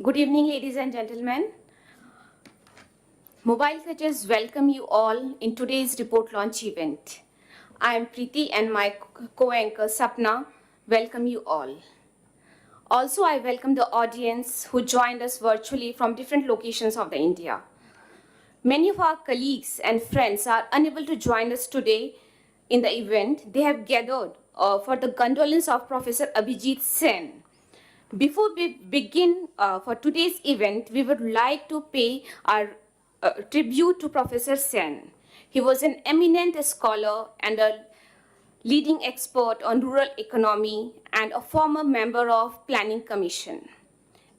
Good evening, ladies and gentlemen. Mobile Creches welcome you all in today's report launch event. I am Preeti and my co-anchor Sapna welcome you all. Also, I welcome the audience who joined us virtually from different locations of the India. Many of our colleagues and friends are unable to join us today in the event. They have gathered for the condolence of Professor Abhijit Sen. Before we begin for today's event, we would like to pay our tribute to Professor Sen. He was an eminent scholar and a leading expert on rural economy and a former member of Planning Commission.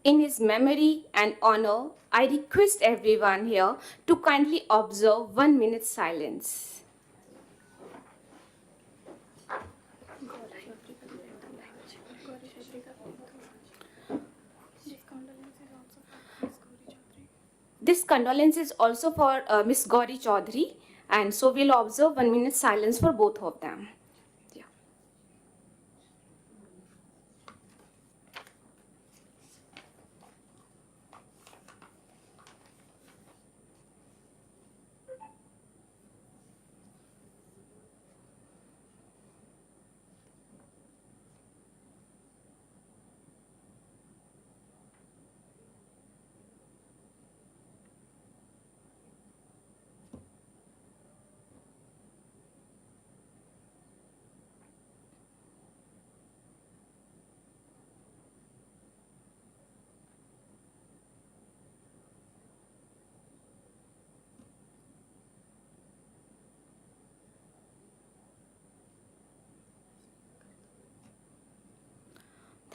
In his memory and honor, I request everyone here to kindly observe 1 minute silence. This condolence is also for Miss Gauri Chaudhary, and so we'll observe 1 minute silence for both of them. Yeah.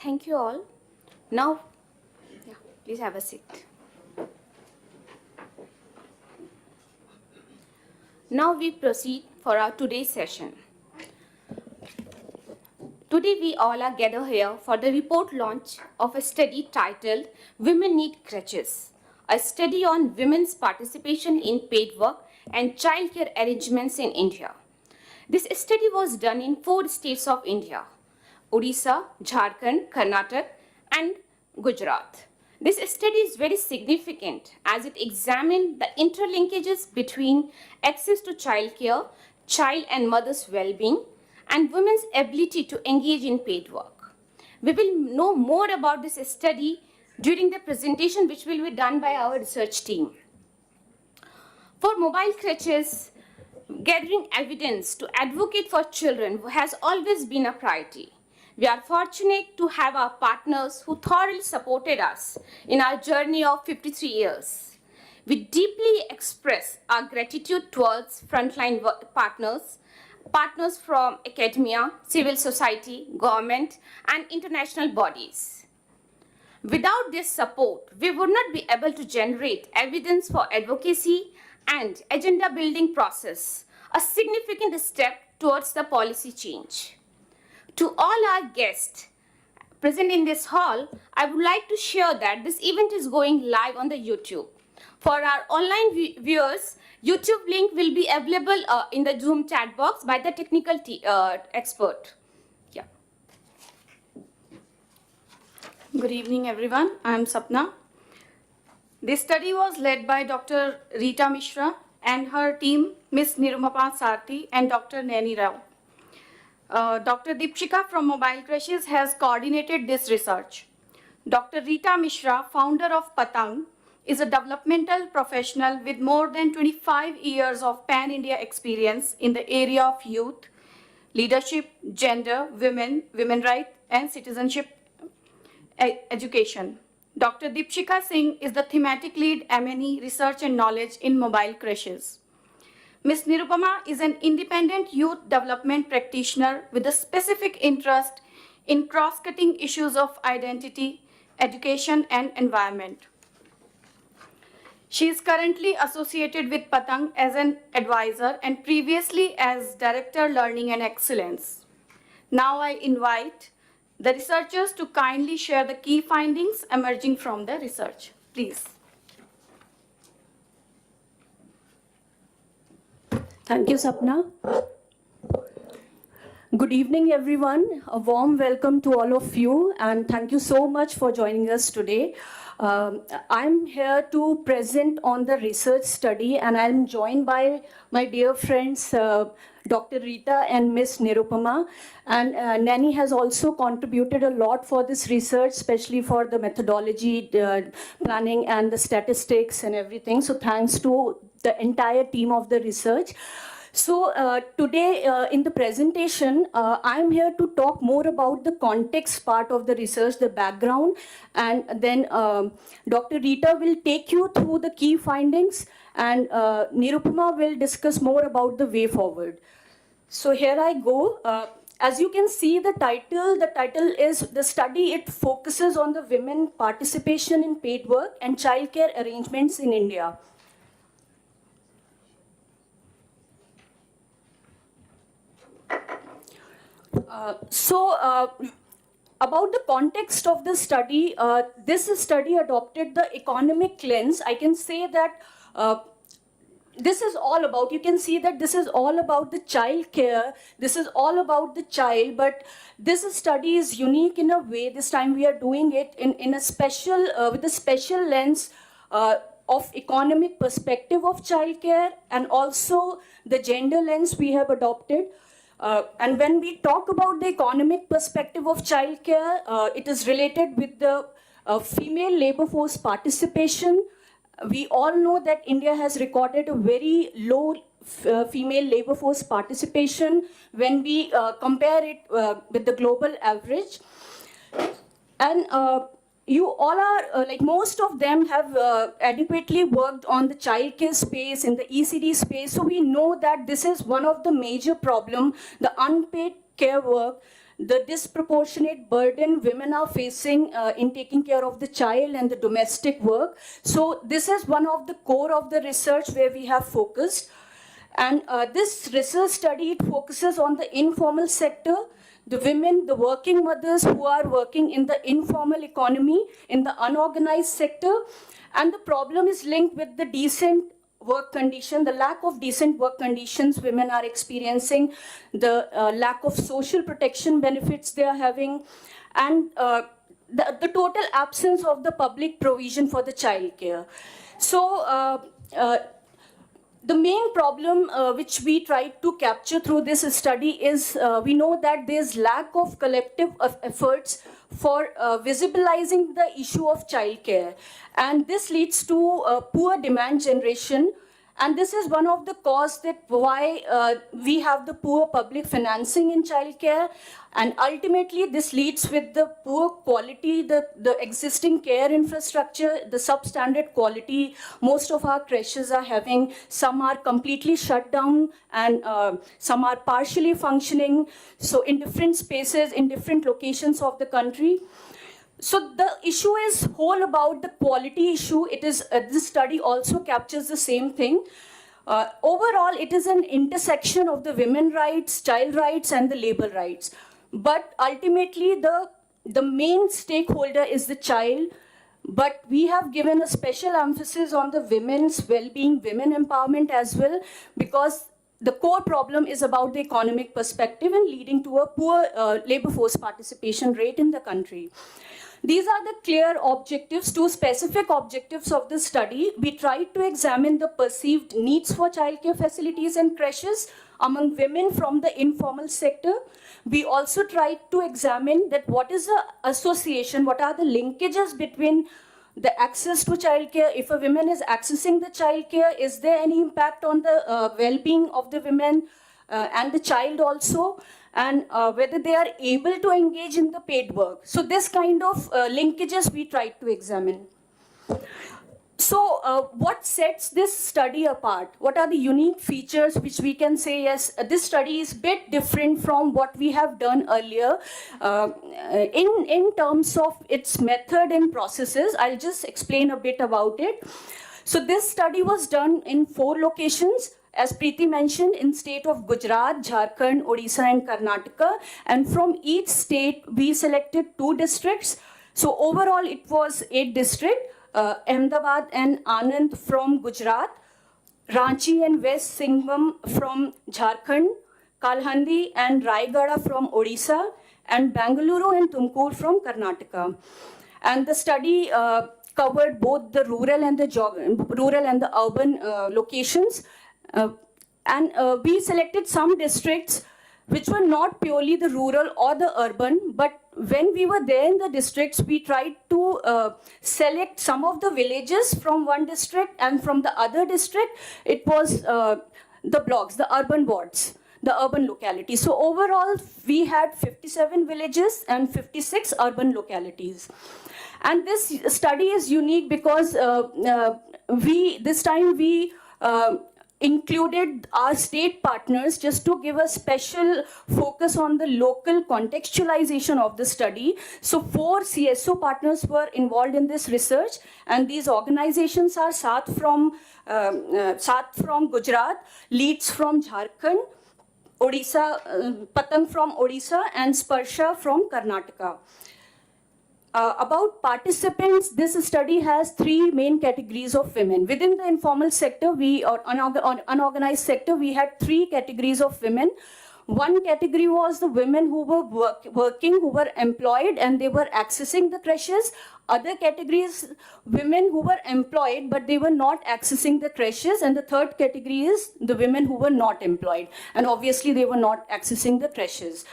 Thank you all. Now, please have a seat. Now we proceed for our today's session. Today we all are gathered here for the report launch of a study titled Women Need Creches, a study on women's participation in paid work and childcare arrangements in India. This study was done in 4 states of India: Odisha, Jharkhand, Karnataka, and Gujarat. This study is very significant as it examined the interlinkages between access to childcare, child and mother's well-being, and women's ability to engage in paid work. We will know more about this study during the presentation, which will be done by our research team. For mobile creches, gathering evidence to advocate for children has always been a priority. We are fortunate to have our partners who thoroughly supported us in our journey of 53 years. We deeply express our gratitude towards frontline partners, partners from academia, civil society, government, and international bodies. Without this support, we would not be able to generate evidence for advocacy and agenda building process, a significant step towards the policy change. To all our guests present in this hall, I would like to share that this event is going live on the YouTube. For our online viewers, YouTube link will be available in the Zoom chat box by the technical expert. Yeah. Good evening, everyone. I am Sapna. This study was led by Dr. Rita Mishra and her team, Ms. Nirumapa Sarthi and Dr. Naini Rao. Dr. Deepshika from Mobile Creches has coordinated this research. Dr. Rita Mishra, founder of Patang, is a developmental professional with more than 25 years of pan-India experience in the area of youth, leadership, gender, women rights, and citizenship education. Dr. Deepshika Singh is the thematic lead M&E Research and Knowledge in Mobile Creches. Ms. Nirupama is an independent youth development practitioner with a specific interest in cross-cutting issues of identity, education, and environment. She is currently associated with Patang as an advisor and previously as Director Learning and Excellence. Now I invite the researchers to kindly share the key findings emerging from the research. Please. Thank you, Sapna. Good evening, everyone. A warm welcome to all of you, and thank you so much for joining us today. I'm here to present on the research study, and I'm joined by my dear friends, Dr. Rita and Miss Nirupama. And Nanny has also contributed a lot for this research, especially for the methodology, planning, and the statistics and everything. So thanks to the entire team of the research. So today in the presentation, I'm here to talk more about the context part of the research, the background, and then Dr. Rita will take you through the key findings, and Nirupama will discuss more about the way forward. So here I go. As you can see the title is the study. It focuses on the women participation in paid work and childcare arrangements in India. About the context of the study, this study adopted the economic lens. I can say that this is all about, you can see that this is all about the child care, this is all about the child, but this study is unique in a way. This time we are doing it in a special, with a special lens of economic perspective of child care, and also the gender lens we have adopted. And when we talk about the economic perspective of childcare, it is related with the female labor force participation. We all know that India has recorded a very low female labor force participation when we compare it with the global average. And you all are, like most of them have adequately worked on the childcare space, in the ECD space. So we know that this is one of the major problems, the unpaid care work, the disproportionate burden women are facing in taking care of the child and the domestic work. So this is one of the core of the research where we have focused. And this research study, it focuses on the informal sector, the women, the working mothers who are working in the informal economy, in the unorganized sector. And the problem is linked with the decent work condition, the lack of decent work conditions women are experiencing, the lack of social protection benefits they are having, and the total absence of the public provision for the child care. So the main problem which we tried to capture through this study is we know that there's lack of collective efforts for visibilizing the issue of childcare, and this leads to poor demand generation. And this is one of the causes that why we have the poor public financing in childcare, and ultimately this leads with the poor quality, the existing care infrastructure, the substandard quality. Most of our creches are having, some are completely shut down, and some are partially functioning. So in different spaces, in different locations of the country. So the issue is whole about the quality issue. It is this study also captures the same thing. Overall, it is an intersection of the women rights, child rights, and the labor rights. But ultimately, the main stakeholder is the child. But we have given a special emphasis on the women's well-being, women empowerment as well, because the core problem is about the economic perspective and leading to a poor labor force participation rate in the country. These are the clear objectives, two specific objectives of the study. We tried to examine the perceived needs for childcare facilities and creches among women from the informal sector. We also tried to examine that what is the association, what are the linkages between the access to childcare. If a woman is accessing the childcare, is there any impact on the well-being of the women and the child also? And whether they are able to engage in the paid work. So this kind of linkages we tried to examine. So what sets this study apart? What are the unique features which we can say, yes, this study is a bit different from what we have done earlier in terms of its method and processes? I'll just explain a bit about it. So this study was done in 4 locations. As Preeti mentioned, in state of Gujarat, Jharkhand, Odisha, and Karnataka. And from each state, we selected 2 districts. So overall, it was 8 districts. Ahmedabad and Anand from Gujarat, Ranchi and West Singham from Jharkhand, Kalhandi and Raigada from Odisha, and Bangalore and Tumkur from Karnataka. And the study covered both the rural and the urban locations. And we selected some districts which were not purely the rural or the urban, but when we were there in the districts, we tried to select some of the villages from one district, and from the other district, it was the blocks, the urban wards, the urban localities. So overall, we had 57 villages and 56 urban localities. And this study is unique because this time we included our state partners just to give a special focus on the local contextualization of the study. So 4 CSO partners were involved in this research, and these organizations are Saath from Gujarat, Leads from Jharkhand, Odisha, Patang from Odisha, and Sparsha from Karnataka. About participants, this study has 3 main categories of women. Within the informal sector, or unorganized sector, we had 3 categories of women. One category was the women who were working, who were employed, and they were accessing the creches. Other categories, women who were employed, but they were not accessing the creches. And the third category is the women who were not employed, and obviously they were not accessing the creches.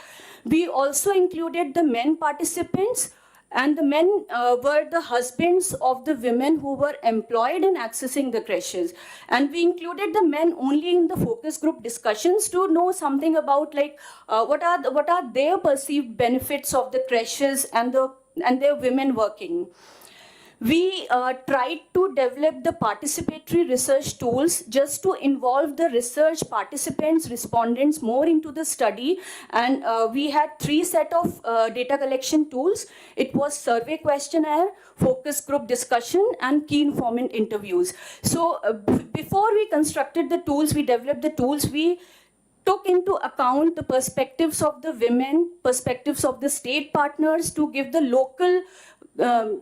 We also included the men participants, and the men were the husbands of the women who were employed in accessing the creches. And we included the men only in the focus group discussions to know something about what are their perceived benefits of the creches and their women working. We tried to develop the participatory research tools just to involve the research participants, respondents more into the study. And we had 3 sets of data collection tools. It was survey questionnaire, focus group discussion, and key informant interviews. So before we constructed the tools, we developed the tools, we took into account the perspectives of the women, perspectives of the state partners to give the local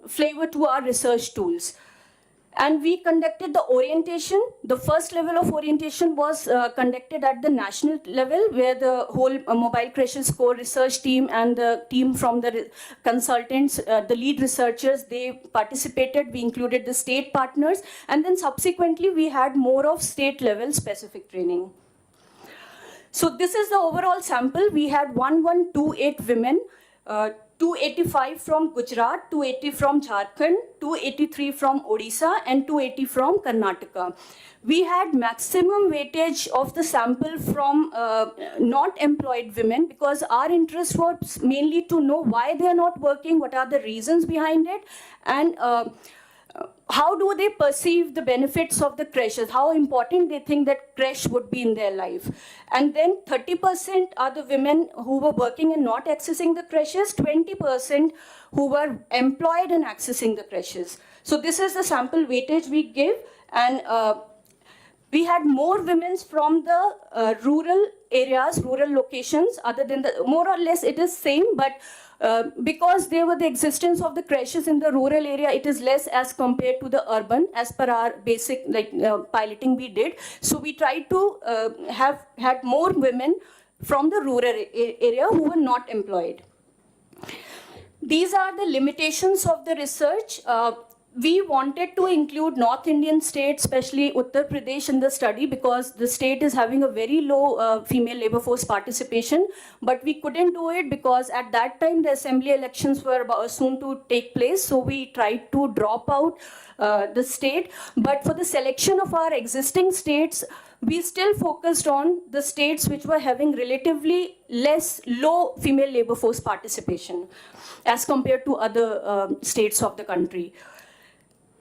flavor to our research tools. And we conducted the orientation. The first level of orientation was conducted at the national level, where the whole Mobile Creches core research team and the team from the consultants, the lead researchers, they participated. We included the state partners. And then subsequently, we had more of state level specific training. So this is the overall sample. We had 1128 women, 285 from Gujarat, 280 from Jharkhand, 283 from Odisha, and 280 from Karnataka. We had maximum weightage of the sample from not employed women, because our interest was mainly to know why they are not working, what are the reasons behind it, and how do they perceive the benefits of the creches, how important they think that creche would be in their life. And then 30% are the women who were working and not accessing the creches, 20% who were employed and accessing the creches. So this is the sample weightage we give, and we had more women from the rural areas, rural locations, other than the, more or less it is same, but because there were the existence of the creches in the rural area, it is less as compared to the urban, as per our basic piloting we did. So we tried to have had more women from the rural area who were not employed. These are the limitations of the research. We wanted to include North Indian states, especially Uttar Pradesh, in the study because the state is having a very low female labor force participation. But we couldn't do it because at that time the assembly elections were soon to take place. So we tried to drop out the state. But for the selection of our existing states, we still focused on the states which were having relatively low female labor force participation as compared to other states of the country.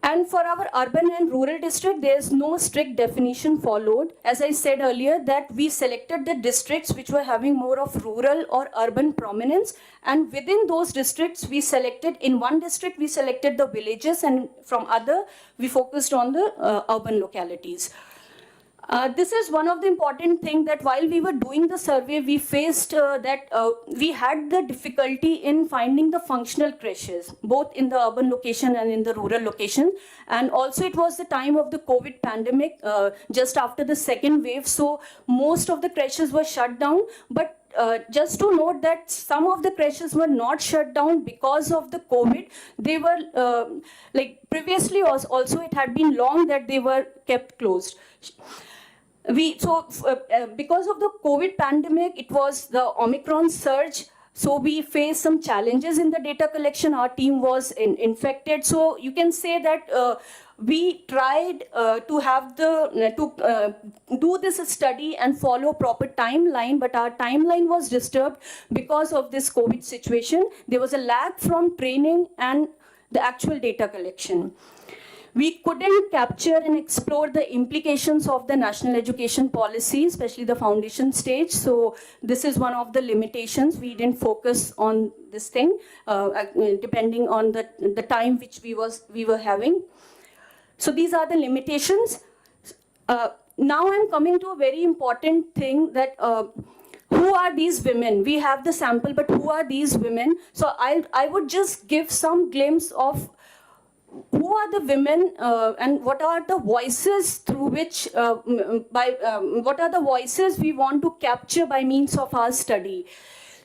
And for our urban and rural district, there is no strict definition followed. As I said earlier, that we selected the districts which were having more of rural or urban prominence. And within those districts, we selected, in one district, we selected the villages, and from other, we focused on the urban localities. This is one of the important things that while we were doing the survey, we faced that we had the difficulty in finding the functional creches, both in the urban location and in the rural location. And also it was the time of the COVID pandemic, just after the second wave. So most of the creches were shut down. But just to note that some of the creches were not shut down because of the COVID. They were like previously also it had been long that they were kept closed. Because of the COVID pandemic, it was the Omicron surge. So we faced some challenges in the data collection. Our team was infected. So you can say that we tried to have do this study and follow proper timeline, but our timeline was disturbed because of this COVID situation. There was a lag from training and the actual data collection. We couldn't capture and explore the implications of the national education policy, especially the foundation stage. So this is one of the limitations. We didn't focus on this thing, depending on the time which we were having. So these are the limitations. Now I'm coming to a very important thing that who are these women? We have the sample, but who are these women? So I would just give some glimpse of who are the women and what are the voices through which, what are the voices we want to capture by means of our study.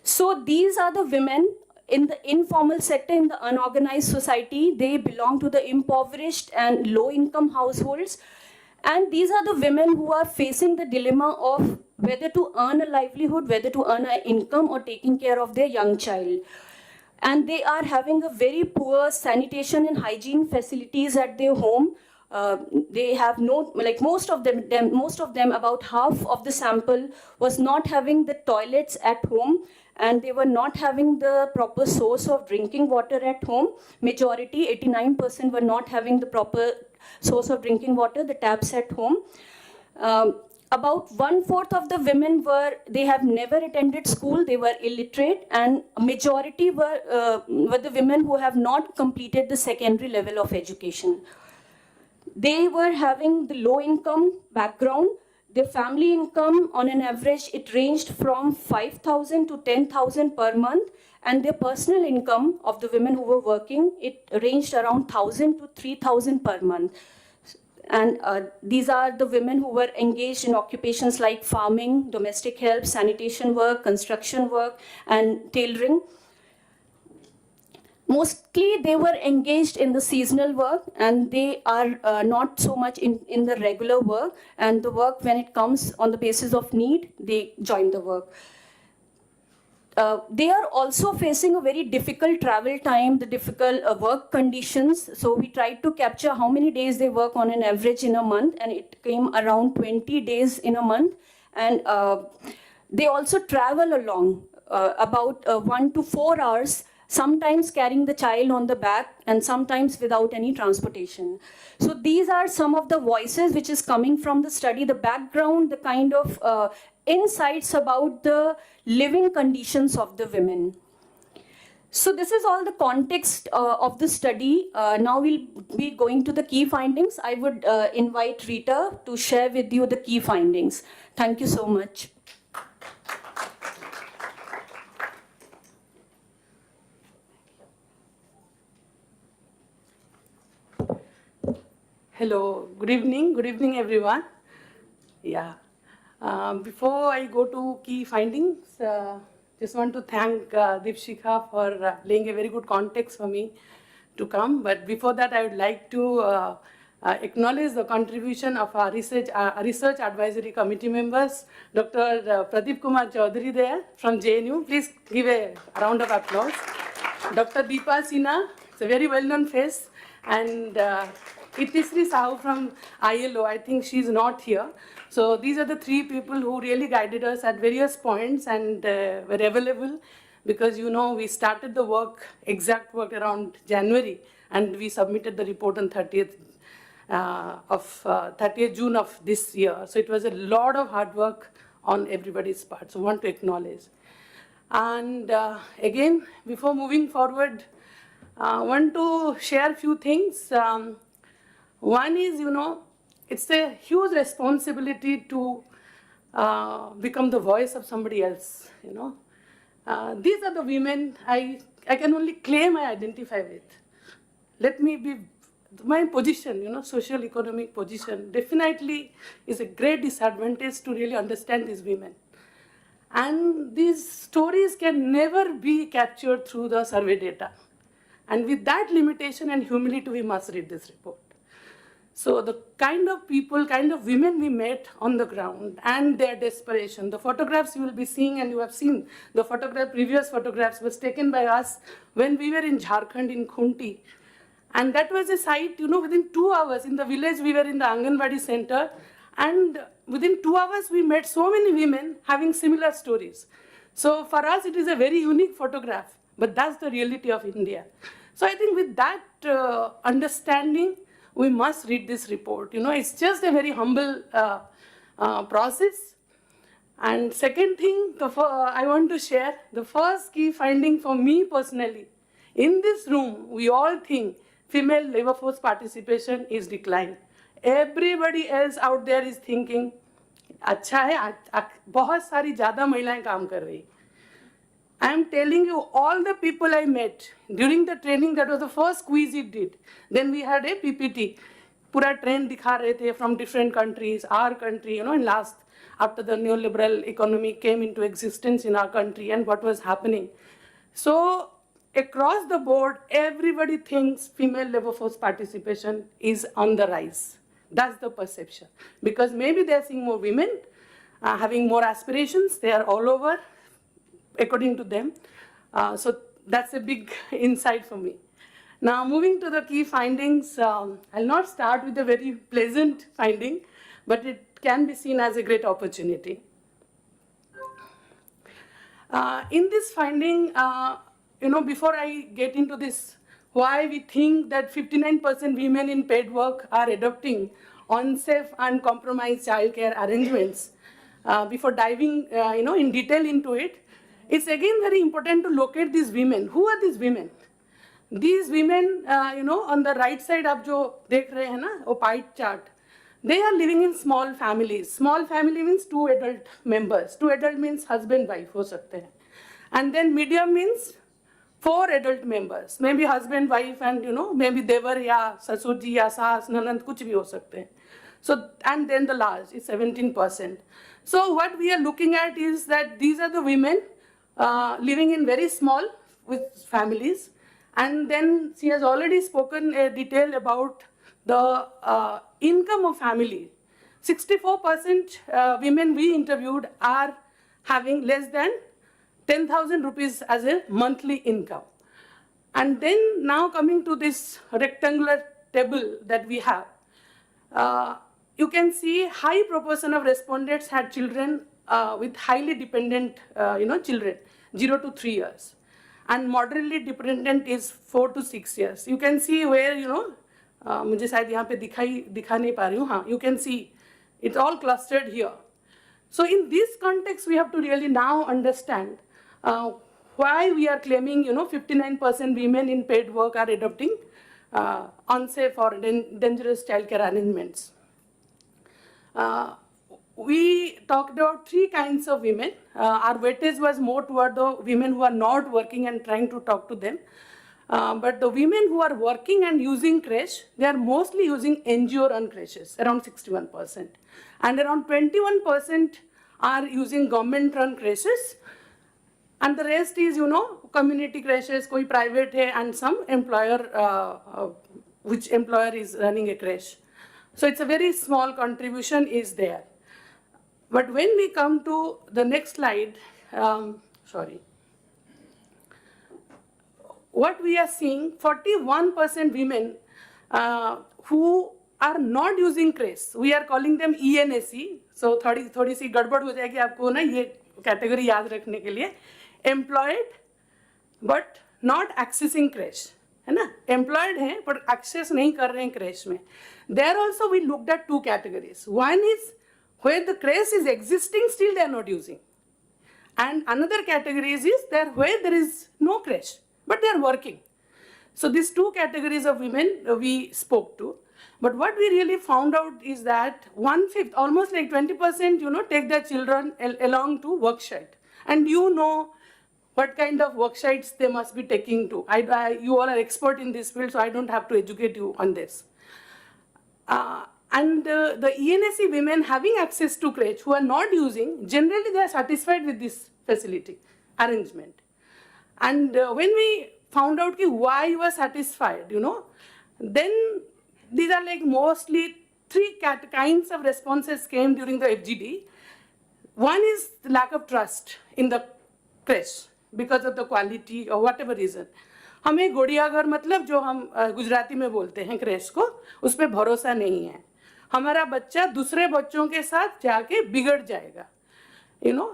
So these are the women in the informal sector, in the unorganized society. They belong to the impoverished and low-income households. And these are the women who are facing the dilemma of whether to earn a livelihood, whether to earn an income or taking care of their young child. And they are having a very poor sanitation and hygiene facilities at their home. They have no, like most of them, about half of the sample was not having the toilets at home, and they were not having the proper source of drinking water at home. Majority, 89%, were not having the proper source of drinking water, the taps at home. About 1/4 of the women they have never attended school, they were illiterate, and a majority were the women who have not completed the secondary level of education. They were having the low income background. Their family income on an average, it ranged from 5,000 to 10,000 per month, and their personal income of the women who were working, it ranged around 1,000 to 3,000 per month. And these are the women who were engaged in occupations like farming, domestic help, sanitation work, construction work, and tailoring. Mostly they were engaged in the seasonal work, and they are not so much in the regular work. And the work, when it comes on the basis of need, they join the work. They are also facing a very difficult travel time, the difficult work conditions. So we tried to capture how many days they work on an average in a month, and it came around 20 days in a month. And they also travel along about 1 to 4 hours, sometimes carrying the child on the back and sometimes without any transportation. So these are some of the voices which is coming from the study, the background, the kind of insights about the living conditions of the women. So this is all the context of the study. Now we'll be going to the key findings. I would invite Rita to share with you the key findings. Thank you so much. Hello, good evening everyone. Yeah, before I go to key findings, just want to thank Deepshikha for laying a very good context for me to come. But before that, I would like to acknowledge the contribution of our research advisory committee members, Dr. Pradeep Kumar Chaudhary there from JNU. Please give a round of applause. Dr. Deepa Sinha, it's a very well-known face, and Itisri Sahu from ILO, I think she's not here. So these are the three people who really guided us at various points and were available, because you know we started the work, exact work, around January, and we submitted the report on 30th June of this year. So it was a lot of hard work on everybody's part. So I want to acknowledge. And again, before moving forward, I want to share a few things. One is, you know, it's a huge responsibility to become the voice of somebody else, you know. These are the women I can only claim I identify with. Let me be, my position, you know, social economic position definitely is a great disadvantage to really understand these women. And these stories can never be captured through the survey data. And with that limitation and humility, we must read this report. So the kind of people, kind of women we met on the ground and their desperation, the photographs you will be seeing, and you have seen the previous photographs was taken by us when we were in Jharkhand in Khunti. And that was a site, you know, within 2 hours in the village, we were in the Anganwadi center, and within 2 hours, we met so many women having similar stories. So for us, it is a very unique photograph, but that's the reality of India. So I think with that understanding, we must read this report. You know, it's just a very humble process. And second thing, I want to share, the first key finding for me personally, in this room, we all think female labor force participation is declined. Everybody else out there is thinking, अच्छा है, बहुत सारी ज़्यादा महिलाएं काम कर रही. I am telling you, all the people I met during the training, that was the first quiz it did. Then we had a PPT. पूरा trend दिखा रहे थे from different countries, our country, you know, and last, after the neoliberal economy came into existence in our country and what was happening. So across the board, everybody thinks female labor force participation is on the rise. That's the perception. Because maybe they're seeing more women having more aspirations. They are all over, according to them. So that's a big insight for me. Now, moving to the key findings, I'll not start with a very pleasant finding, but it can be seen as a great opportunity. In this finding, you know, before I get into this, why we think that 59% women in paid work are adopting unsafe and compromised childcare arrangements, before diving, you know, in detail into it, it's again very important to locate these women. Who are these women? These women, you know, on the right side आप जो देख रहे हैं ना, वो pie chart, they are living in small families. Small family means 2 adult members. 2 adult means husband wife हो सकते हैं. And then medium means 4 adult members. Maybe husband wife and, you know, maybe देवर या ससुर जी या सास ननंद कुछ भी हो सकते हैं. So, and then the large is 17%. So what we are looking at is that these are the women living in very small with families. And then she has already spoken a detail about the income of family. 64% women we interviewed are having less than 10,000 rupees as a monthly income. And then now coming to this rectangular table that we have, you can see high proportion of respondents had children with highly dependent, you know, children, 0 to 3 years. And moderately dependent is 4 to 6 years. You can see where, you know, मुझे शायद यहाँ पे दिखा नहीं पा रही हूँ. हाँ, you can see it's all clustered here. So in this context, we have to really now understand why we are claiming, you know, 59% women in paid work are adopting unsafe or dangerous childcare arrangements. We talked about 3 kinds of women. Our weightage was more toward the women who are not working and trying to talk to them. But the women who are working and using creche, they are mostly using NGO-run creches, around 61%. And around 21% are using government-run creches. And the rest is, you know, community creches, koi private hai, and some employer, which employer is running a creche. So it's a very small contribution is there. But when we come to the next slide, what we are seeing, 41% women who are not using creche, we are calling them ENSE. So थोड़ी सी गड़बड़ हो जाएगी आपको ना ये category याद रखने के लिए. Employed but not accessing creche, है ना? Employed हैं but access नहीं कर रहे हैं creche में. There also we looked at 2 categories. One is where the creche is existing, still they are not using. And another category is there where there is no creche, but they are working. So these 2 categories of women we spoke to. But what we really found out is that 1/5, almost like 20%, take their children along to worksite. And what kind of worksites they must be taking to. You all are expert in this field, so I don't have to educate you on this. And the ENSC women having access to creche who are not using, generally they are satisfied with this facility arrangement. And when we found out why you were satisfied, then these are like mostly three kinds of responses came during the FGD. One is the lack of trust in the creche because of the quality or whatever reason. हमें गोड़ियाघर मतलब जो हम गुजराती में बोलते हैं crash को, उस पर भरोसा नहीं है. हमारा बच्चा दूसरे बच्चों के साथ जाके बिगड़ जाएगा.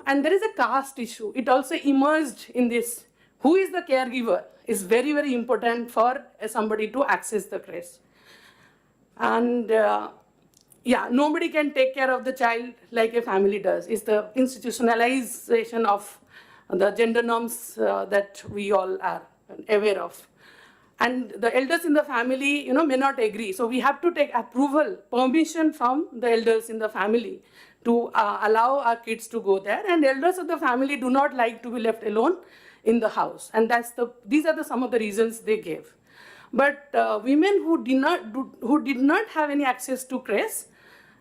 And there is a caste issue. It also emerged in this. Who is the caregiver is very, very important for somebody to access the creche. And nobody can take care of the child like a family does. It's the institutionalization of the gender norms that we all are aware of. And the elders in the family, may not agree. So we have to take approval, permission from the elders in the family to allow our kids to go there. And elders of the family do not like to be left alone in the house. And these are some of the reasons they gave. But women who did not have any access to creche,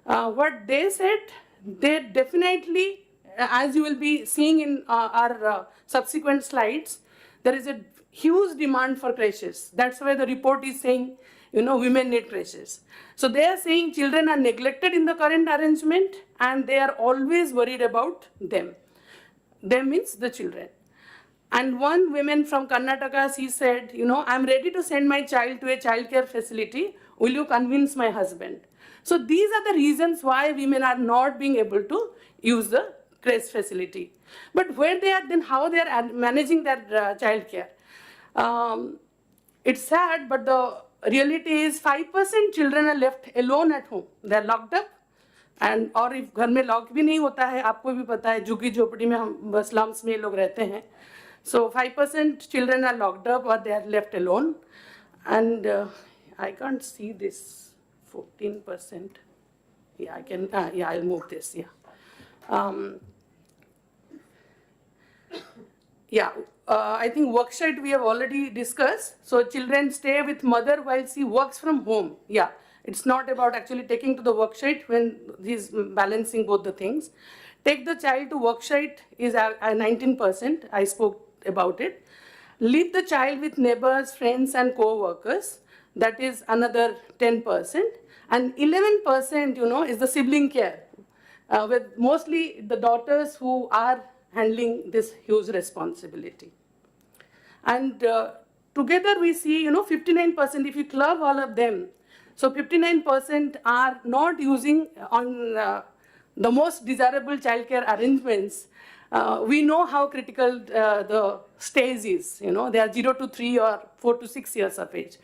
what they said, they definitely, as you will be seeing in our subsequent slides, there is a huge demand for creches. That's why the report is saying, women need creches. So they are saying children are neglected in the current arrangement and they are always worried about them. Them means the children. And one woman from Karnataka, she said, I'm ready to send my child to a childcare facility. Will you convince my husband? So these are the reasons why women are not being able to use the creche facility. But where they are, then how they are managing their childcare. It's sad, but the reality is 5% children are left alone at home. They are locked up. And और if घर में lock भी नहीं होता है, आपको भी पता है, झुग्गी झोपड़ी में हम स्लम्स में लोग रहते हैं. So 5% children are locked up or they are left alone. And I can't see this 14%. Yeah, I can, I'll move this, I think worksite we have already discussed. So children stay with mother while she works from home. Yeah, it's not about actually taking to the worksite when he's balancing both the things. Take the child to worksite is 19%. I spoke about it. Leave the child with neighbors, friends, and co-workers. That is another 10%. And 11%, is the sibling care, with mostly the daughters who are handling this huge responsibility. And together we see, 59%, if you club all of them, so 59% are not using on the most desirable childcare arrangements. We know how critical the stage is. They are 0 to 3 or 4 to 6 years of age.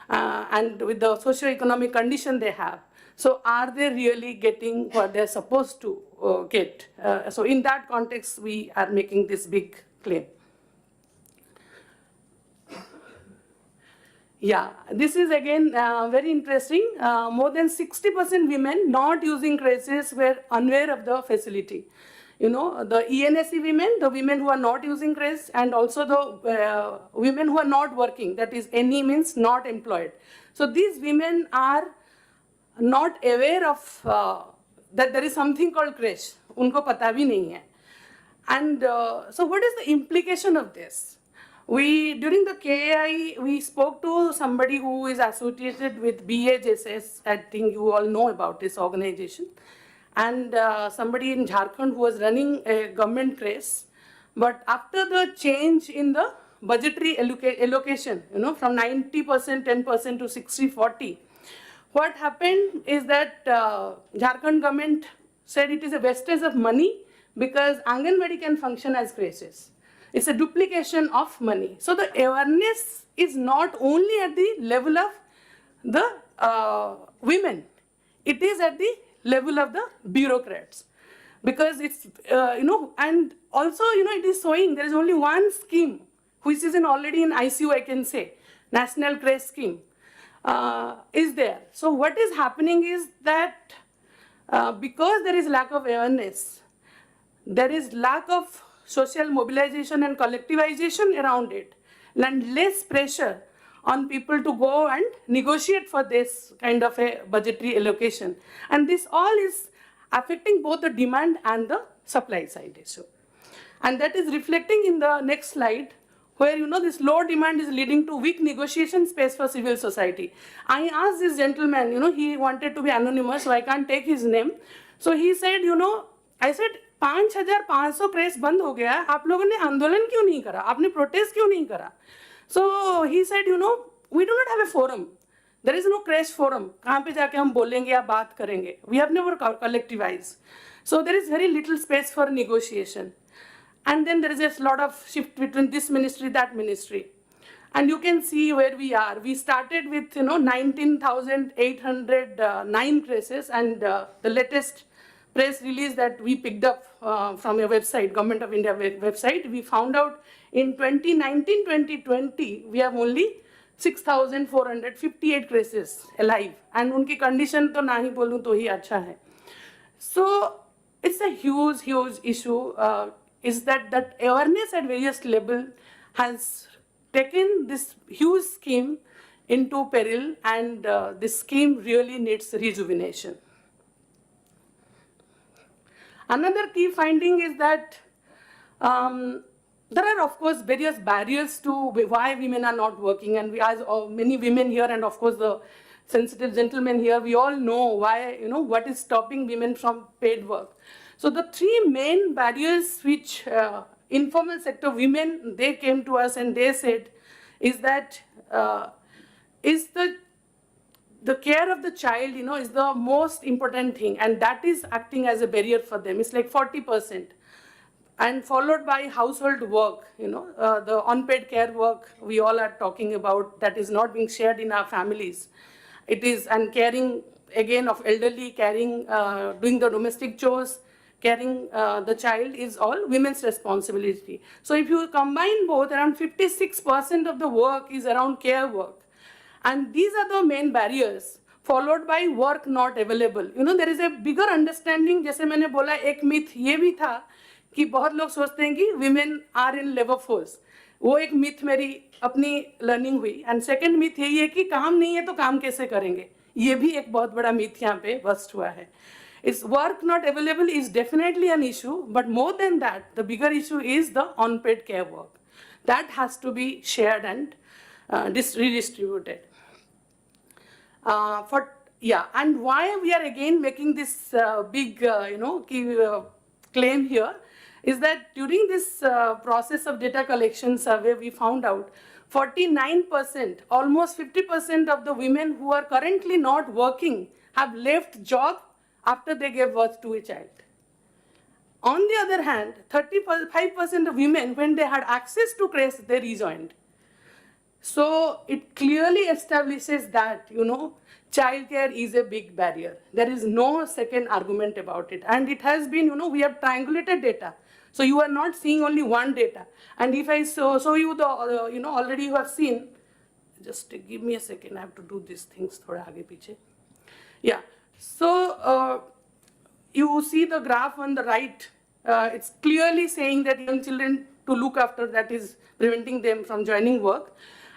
And with the socio-economic condition they have. So are they really getting what they're supposed to get? So in that context, we are making this big claim. Yeah, this is again very interesting. More than 60% women not using creches were unaware of the facility. The ENSC women, the women who are not using creche, and also the women who are not working, that is NE means not employed. So these women are not aware of that there is something called creche. Unko pata bhi nahi hai. And so what is the implication of this? During the KAI, we spoke to somebody who is associated with BHSS. I think you all know about this organization. And somebody in Jharkhand who was running a government creche. But after the change in the budgetary allocation, from 90%, 10% to 60-40, what happened is that Jharkhand government said it is a wastage of money because Anganwadi can function as creches. It's a duplication of money. So the awareness is not only at the level of the women, it is at the level of the bureaucrats. Because it's, and also, it is showing there is only one scheme, which is already in ICU, I can say, National Creche Scheme. is there. So what is happening is that because there is lack of awareness, there is lack of social mobilization and collectivization around it, and less pressure on people to go and negotiate for this kind of a budgetary allocation. And this all is affecting both the demand and the supply side issue. And that is reflecting in the next slide, where this low demand is leading to weak negotiation space for civil society. I asked this gentleman, he wanted to be anonymous, so I can't take his name. So he said, I said, 5,500 creche बंद हो गया है, आप लोगों ने आंदोलन क्यों नहीं करा, आपने प्रोटेस्ट क्यों नहीं करा? So he said, we do not have a forum. There is no creche forum. कहाँ पे जाके हम बोलेंगे या बात करेंगे? We have never collectivized. So there is very little space for negotiation. And then there is a lot of shift between this ministry, that ministry. And you can see where we are. We started with 19,809 creches, and the latest press release that we picked up from a website, Government of India website, we found out in 2019-2020 we have only 6,458 creches alive, and उनकी condition तो ना ही बोलूँ तो ही अच्छा है. So it's a huge issue. Is that awareness at various levels has taken this huge scheme into peril, and this scheme really needs rejuvenation. Another key finding is that there are, of course, various barriers to why women are not working, and we, as many women here, and of course the sensitive gentlemen here, we all know why, what is stopping women from paid work. So the three main barriers which informal sector women, they came to us and they said is that is the care of the child, is the most important thing, and that is acting as a barrier for them. It's like 40%. And followed by household work, the unpaid care work we all are talking about that is not being shared in our families. It is, and caring again of elderly, caring, doing the domestic chores, caring the child is all women's responsibility. So if you combine both, around 56% of the work is around care work. And these are the main barriers, followed by work not available. There is a bigger understanding, जैसे मैंने बोला, एक myth ये भी था कि बहुत लोग सोचते हैं कि women are in labor force. वो एक myth मेरी अपनी learning हुई. And second myth यही है कि काम नहीं है तो काम कैसे करेंगे? ये भी एक बहुत बड़ा myth यहाँ पे burst हुआ है. It's work not available is definitely an issue, but more than that, the bigger issue is the unpaid care work. That has to be shared and redistributed. And why we are again making this big, claim here is that during this process of data collection survey, we found out 49%, almost 50% of the women who are currently not working have left job after they gave birth to a child. On the other hand, 35% of women, when they had access to creche, they rejoined. So it clearly establishes that, childcare is a big barrier. There is no second argument about it. And it has been, we have triangulated data. So you are not seeing only one data. And if I show you the, already you have seen, just give me a second, I have to do these things thoda aage piche. Yeah, so you see the graph on the right, it's clearly saying that young children to look after, that is preventing them from joining work.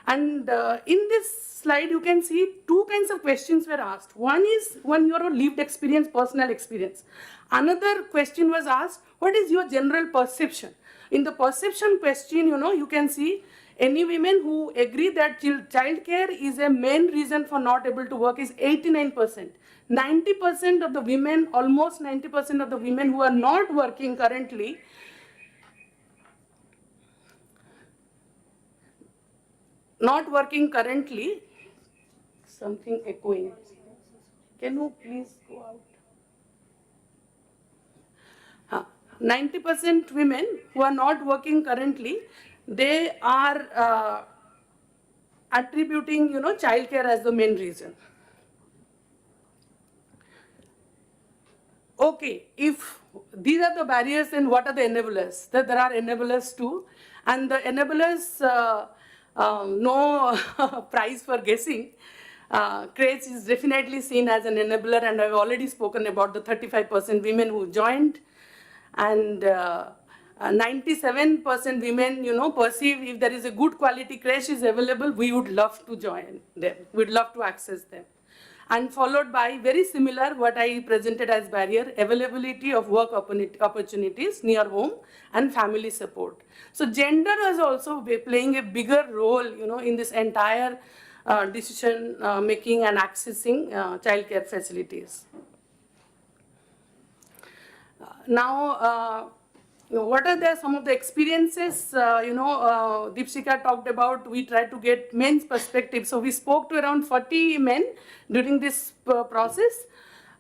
And in this slide, you can see two kinds of questions were asked. One is your lived experience, personal experience. Another question was asked, what is your general perception? In the perception question, you can see any women who agree that childcare is a main reason for not able to work is 89%. 90% of the women, almost 90% of the women who are not working currently, something echoing. Can you please go out? 90% women who are not working currently, they are attributing, childcare as the main reason. Okay, if these are the barriers, then what are the enablers? There are enablers too, and the enablers, no prize for guessing. Creches is definitely seen as an enabler, and I've already spoken about the 35% women who joined, and 97% women, perceive if there is a good quality creche is available, we would love to join them. We'd love to access them. And followed by very similar what I presented as barrier, availability of work opportunities near home and family support. So gender is also playing a bigger role, in this entire decision making and accessing childcare facilities. Now, what are some of the experiences, Deepshika talked about, we tried to get men's perspective. So we spoke to around 40 men during this process.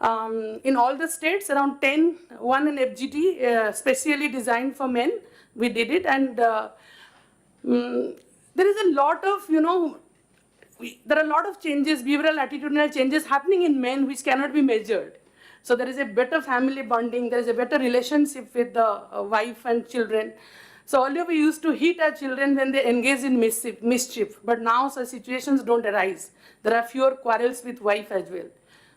In all the states, around 10, one in FGT, specially designed for men, we did it. And there is a lot of, there are a lot of changes, behavioral attitudinal changes happening in men which cannot be measured. So there is a better family bonding, there is a better relationship with the wife and children. So earlier we used to hit our children when they engage in mischief, but now such situations don't arise. There are fewer quarrels with wife as well.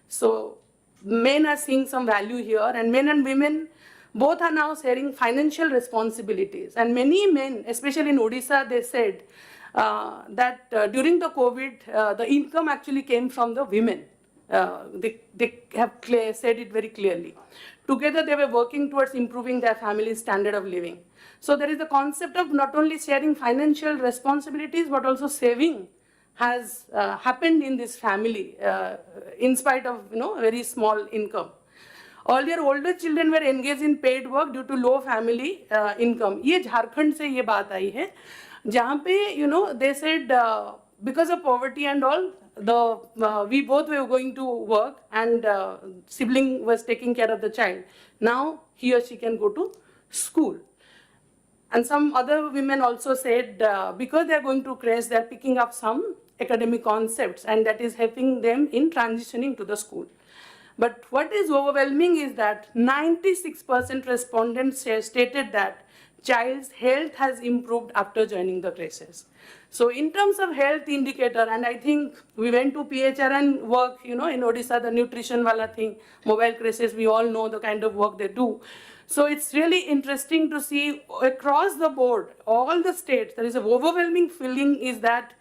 So men are seeing some value here, and men and women both are now sharing financial responsibilities. And many men, especially in Odisha, they said that during the COVID, the income actually came from the women. They have said it very clearly. Together they were working towards improving their family's standard of living. So there is the concept of not only sharing financial responsibilities, but also saving has happened in this family in spite of very small income. Earlier, older children were engaged in paid work due to low family income. ये झारखंड से ये बात आई है, जहाँ पे they said because of poverty and all, we both were going to work, and sibling was taking care of the child. Now he or she can go to school. And some other women also said because they are going to creche, they are picking up some academic concepts, and that is helping them in transitioning to the school. But what is overwhelming is that 96% respondents stated that child's health has improved after joining the creches. So in terms of health indicator, and I think we went to PHRN work, in Odisha, the nutrition wala thing, mobile creches, we all know the kind of work they do. So it's really interesting to see across the board, all the states, there is an overwhelming feeling is that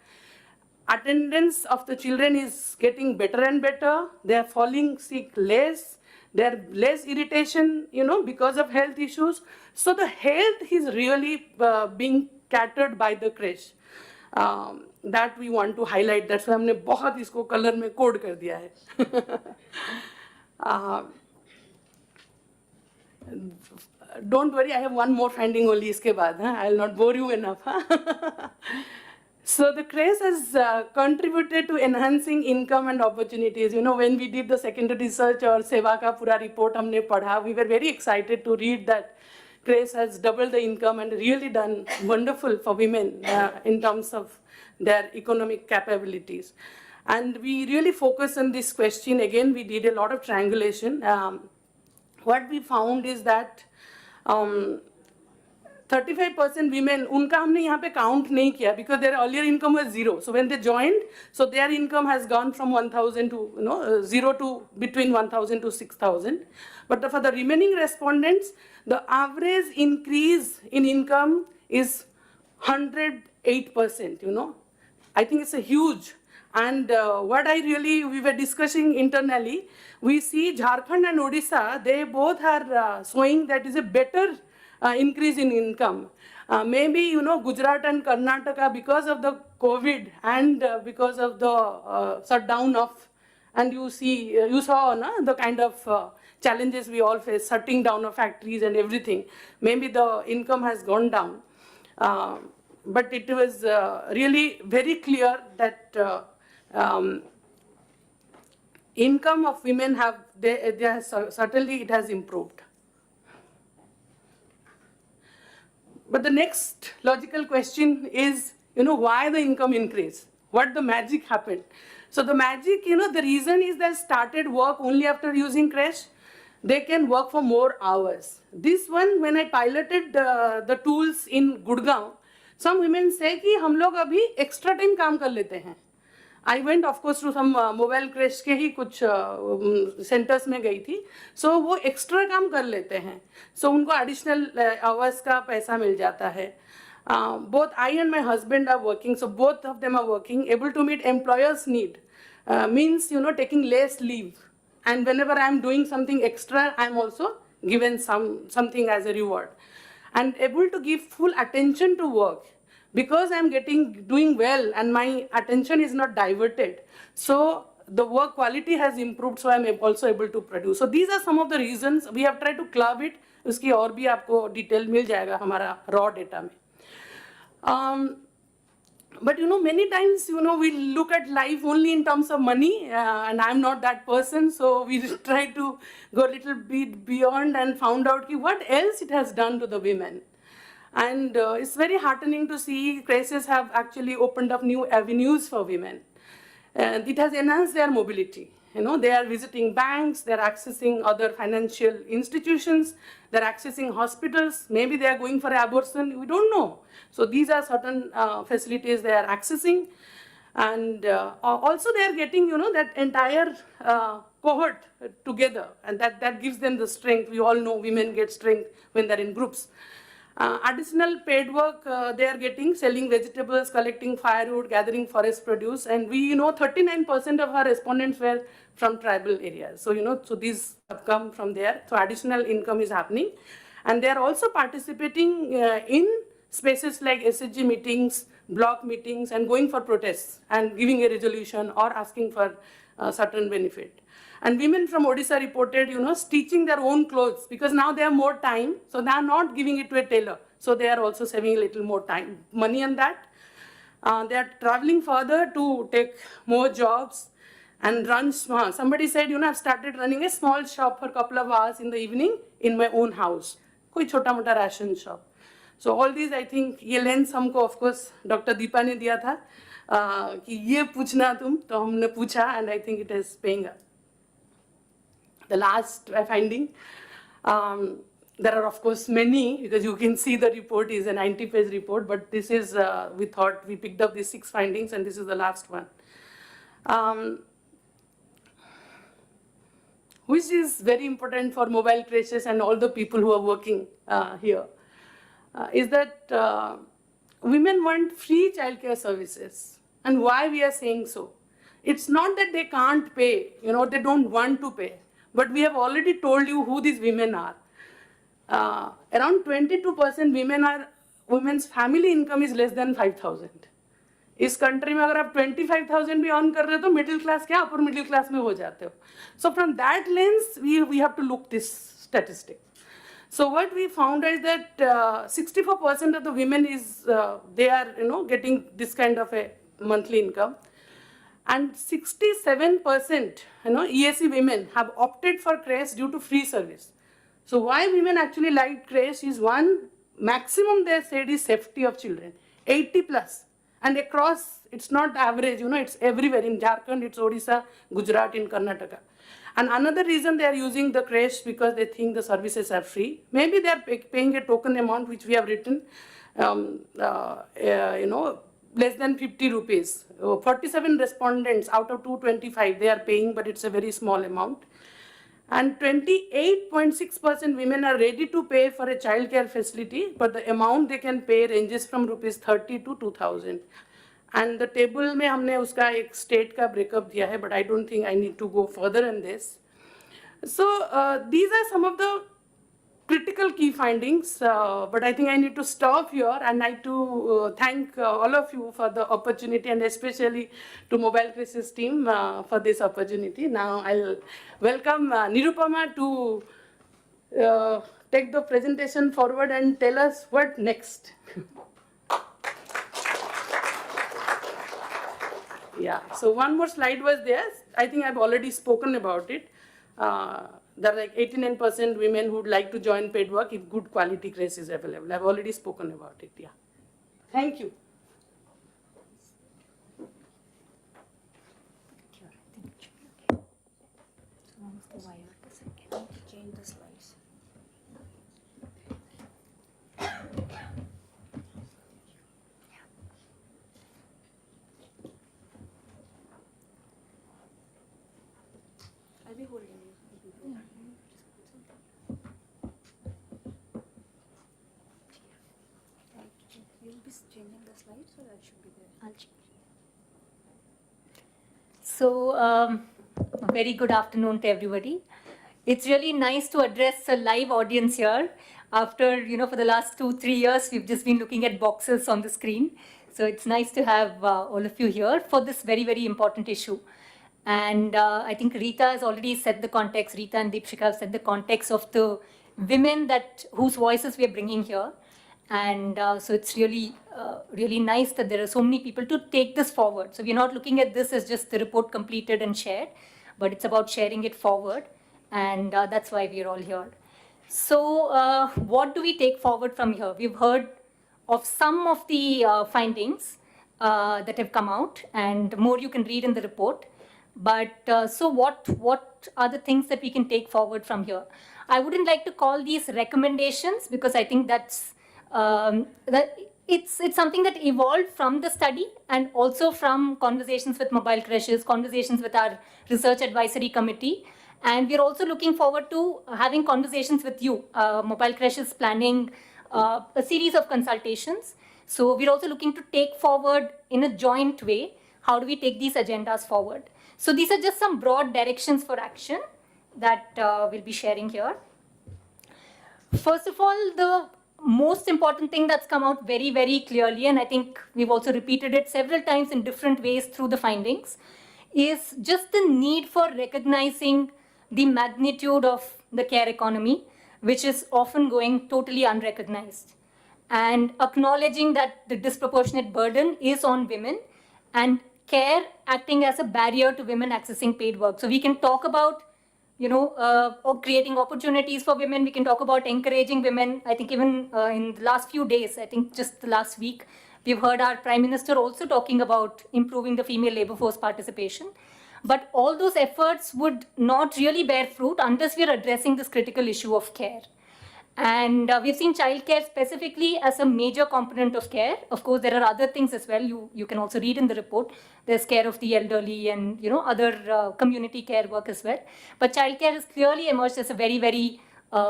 attendance of the children is getting better and better. They are falling sick less. There are less irritation, because of health issues. So the health is really being catered by the creche. That we want to highlight. That's why हमने बहुत इसको color में code कर दिया है. Don't worry, I have one more finding only इसके बाद. I'll not bore you enough. So the creche has contributed to enhancing income and opportunities. When we did the secondary research or Seva ka pura report हमने पढ़ा, we were very excited to read that creche has doubled the income and really done wonderful for women in terms of their economic capabilities. And we really focus on this question. Again, we did a lot of triangulation. What we found is that 35% women, उनका हमने यहाँ पे count नहीं किया because their earlier income was zero. So when they joined, so their income has gone from 1,000 to zero to between 1,000 to 6,000. But for the remaining respondents, the average increase in income is 108%. I think it's a huge. And what we were discussing internally, we see Jharkhand and Odisha, they both are showing that is a better increase in income. Maybe, Gujarat and Karnataka, because of the COVID and because of the shutdown of, and you saw the kind of challenges we all face, shutting down of factories and everything. Maybe the income has gone down. But it was really very clear that income of women certainly it has improved. But the next logical question is, why the income increase? What the magic happened? So the magic, the reason is they started work only after using creche. They can work for more hours. This one, when I piloted the tools in Gurgaon, some women say कि हम लोग अभी extra time काम कर लेते हैं. I went of course to some mobile creche के ही कुछ centers में गई थी. So वो extra काम कर लेते हैं. So उनको additional hours का पैसा मिल जाता है. Both I and my husband are working, so both of them are working, able to meet employers' need. Means taking less leave, and whenever I am doing something extra, I am also given something as a reward, and able to give full attention to work because I am doing well and my attention is not diverted. So the work quality has improved, so I am also able to produce. So these are some of the reasons we have tried to club it. उसकी और भी आपको detail मिल जाएगा हमारा raw data में. But many times, we look at life only in terms of money, and I'm not that person, so we try to go a little bit beyond and found out what else it has done to the women. And it's very heartening to see Creches have actually opened up new avenues for women. It has enhanced their mobility. They are visiting banks, they're accessing other financial institutions, they're accessing hospitals, maybe they are going for abortion, we don't know. So these are certain facilities they are accessing. And also they are getting, that entire cohort together, and that gives them the strength. We all know women get strength when they're in groups. Additional paid work they are getting, selling vegetables, collecting firewood, gathering forest produce, and we 39% of our respondents were from tribal areas. So so these have come from there. So additional income is happening, and they are also participating in spaces like SHG meetings, block meetings, and going for protests and giving a resolution or asking for certain benefit. And women from Odisha reported, stitching their own clothes because now they have more time. So they are not giving it to a tailor. So they are also saving a little more time, money on that. They are traveling further to take more jobs and run small. Somebody said, I've started running a small shop for a couple of hours in the evening in my own house. कोई छोटा मोटा ration shop. So all these, I think, ये lens हमको of course Dr. Deepa ने दिया था कि ये पूछना तुम, तो हमने पूछा, and I think it is paying up. The last finding, there are of course many, because you can see the report is a 90-page report, but this is, we thought we picked up these 6 findings and this is the last one. Which is very important for mobile creches and all the people who are working here, is that women want free childcare services. And why we are saying so? It's not that they can't pay, they don't want to pay. But we have already told you who these women are. Around 22% women's family income is less than 5,000. इस country में अगर आप 25,000 भी earn कर रहे हो तो middle class क्या upper middle class में हो जाते हो. So from that lens, we have to look this statistic. So what we found is that 64% of the women is they are getting this kind of a monthly income. And 67% ESC women have opted for creche due to free service. So why women actually like creche is one, maximum they said is safety of children, 80 plus. And across, it's not average, it's everywhere. In Jharkhand, it's Odisha, Gujarat, in Karnataka. And another reason they are using the creche because they think the services are free. Maybe they are paying a token amount, which we have written, less than 50 rupees. 47 respondents out of 225, they are paying, but it's a very small amount. And 28.6% women are ready to pay for a childcare facility, but the amount they can pay ranges from rupees 30 to 2,000. And the table में हमने उसका एक state का breakup दिया है, but I don't think I need to go further in this. So these are some of the critical key findings, but I think I need to stop here and I need to thank all of you for the opportunity and especially to Mobile Creches team for this opportunity. Now I'll welcome Nirupama to take the presentation forward and tell us what next. Yeah, so one more slide was there. I think I've already spoken about it. There are like 89% women who would like to join paid work if good quality creche is available. I've already spoken about it, yeah. Thank you. So, very good afternoon to everybody. It's really nice to address a live audience here. After, for the last 2-3 years, we've just been looking at boxes on the screen. So it's nice to have all of you here for this very, very important issue. And I think Rita has already set the context. Rita and Deepshika have set the context of the women whose voices we are bringing here. And so it's really, really nice that there are so many people to take this forward. So we're not looking at this as just the report completed and shared, but it's about sharing it forward. And that's why we're all here. So what do we take forward from here? We've heard of some of the findings that have come out, and more you can read in the report. But so what are the things that we can take forward from here? I wouldn't like to call these recommendations, because I think that it's something that evolved from the study and also from conversations with mobile creches, conversations with our research advisory committee. And we're also looking forward to having conversations with you. Mobile creches planning a series of consultations. So we're also looking to take forward in a joint way, how do we take these agendas forward? So these are just some broad directions for action that we'll be sharing here. First of all, the most important thing that's come out very, very clearly, and I think we've also repeated it several times in different ways through the findings, is just the need for recognizing the magnitude of the care economy, which is often going totally unrecognized, and acknowledging that the disproportionate burden is on women and care acting as a barrier to women accessing paid work. So we can talk about or creating opportunities for women. We can talk about encouraging women. I think even in the last few days, I think just the last week, we've heard our Prime Minister also talking about improving the female labor force participation. But all those efforts would not really bear fruit unless we are addressing this critical issue of care. And we've seen childcare specifically as a major component of care. Of course, there are other things as well. You can also read in the report. There's care of the elderly and other community care work as well. But childcare has clearly emerged as a very, very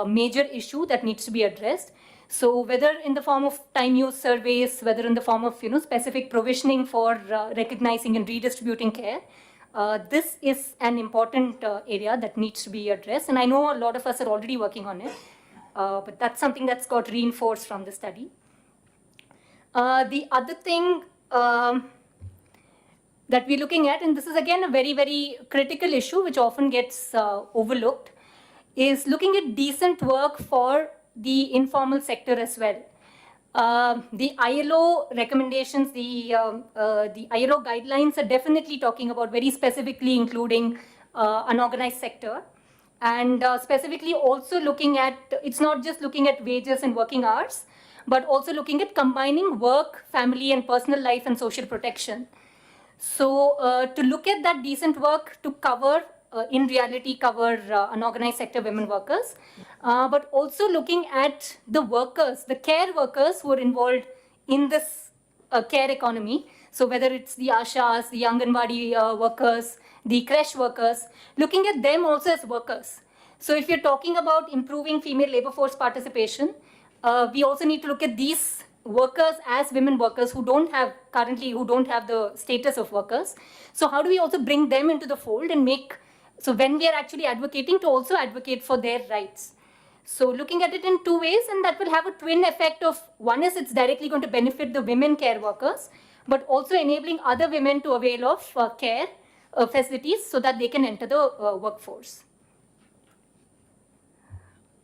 major issue that needs to be addressed. So whether in the form of time use surveys, whether in the form of specific provisioning for recognizing and redistributing care, this is an important area that needs to be addressed. And I know a lot of us are already working on it. But that's something that's got reinforced from the study. The other thing that we're looking at, and this is again a very, very critical issue which often gets overlooked, is looking at decent work for the informal sector as well. The ILO recommendations, the ILO guidelines are definitely talking about very specifically including unorganized sector. And specifically also looking at, it's not just looking at wages and working hours, but also looking at combining work, family, and personal life and social protection. So to look at that decent work to cover, in reality, cover unorganized sector women workers, but also looking at the workers, the care workers who are involved in this care economy. So whether it's the ashas, the Anganwadi workers, the creche workers, looking at them also as workers. So if you're talking about improving female labor force participation, we also need to look at these workers as women workers who don't have the status of workers. So how do we also bring them into the fold and so when we are actually advocating, to also advocate for their rights. So looking at it in two ways, and that will have a twin effect of, one is it's directly going to benefit the women care workers, but also enabling other women to avail of care facilities so that they can enter the workforce.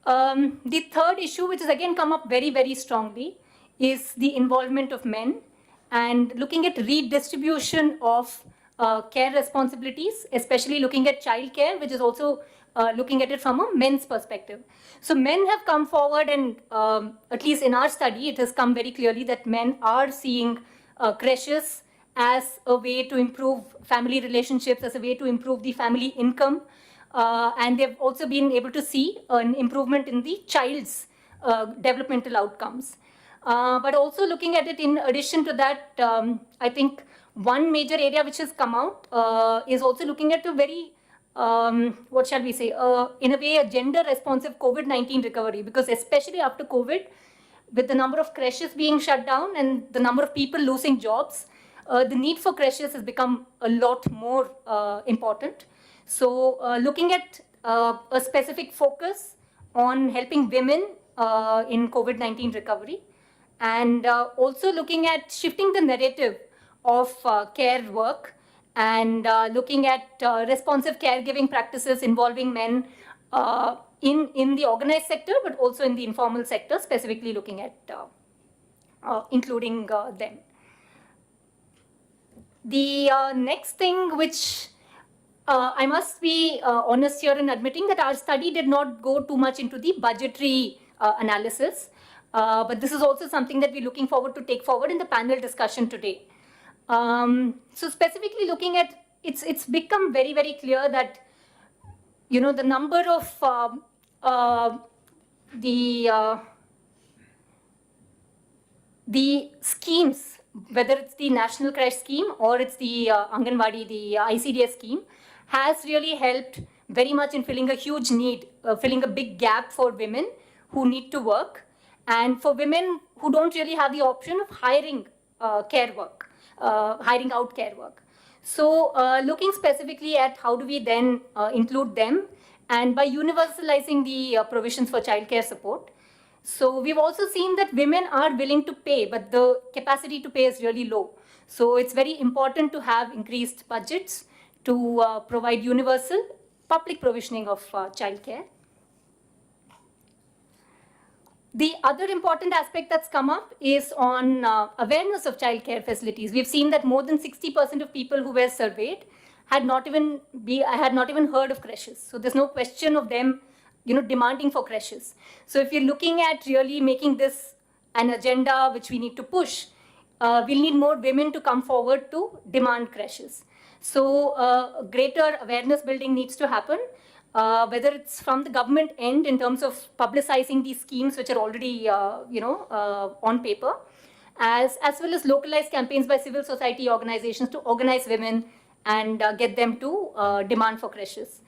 The third issue, which has again come up very, very strongly, is the involvement of men and looking at redistribution of care responsibilities, especially looking at childcare, which is also looking at it from a men's perspective. So men have come forward, and at least in our study, it has come very clearly that men are seeing creches as a way to improve family relationships, as a way to improve the family income. And they've also been able to see an improvement in the child's developmental outcomes. But also looking at it in addition to that, I think one major area which has come out is also looking at a very what shall we say, in a way, a gender responsive COVID-19 recovery, because especially after COVID, with the number of creches being shut down and the number of people losing jobs, the need for creches has become a lot more important. So looking at a specific focus on helping women in COVID-19 recovery, and also looking at shifting the narrative of care work, and looking at responsive caregiving practices involving men in the organized sector, but also in the informal sector, specifically looking at including them. The next thing, which I must be honest here in admitting that our study did not go too much into the budgetary analysis, but this is also something that we're looking forward to take forward in the panel discussion today. So specifically looking at, it's become very, very clear that, you know, the number of the schemes, whether it's the National Creche scheme or it's the Anganwadi, the ICDS scheme, has really helped very much in filling a huge need, filling a big gap for women who need to work, and for women who don't really have the option of hiring care work, hiring out care work. So looking specifically at how do we then include them, and by universalizing the provisions for childcare support. So we've also seen that women are willing to pay, but the capacity to pay is really low. So it's very important to have increased budgets to provide universal public provisioning of childcare. The other important aspect that's come up is on awareness of childcare facilities. We've seen that more than 60% of people who were surveyed had not even heard of creches. So there's no question of them, you know, demanding for creches. So if you're looking at really making this an agenda which we need to push, we'll need more women to come forward to demand creches. So greater awareness building needs to happen, whether it's from the government end in terms of publicizing these schemes which are already, on paper, as well as localized campaigns by civil society organizations to organize women and get them to demand for creches.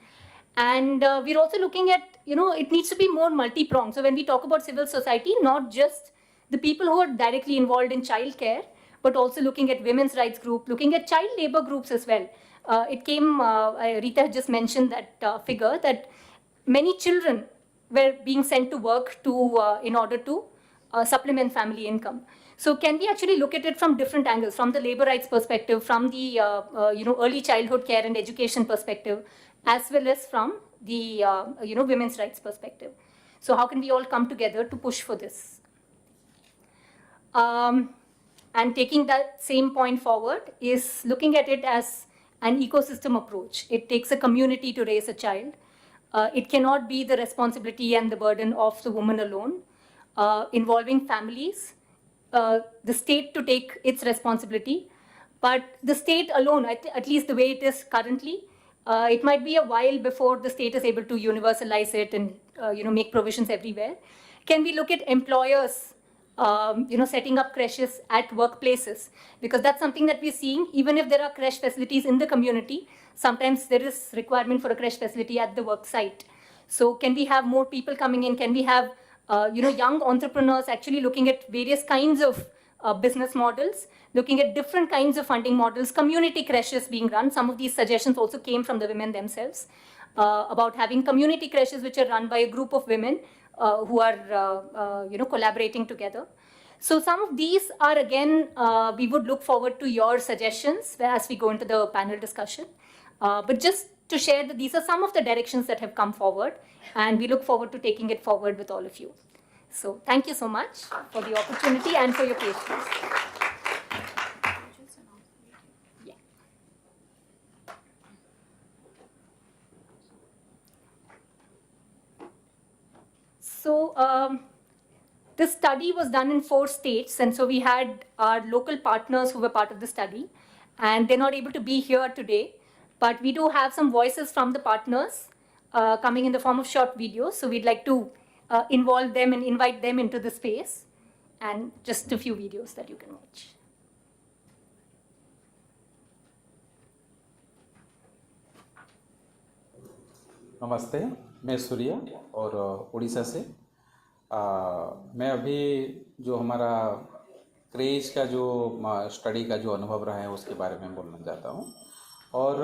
And we're also looking at, it needs to be more multi-pronged. So when we talk about civil society, not just the people who are directly involved in childcare, but also looking at women's rights group, looking at child labor groups as well. Rita had just mentioned that figure, that many children were being sent to work in order to supplement family income. So can we actually look at it from different angles, from the labor rights perspective, from the early childhood care and education perspective, as well as from the women's rights perspective. So how can we all come together to push for this? And taking that same point forward is looking at it as an ecosystem approach. It takes a community to raise a child. It cannot be the responsibility and the burden of the woman alone, involving families, the state to take its responsibility. But the state alone, at least the way it is currently, it might be a while before the state is able to universalize it and make provisions everywhere. Can we look at employers setting up creches at workplaces? Because that's something that we're seeing. Even if there are creche facilities in the community, sometimes there is requirement for a creche facility at the work site. So can we have more people coming in? Can we have young entrepreneurs actually looking at various kinds of business models, looking at different kinds of funding models, community creches being run? Some of these suggestions also came from the women themselves, about having community creches which are run by a group of women who are collaborating together. So some of these are, again, we would look forward to your suggestions as we go into the panel discussion. But just to share that these are some of the directions that have come forward, and we look forward to taking it forward with all of you. So thank you so much for the opportunity and for your patience. Yeah. So this study was done in 4 states, and so we had our local partners who were part of the study, and they're not able to be here today, but we do have some voices from the partners coming in the form of short videos, so we'd like to involve them and invite them into the space, and just a few videos that you can watch. नमस्ते, मैं सूर्य और उड़ीसा से। मैं अभी जो हमारा creche का जो स्टडी का जो अनुभव रहा है उसके बारे में बोलना चाहता हूँ। और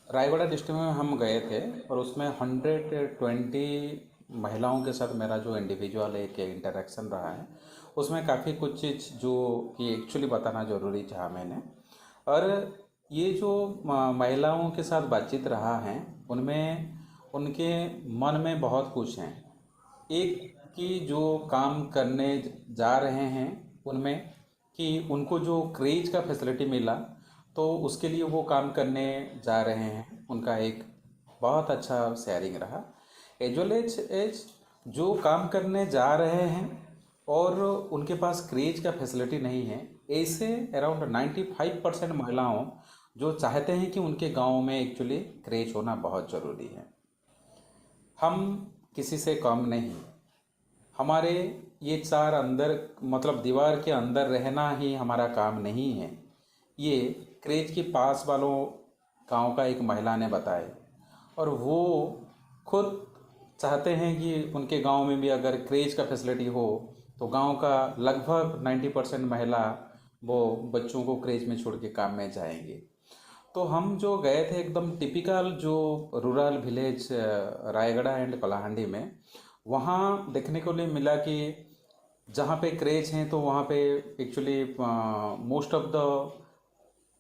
रायगढ़ डिस्ट्रिक्ट में हम गए थे और उसमें 120 महिलाओं के साथ मेरा जो इंडिविजुअल एक इंटरेक्शन रहा है उसमें काफ़ी कुछ चीज़ जो कि एक्चुअली बताना ज़रूरी चाहा मैंने। और ये जो महिलाओं के साथ बातचीत रहा है उनमें उनके मन में बहुत कुछ हैं। एक कि जो काम करने जा रहे हैं उनमें कि उनको जो क्रेज का फैसिलिटी मिला तो उसके लिए वो काम करने जा रहे हैं, उनका एक बहुत अच्छा शेयरिंग रहा। एज वेल एज जो काम करने जा रहे हैं और उनके पास क्रेज का फैसिलिटी नहीं है, ऐसे अराउंड 95% महिलाओं जो चाहते हैं कि उनके गांव में एक्चुअली क्रेज होना बहुत ज़रूरी है। हम किसी से कम नहीं, हमारे ये चार अंदर मतलब दीवार के अंदर रहना ही हमारा काम नहीं है। ये क्रेज के पास वालों गांव का एक महिला ने बताया और वो खुद चाहते हैं कि उनके गांव में भी अगर क्रेज का फैसिलिटी हो तो गांव का लगभग 90% महिला वो बच्चों को क्रेज में छोड़ के काम में जाएंगे। तो हम जो गए थे एकदम टिपिकल जो rural village Raigarh and Kalahandi में, वहाँ देखने को लिए मिला कि जहाँ पे क्रेच हैं तो वहाँ पे एक्चुअली मोस्ट ऑफ द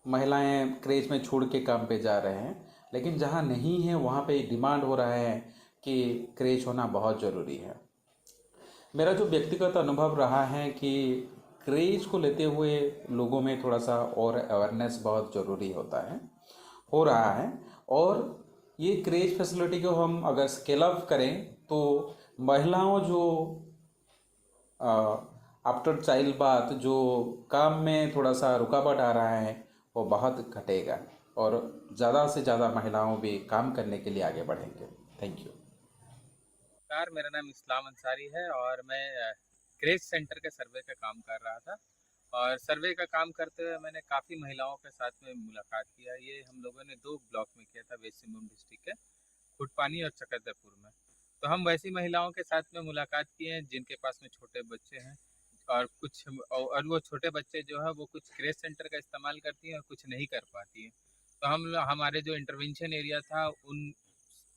महिलाएं क्रेच में छोड़ के काम पे जा रहे हैं, लेकिन जहाँ नहीं है वहाँ पे डिमांड हो रहा है कि क्रेच होना बहुत ज़रूरी है। मेरा जो व्यक्तिगत अनुभव रहा है कि क्रेज को लेते हुए लोगों में थोड़ा सा और अवेयरनेस बहुत ज़रूरी होता है, हो रहा है। और ये क्रेज फैसिलिटी को हम अगर स्केल अप करें तो महिलाओं जो आफ्टर चाइल्ड बात जो काम में थोड़ा सा रुकावट आ रहा है वो बहुत घटेगा और ज़्यादा से ज़्यादा महिलाओं भी काम करने के लिए आगे बढ़ेंगे। Thank you. नमस्कार, मेरा नाम इस्लाम अंसारी है और मैं क्रेच सेंटर के सर्वे का काम कर रहा था। और सर्वे का काम करते हुए मैंने काफ़ी महिलाओं के साथ में मुलाकात किया। ये हम लोगों ने 2 ब्लॉक में किया था, वेस्ट सिंहभूम डिस्ट्रिक्ट के खुटपानी और चक्रधरपुर में। तो हम वैसी महिलाओं के साथ में मुलाकात किए हैं जिनके पास में छोटे बच्चे हैं और कुछ और वो छोटे बच्चे जो है वो कुछ क्रेच सेंटर का इस्तेमाल करती हैं और कुछ नहीं कर पाती हैं। तो हमारे जो इंटरवेंशन एरिया था, उन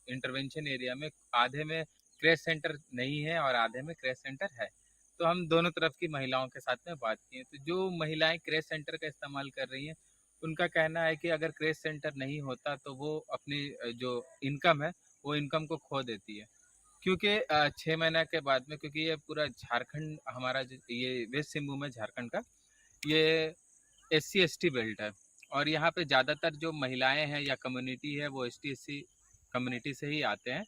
इंटरवेंशन एरिया में आधे में क्रेच सेंटर नहीं है और आधे में क्रेच सेंटर है। तो हम दोनों तरफ की महिलाओं के साथ में बात की है। तो जो महिलाएं क्रेच सेंटर का इस्तेमाल कर रही हैं उनका कहना है कि अगर क्रेच सेंटर नहीं होता तो वो अपनी जो इनकम है वो इनकम को खो देती है। क्योंकि 6 महीने के बाद में, क्योंकि ये पूरा झारखंड हमारा ये वेस्ट सिंहभूम है झारखंड का, ये SC ST बेल्ट है और यहाँ पे ज़्यादातर जो महिलाएं हैं या कम्युनिटी है वो ST SC कम्युनिटी से ही आते हैं।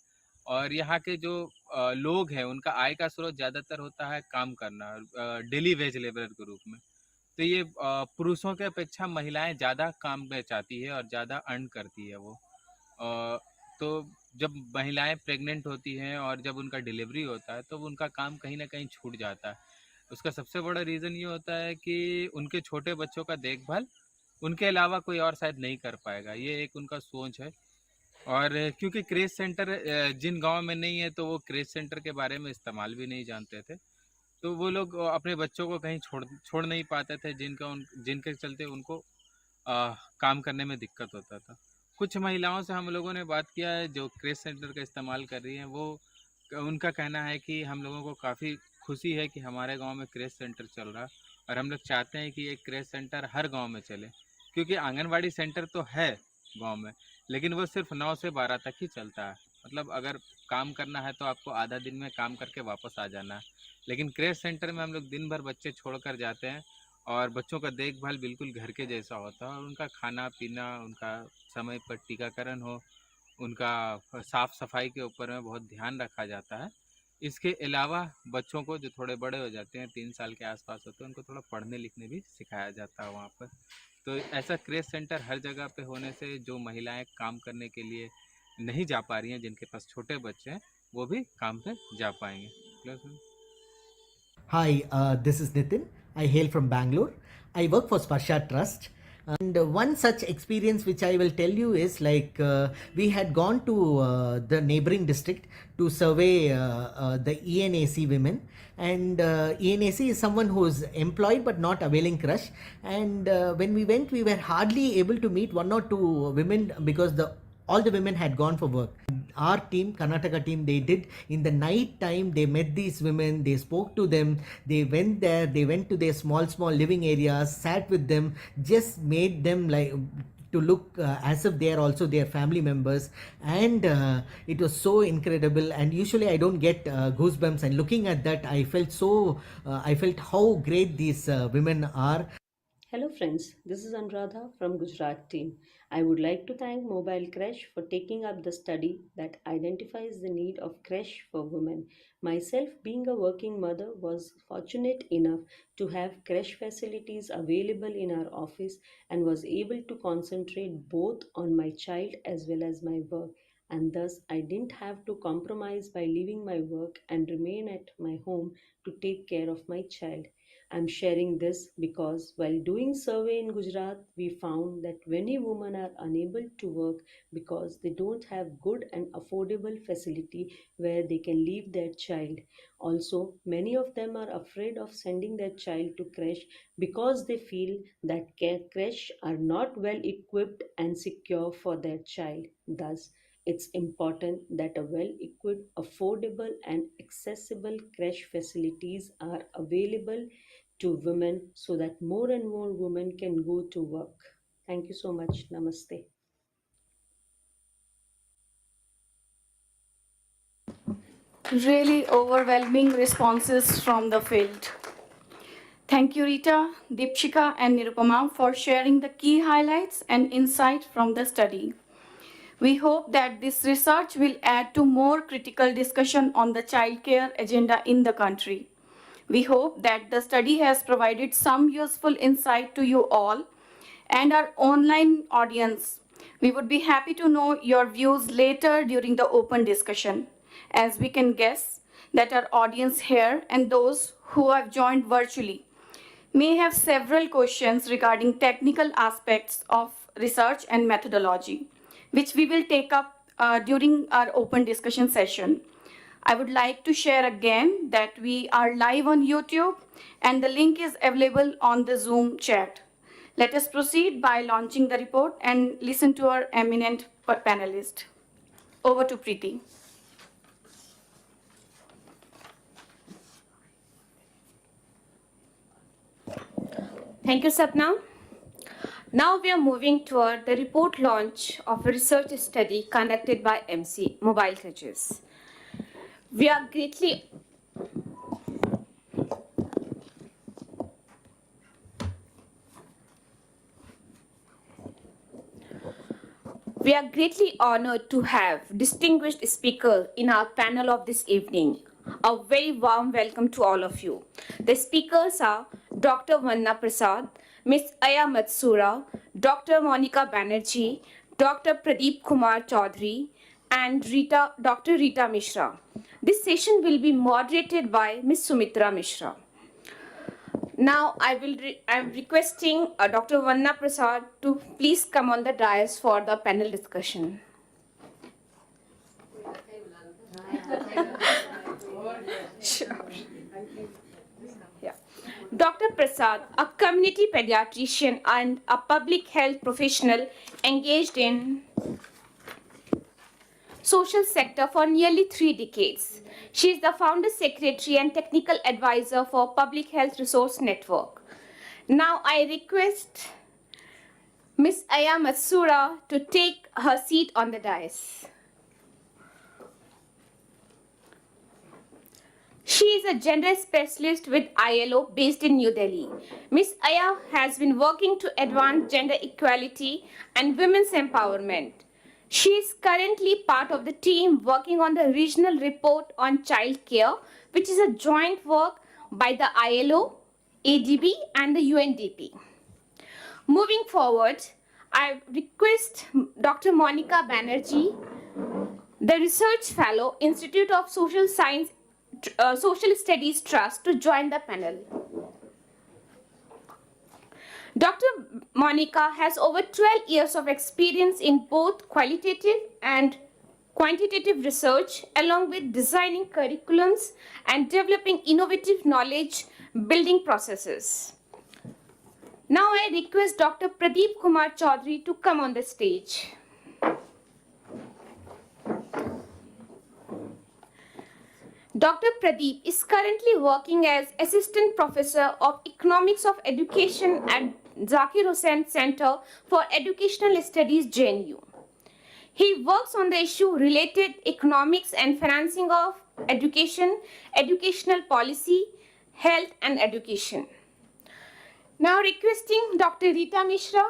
और यहाँ के जो लोग हैं उनका आय का स्रोत ज़्यादातर होता है काम करना, डेली वेज लेबर के रूप में। तो ये पुरुषों के अपेक्षा महिलाएं ज़्यादा काम में चाहती है और ज़्यादा अर्न करती है वो। तो जब महिलाएं प्रेग्नेंट होती हैं और जब उनका डिलीवरी होता है तो उनका काम कहीं ना कहीं छूट जाता है। उसका सबसे बड़ा रीज़न ये होता है कि उनके छोटे बच्चों का देखभाल उनके अलावा कोई और शायद नहीं कर पाएगा, ये एक उनका सोच है। और क्योंकि क्रेच सेंटर जिन गांव में नहीं है तो वो क्रेच सेंटर के बारे में इस्तेमाल भी नहीं जानते थे, तो वो लोग अपने बच्चों को कहीं छोड़ नहीं पाते थे जिनके चलते उनको काम करने में दिक्कत होता था। कुछ महिलाओं से हम लोगों ने बात किया है जो क्रेच सेंटर का इस्तेमाल कर रही हैं, वो उनका कहना है कि हम लोगों को काफ़ी खुशी है कि हमारे गांव में क्रेच सेंटर चल रहा है और हम लोग चाहते हैं कि ये क्रेच सेंटर हर गांव में चले। क्योंकि आंगनवाड़ी सेंटर तो है गांव में, लेकिन वो सिर्फ 9 से 12 तक ही चलता है। मतलब अगर काम करना है तो आपको आधा दिन में काम करके वापस आ जाना है। लेकिन क्रेच सेंटर में हम लोग दिन भर बच्चे छोड़कर जाते हैं और बच्चों का देखभाल बिल्कुल घर के जैसा होता है और उनका खाना पीना, उनका समय पर टीकाकरण हो, उनका साफ सफाई के ऊपर में बहुत ध्यान रखा जाता है। इसके अलावा बच्चों को जो थोड़े बड़े हो जाते हैं, 3 साल के आसपास होते हैं, उनको थोड़ा पढ़ने लिखने भी सिखाया जाता है वहाँ पर। तो ऐसा क्रेच सेंटर हर जगह पे होने से जो महिलाएं काम करने के लिए नहीं जा पा रही हैं, जिनके पास छोटे बच्चे हैं, वो भी काम पे जा पाएंगे। Hi, this is Nitin. I hail from Bangalore. I work for Sparsha Trust. And one such experience which I will tell you is like we had gone to the neighboring district to survey the ENAC women. And ENAC is someone who is employed but not availing crush. And when we went, we were hardly able to meet one or two women because all the women had gone for work. Our team, Karnataka team, they did in the night time, they met these women, they spoke to them, they went there, they went to their small living areas, sat with them, just made them like to look as if they are also their family members. And it was so incredible, and usually I don't get goosebumps, and looking at that I felt how great these women are. Hello friends, this is Anuradha from Gujarat team. I would like to thank Mobile Creche for taking up the study that identifies the need of creche for women. Myself, being a working mother, was fortunate enough to have creche facilities available in our office and was able to concentrate both on my child as well as my work. And thus, I didn't have to compromise by leaving my work and remain at my home to take care of my child. I'm sharing this because while doing survey in Gujarat, we found that many women are unable to work because they don't have good and affordable facility where they can leave their child. Also, many of them are afraid of sending their child to creche because they feel that creche are not well equipped and secure for their child. Thus, it's important that a well equipped, affordable, and accessible creche facilities are available to women so that more and more women can go to work. Thank you so much. Namaste. Really overwhelming responses from the field. Thank you, Rita, Deepshika, and Nirupama for sharing the key highlights and insight from the study. We hope that this research will add to more critical discussion on the childcare agenda in the country. We hope that the study has provided some useful insight to you all and our online audience. We would be happy to know your views later during the open discussion, as we can guess that our audience here and those who have joined virtually may have several questions regarding technical aspects of research and methodology, which we will take up during our open discussion session. I would like to share again that we are live on YouTube and the link is available on the Zoom chat. Let us proceed by launching the report and listen to our eminent panelist. Over to Preeti. Thank you, Sapna. Now we are moving toward the report launch of a research study conducted by MC, Mobile Creches. We are greatly honored to have distinguished speaker in our panel of this evening. A very warm welcome to all of you. The speakers are Dr. Vanna Prasad, Ms. Aya Matsura, Dr. Monica Banerjee, Dr. Pradeep Kumar Chaudhary, and Dr. Rita Mishra. This session will be moderated by Ms. Sumitra Mishra. Now I'm requesting Dr. Vanna Prasad to please come on the dais for the panel discussion. Sure. Yeah. Dr. Prasad, a community pediatrician and a public health professional engaged in social sector for nearly 3 decades. She is the founder secretary and technical advisor for Public Health Resource Network. Now I request Ms. Aya Matsura to take her seat on the dais. She is a gender specialist with ILO based in New Delhi. Ms. Aya has been working to advance gender equality and women's empowerment. She is currently part of the team working on the regional report on childcare, which is a joint work by the ILO, ADB, and the UNDP. Moving forward, I request Dr. Monica Banerjee, the Research Fellow, Institute of Social Studies Trust, to join the panel. Dr. Monica has over 12 years of experience in both qualitative and quantitative research, along with designing curriculums and developing innovative knowledge building processes. Now I request Dr. Pradeep Kumar Chaudhary to come on the stage. Dr. Pradeep is currently working as Assistant Professor of Economics of Education at Zakir Hussain Center for Educational Studies, JNU. He works on the issue related economics and financing of education, educational policy, health and education. Now requesting Dr. Rita Mishra,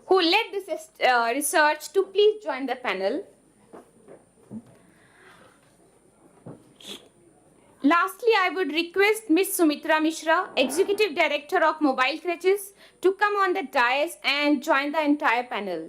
who led this research, to please join the panel. Lastly, I would request Ms. Sumitra Mishra, Executive Director of Mobile Creches, to come on the dais and join the entire panel.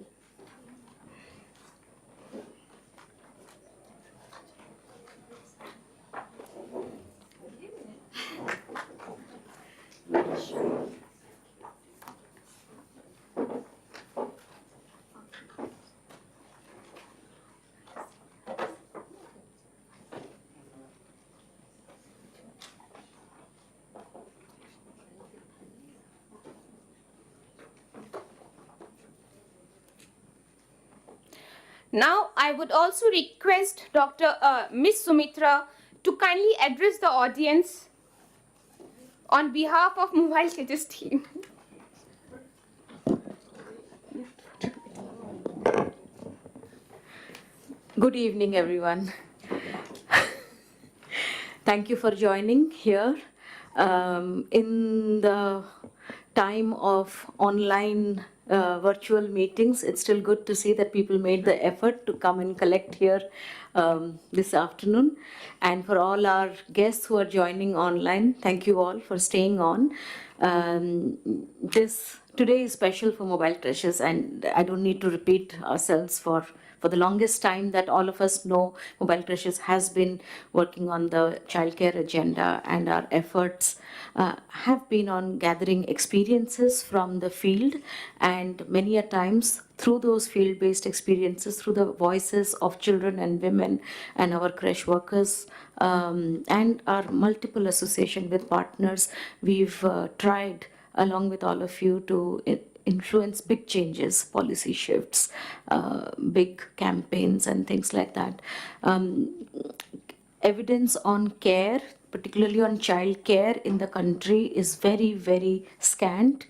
Now, I would also request Ms. Sumitra to kindly address the audience on behalf of Mobile Creches team. Good evening, everyone. Thank you for joining here. In the time of online virtual meetings, it's still good to see that people made the effort to come and collect here this afternoon. And for all our guests who are joining online, thank you all for staying on. Today is special for Mobile Creches, and I don't need to repeat ourselves for the longest time that all of us know Mobile Creches has been working on the childcare agenda, and our efforts have been on gathering experiences from the field, and many a times through those field-based experiences, through the voices of children and women and our creche workers and our multiple association with partners, we've tried along with all of you to influence big changes, policy shifts, big campaigns and things like that. Evidence on care, particularly on child care in the country, is very, very scant.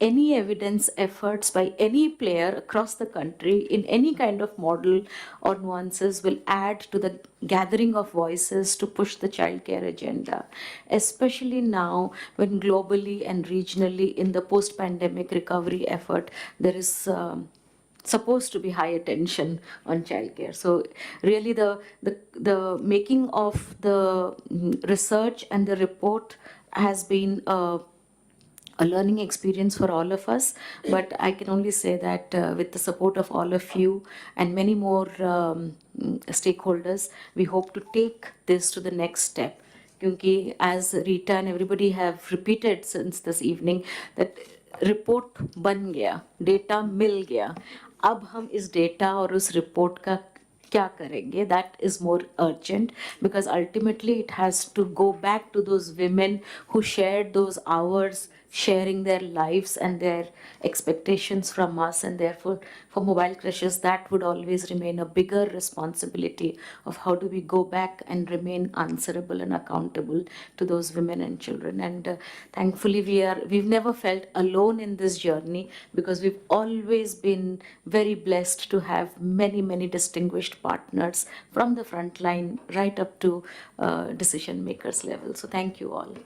Any evidence efforts by any player across the country in any kind of model or nuances will add to the gathering of voices to push the childcare agenda, especially now when globally and regionally in the post-pandemic recovery effort, there is supposed to be high attention on childcare. So really the making of the research and the report has been a learning experience for all of us, but I can only say that with the support of all of you and many more stakeholders, we hope to take this to the next step. Because as Rita and everybody have repeated since this evening, that report बन गया, data मिल गया, अब हम इस data और उस report का क्या करेंगे, that is more urgent, because ultimately it has to go back to those women who shared those hours sharing their lives and their expectations from us, and therefore for Mobile Creches that would always remain a bigger responsibility of how do we go back and remain answerable and accountable to those women and children. And thankfully we've never felt alone in this journey, because we've always been very blessed to have many distinguished partners from the front line right up to decision makers level. So thank you all.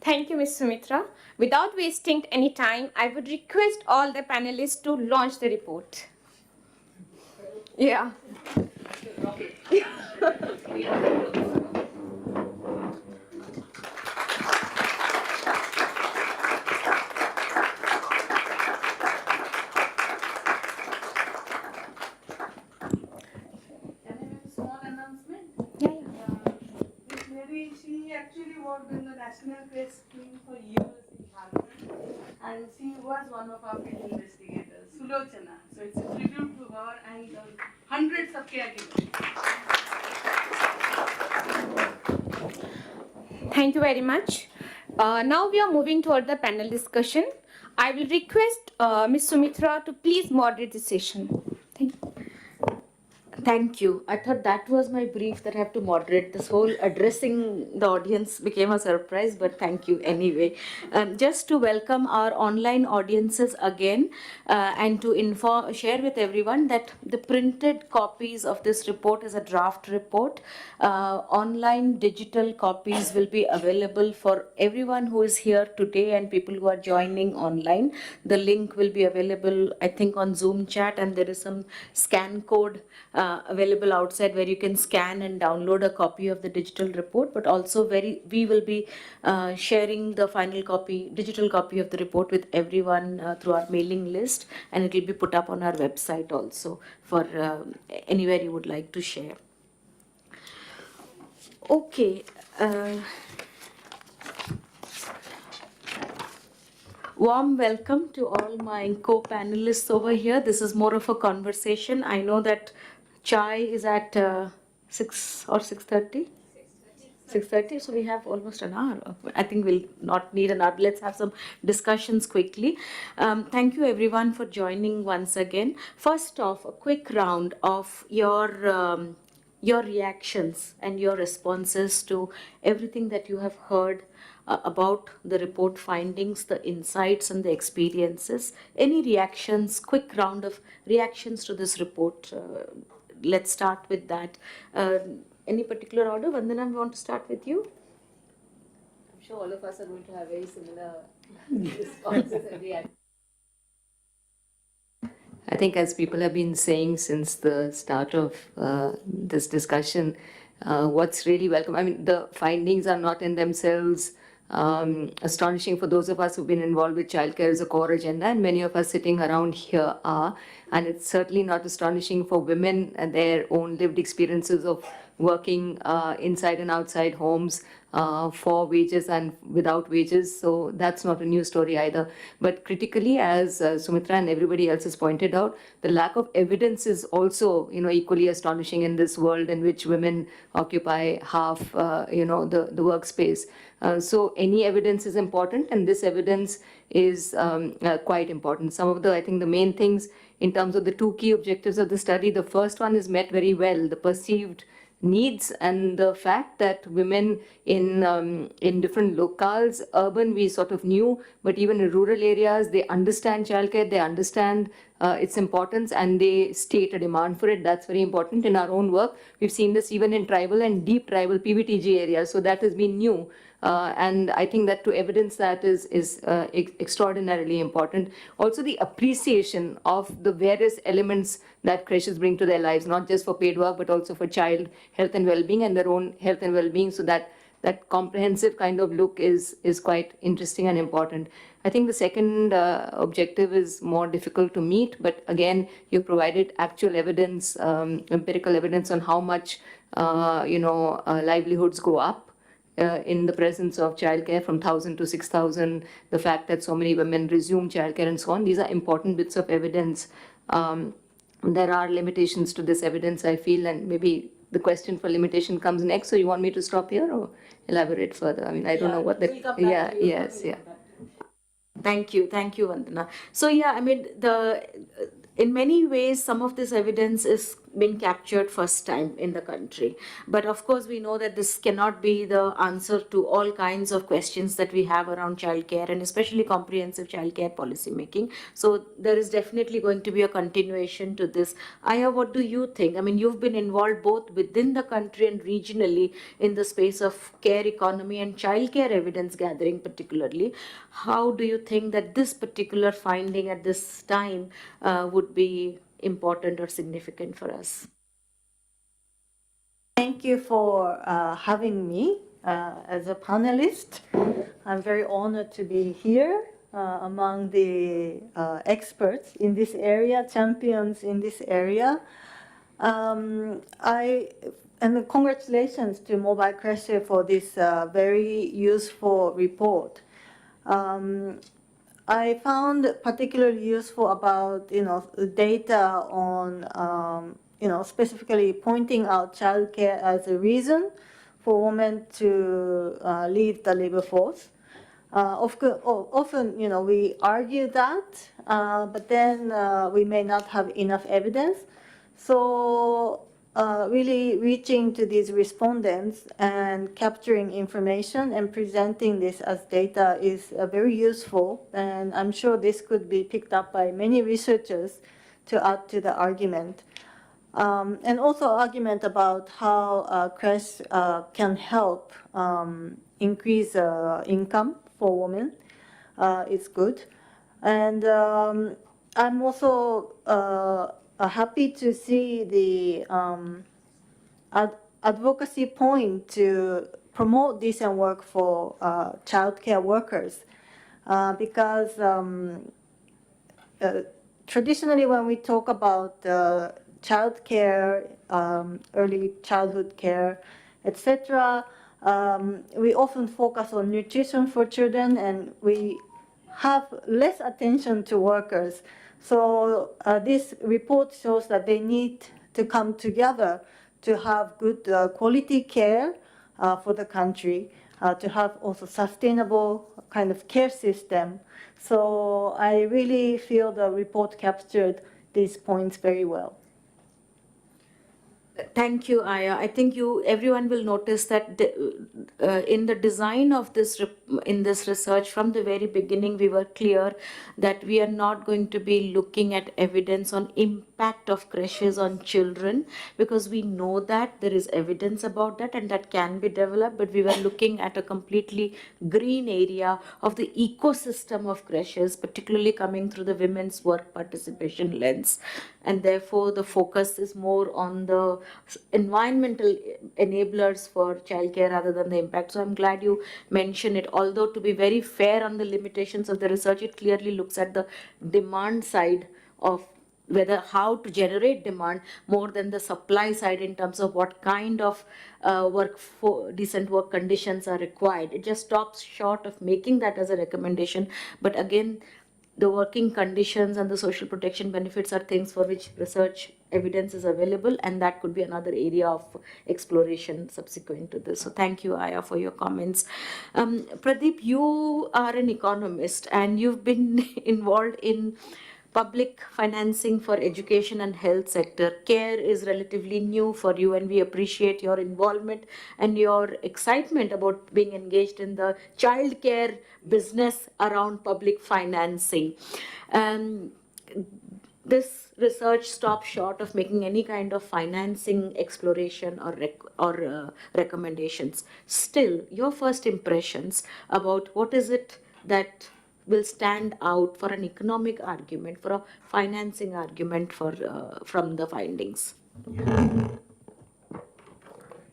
Thank you, Ms. Sumitra. Without wasting any time, I would request all the panelists to launch the report. Yeah. This lady, she was one of our field investigators, Sulochana. So it's a tribute to her and hundreds of caregivers. Thank you very much. Now we are moving toward the panel discussion. I will request Ms. Sumitra to please moderate the session. Thank you. Thank you. I thought that was my brief that I have to moderate. This whole addressing the audience became a surprise, but thank you anyway. Just to welcome our online audiences again and to share with everyone that the printed copies of this report is a draft report. Online digital copies will be available for everyone who is here today and people who are joining online. The link will be available, I think, on Zoom chat, and there is some scan code available outside where you can scan and download a copy of the digital report, but also we will be sharing the final copy, digital copy of the report with everyone through our mailing list, and it will be put up on our website also for anywhere you would like to share. Okay. Warm welcome to all my co-panelists over here. This is more of a conversation. I know that chai is at 6 or 6:30? 6:30, so we have almost an hour. I think we'll not need an hour. Let's have some discussions quickly. Thank you everyone for joining once again. First off, a quick round of your reactions and your responses to everything that you have heard about the report findings, the insights and the experiences. Any reactions, quick round of reactions to this report. Let's start with that. Any particular order? Vandana, we want to start with you? I'm sure all of us are going to have very similar responses and reactions. I think, as people have been saying since the start of this discussion, what's really welcome, I mean, the findings are not in themselves astonishing for those of us who've been involved with childcare as a core agenda, and many of us sitting around here are. And it's certainly not astonishing for women and their own lived experiences of working inside and outside homes for wages and without wages. So that's not a new story either. But critically, as Sumitra and everybody else has pointed out, the lack of evidence is also, equally astonishing in this world in which women occupy half, the workspace. So any evidence is important, and this evidence is quite important. Some of I think the main things in terms of the two key objectives of the study, the first one is met very well, the perceived needs and the fact that women in different locales, urban we sort of knew, but even in rural areas, they understand childcare, they understand its importance, and they state a demand for it. That's very important in our own work. We've seen this even in tribal and deep tribal PVTG areas, so that has been new. And I think that to evidence that is extraordinarily important. Also, the appreciation of the various elements that creches bring to their lives, not just for paid work, but also for child health and well-being and their own health and well-being. So that comprehensive kind of look is quite interesting and important. I think the second objective is more difficult to meet, but again, you provided actual evidence, empirical evidence on how much livelihoods go up in the presence of childcare from 1,000 to 6,000, the fact that so many women resume childcare and so on. These are important bits of evidence. There are limitations to this evidence, I feel, and maybe the question for limitation comes next. So you want me to stop here or elaborate further? I mean, I don't know what the... Thank you, Vandana. So I mean, in many ways, some of this evidence is being captured first time in the country. But of course, we know that this cannot be the answer to all kinds of questions that we have around childcare, and especially comprehensive childcare policy making. So there is definitely going to be a continuation to this. Aya, what do you think? I mean, you've been involved both within the country and regionally in the space of care economy and childcare evidence gathering particularly. How do you think that this particular finding at this time would be important or significant for us? Thank you for having me as a panelist. I'm very honored to be here among the experts in this area, champions in this area. And congratulations to Mobile Creches for this very useful report. I found particularly useful about, data on, specifically pointing out childcare as a reason for women to leave the labor force. Often, we argue that, but then we may not have enough evidence. So really reaching to these respondents and capturing information and presenting this as data is very useful. And I'm sure this could be picked up by many researchers to add to the argument. And also argument about how creche can help increase income for women is good. And I'm also happy to see the advocacy point to promote decent work for childcare workers because traditionally when we talk about child care, early childhood care, etc., we often focus on nutrition for children and we have less attention to workers. So this report shows that they need to come together to have good quality care for the country, to have also sustainable kind of care system. So I really feel the report captured these points very well. Thank you, Aya. I think everyone will notice that in the design of this in this research from the very beginning, we were clear that we are not going to be looking at evidence on impact of creches on children, because we know that there is evidence about that and that can be developed, but we were looking at a completely green area of the ecosystem of creches, particularly coming through the women's work participation lens. And therefore the focus is more on the environmental enablers for childcare rather than the impact. So I'm glad you mentioned it. Although to be very fair on the limitations of the research, it clearly looks at the demand side of whether how to generate demand more than the supply side in terms of what kind of decent work conditions are required. It just stops short of making that as a recommendation. But again, the working conditions and the social protection benefits are things for which research evidence is available, and that could be another area of exploration subsequent to this. So thank you, Aya, for your comments. Pradeep, you are an economist and you've been involved in public financing for education and health sector. Care is relatively new for you, and we appreciate your involvement and your excitement about being engaged in the child care business around public financing. This research stops short of making any kind of financing exploration or recommendations. Still, your first impressions about what is it that will stand out for an economic argument, for a financing argument from the findings?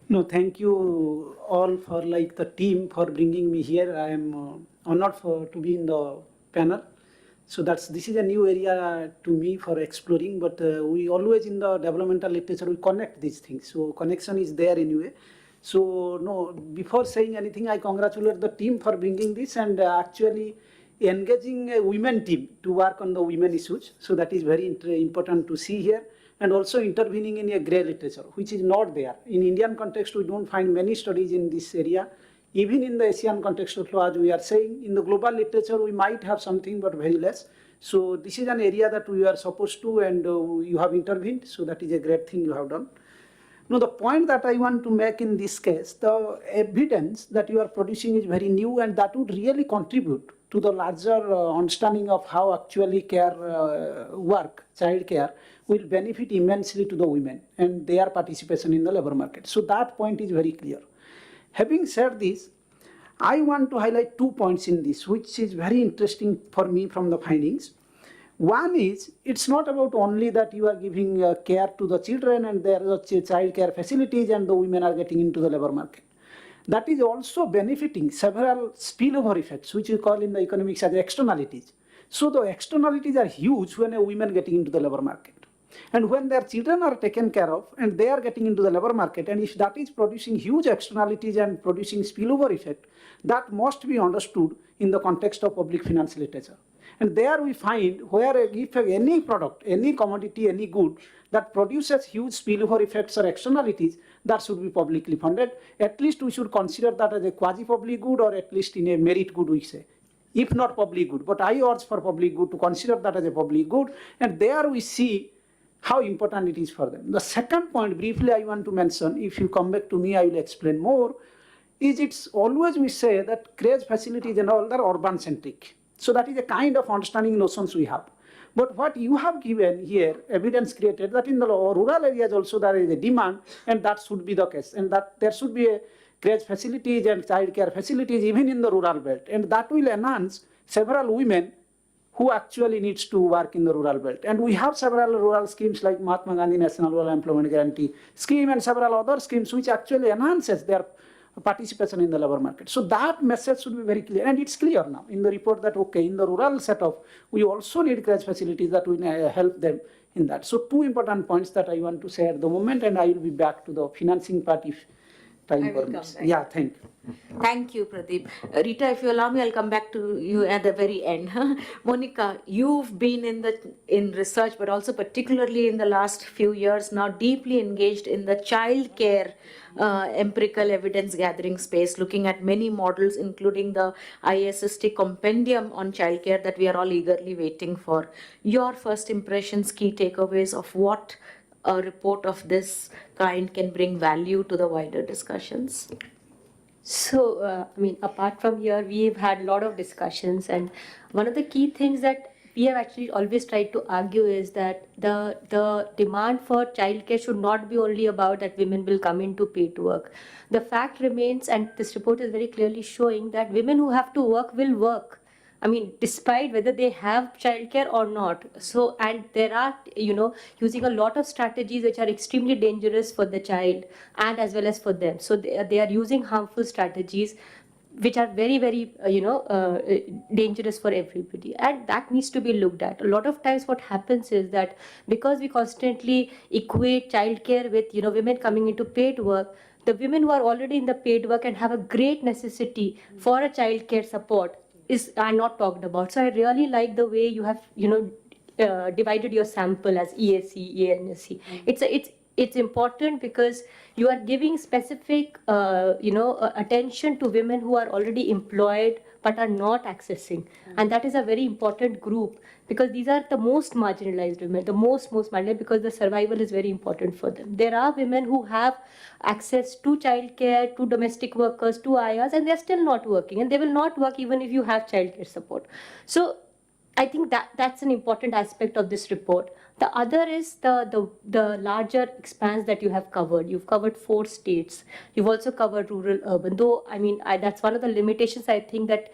No, thank you all for the team for bringing me here. I am honored to be in the panel. So this is a new area to me for exploring, but we always in the developmental literature, we connect these things. So connection is there anyway. So no, before saying anything, I congratulate the team for bringing this and actually engaging a women team to work on the women issues. So that is very important to see here. And also intervening in a grey literature, which is not there. In Indian context, we don't find many studies in this area. Even in the Asian context also, as we are saying, in the global literature, we might have something, but very less. So this is an area that we are supposed to, and you have intervened. So that is a great thing you have done. Now, the point that I want to make in this case, the evidence that you are producing is very new, and that would really contribute to the larger understanding of how actually care work, child care, will benefit immensely to the women and their participation in the labor market. So that point is very clear. Having said this, I want to highlight 2 points in this, which is very interesting for me from the findings. One is, it's not about only that you are giving care to the children and there are child care facilities and the women are getting into the labor market. That is also benefiting several spillover effects, which we call in the economics as externalities. So the externalities are huge when a woman getting into the labor market. And when their children are taken care of and they are getting into the labor market, and if that is producing huge externalities and producing spillover effect, that must be understood in the context of public finance literature. And there we find where if any product, any commodity, any good that produces huge spillover effects or externalities, that should be publicly funded. At least we should consider that as a quasi-public good, or at least in a merit good, we say. If not public good, but I urge for public good to consider that as a public good, and there we see how important it is for them. The second point, briefly, I want to mention, if you come back to me, I will explain more, is it's always we say that creche facilities and all, they're urban centric. So that is a kind of understanding notions we have. But what you have given here, evidence created that in the rural areas also there is a demand, and that should be the case, and that there should be a creche facilities and childcare facilities even in the rural belt, and that will enhance several women who actually needs to work in the rural belt. And we have several rural schemes like Mahatma Gandhi National Rural Employment Guarantee Scheme and several other schemes which actually enhances their participation in the labor market. So that message should be very clear, and it's clear now in the report that, okay, in the rural setup, we also need creche facilities that will help them in that. So two important points that I want to say at the moment, and I will be back to the financing part if time permits. Yeah, thank you. Thank you, Pradeep. Rita, if you allow me, I'll come back to you at the very end. Monica, you've been in research, but also particularly in the last few years now deeply engaged in the childcare empirical evidence gathering space, looking at many models, including the ISST compendium on childcare that we are all eagerly waiting for. Your first impressions, key takeaways of what a report of this kind can bring value to the wider discussions? So, apart from here, we've had a lot of discussions, and one of the key things that we have actually always tried to argue is that the demand for childcare should not be only about that women will come into paid work. The fact remains, and this report is very clearly showing, that women who have to work will work. Despite whether they have childcare or not. So, and there are, using a lot of strategies which are extremely dangerous for the child and as well as for them. So they are using harmful strategies which are very, very, dangerous for everybody. And that needs to be looked at. A lot of times what happens is that because we constantly equate childcare with, women coming into paid work, the women who are already in the paid work and have a great necessity for a childcare support are not talked about. So I really like the way you have, divided your sample as ESC, ANSC. It's important because you are giving specific, attention to women who are already employed but are not accessing. And that is a very important group because these are the most marginalized women, the most marginalized, because the survival is very important for them. There are women who have access to childcare, to domestic workers, to ayahs, and they're still not working, and they will not work even if you have childcare support. So I think that's an important aspect of this report. The other is the larger expanse that you have covered. You've covered 4 states. You've also covered rural, urban. Though, that's one of the limitations, I think, that,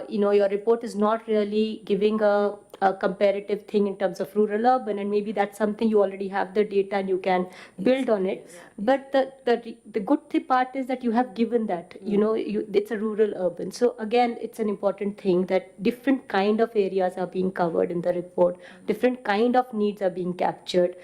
your report is not really giving a comparative thing in terms of rural, urban, and maybe that's something you already have the data and you can build on it. But the good part is that you have given that, it's a rural, urban. So again, it's an important thing that different kind of areas are being covered in the report, different kind of needs are being captured,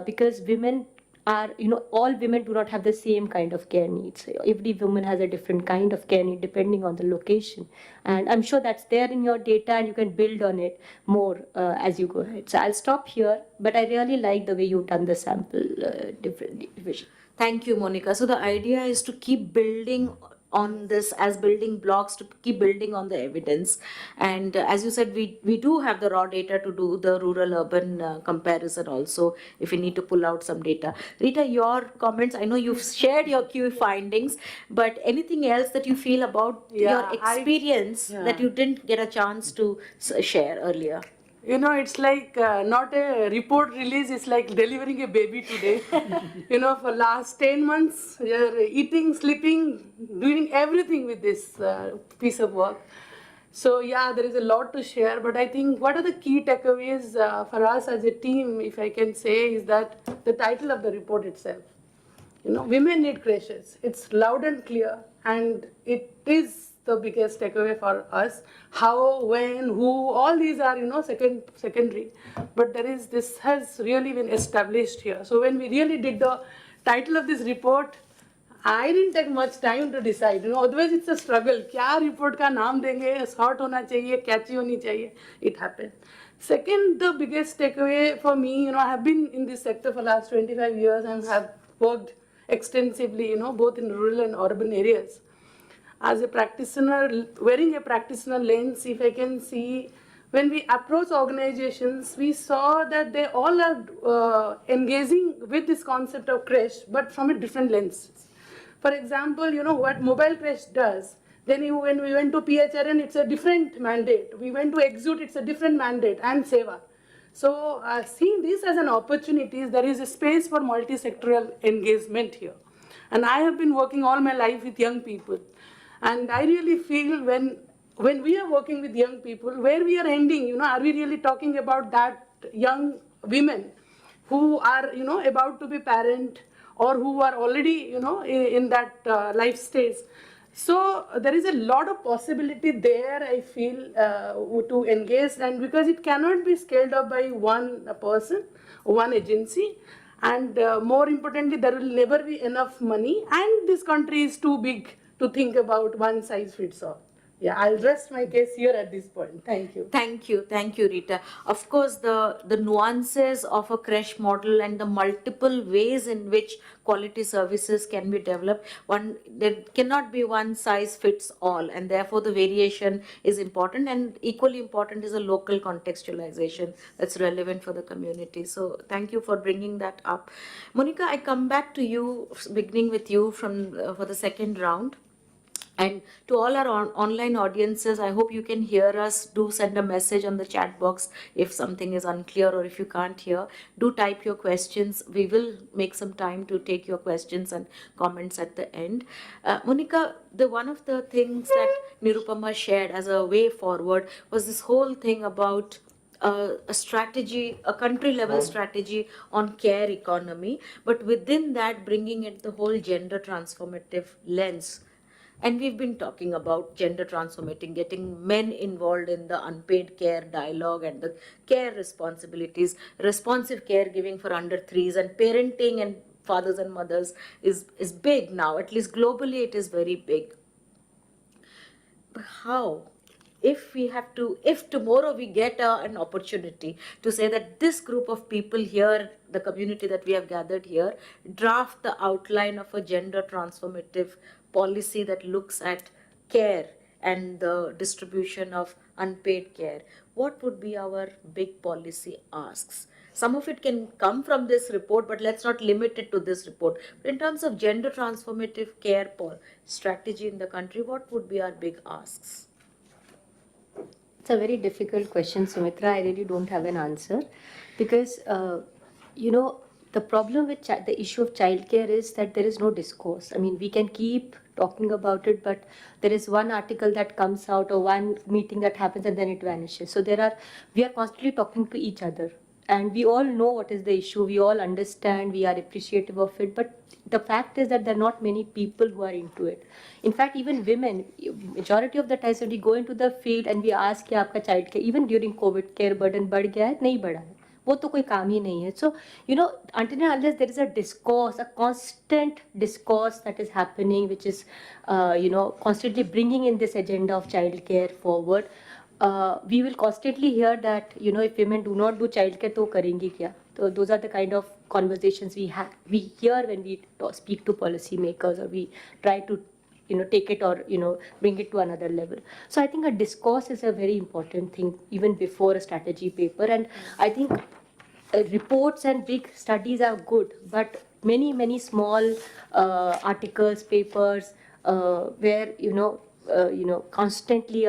because women are, all women do not have the same kind of care needs. Every woman has a different kind of care need depending on the location. And I'm sure that's there in your data and you can build on it more as you go ahead. So I'll stop here, but I really like the way you've done the sample division. Thank you, Monica. So the idea is to keep building on this as building blocks, to keep building on the evidence. And as you said, we do have the raw data to do the rural-urban comparison also, if we need to pull out some data. Rita, your comments, I know you've shared your key findings, but anything else that you feel about your experience that you didn't get a chance to share earlier? It's like not a report release, it's like delivering a baby today. For last 10 months, you're eating, sleeping, doing everything with this piece of work. So there is a lot to share, but I think what are the key takeaways for us as a team, if I can say, is that the title of the report itself. Women need creches. It's loud and clear, and it is the biggest takeaway for us. How, when, who, all these are, secondary. But this has really been established here. So when we really did the title of this report, I didn't take much time to decide. Otherwise it's a struggle. क्या report का नाम देंगे, short होना चाहिए, catchy होनी चाहिए. It happened. Second, the biggest takeaway for me, I have been in this sector for last 25 years and have worked extensively, both in rural and urban areas. As a practitioner, wearing a practitioner lens, if I can see, when we approach organizations, we saw that they all are engaging with this concept of creche, but from a different lens. For example, what mobile creche does, then when we went to PHRN, it's a different mandate. We went to Exute, it's a different mandate, and Seva. So seeing this as an opportunity, there is a space for multi-sectoral engagement here. And I have been working all my life with young people. And I really feel when we are working with young people, where we are ending, are we really talking about that young women who are, about to be parent or who are already, in that life stage. So there is a lot of possibility there, I feel, to engage, and because it cannot be scaled up by one person, one agency, and more importantly, there will never be enough money, and this country is too big to think about one size fits all. Yeah, I'll rest my case here at this point. Thank you. Thank you, Rita. Of course, the nuances of a creche model and the multiple ways in which quality services can be developed, there cannot be one size fits all, and therefore the variation is important, and equally important is a local contextualization that's relevant for the community. So thank you for bringing that up. Monica, I come back to you, beginning with you for the second round. And to all our online audiences, I hope you can hear us. Do send a message on the chat box if something is unclear or if you can't hear. Do type your questions. We will make some time to take your questions and comments at the end. Monica, one of the things that Nirupama shared as a way forward was this whole thing about a strategy, a country level strategy on care economy, but within that bringing it the whole gender transformative lens. And we've been talking about gender transformating, getting men involved in the unpaid care dialogue and the care responsibilities, responsive caregiving for under threes, and parenting and fathers and mothers is big now. At least globally, it is very big. But how? If tomorrow we get an opportunity to say that this group of people here, the community that we have gathered here, draft the outline of a gender transformative policy that looks at care and the distribution of unpaid care, what would be our big policy asks? Some of it can come from this report, but let's not limit it to this report. But in terms of gender transformative care strategy in the country, what would be our big asks? It's a very difficult question, Sumitra. I really don't have an answer because, the problem with the issue of childcare is that there is no discourse. I mean, we can keep talking about it, but there is one article that comes out or one meeting that happens and then it vanishes. So we are constantly talking to each other. And we all know what is the issue. We all understand. We are appreciative of it. But the fact is that there are not many people who are into it. In fact, even women, majority of the times when we go into the field and we ask कि आपका child care, even during COVID, care burden बढ़ गया है, नहीं बढ़ा है. वो तो कोई काम ही नहीं है. So, until and unless there is a discourse, a constant discourse that is happening, which is, constantly bringing in this agenda of child care forward, we will constantly hear that, if women do not do childcare, तो करेंगी क्या? So those are the kind of conversations we hear when we speak to policymakers, or we try to, take it or, bring it to another level. So I think a discourse is a very important thing, even before a strategy paper. And I think reports and big studies are good, but many small articles, papers, where, constantly,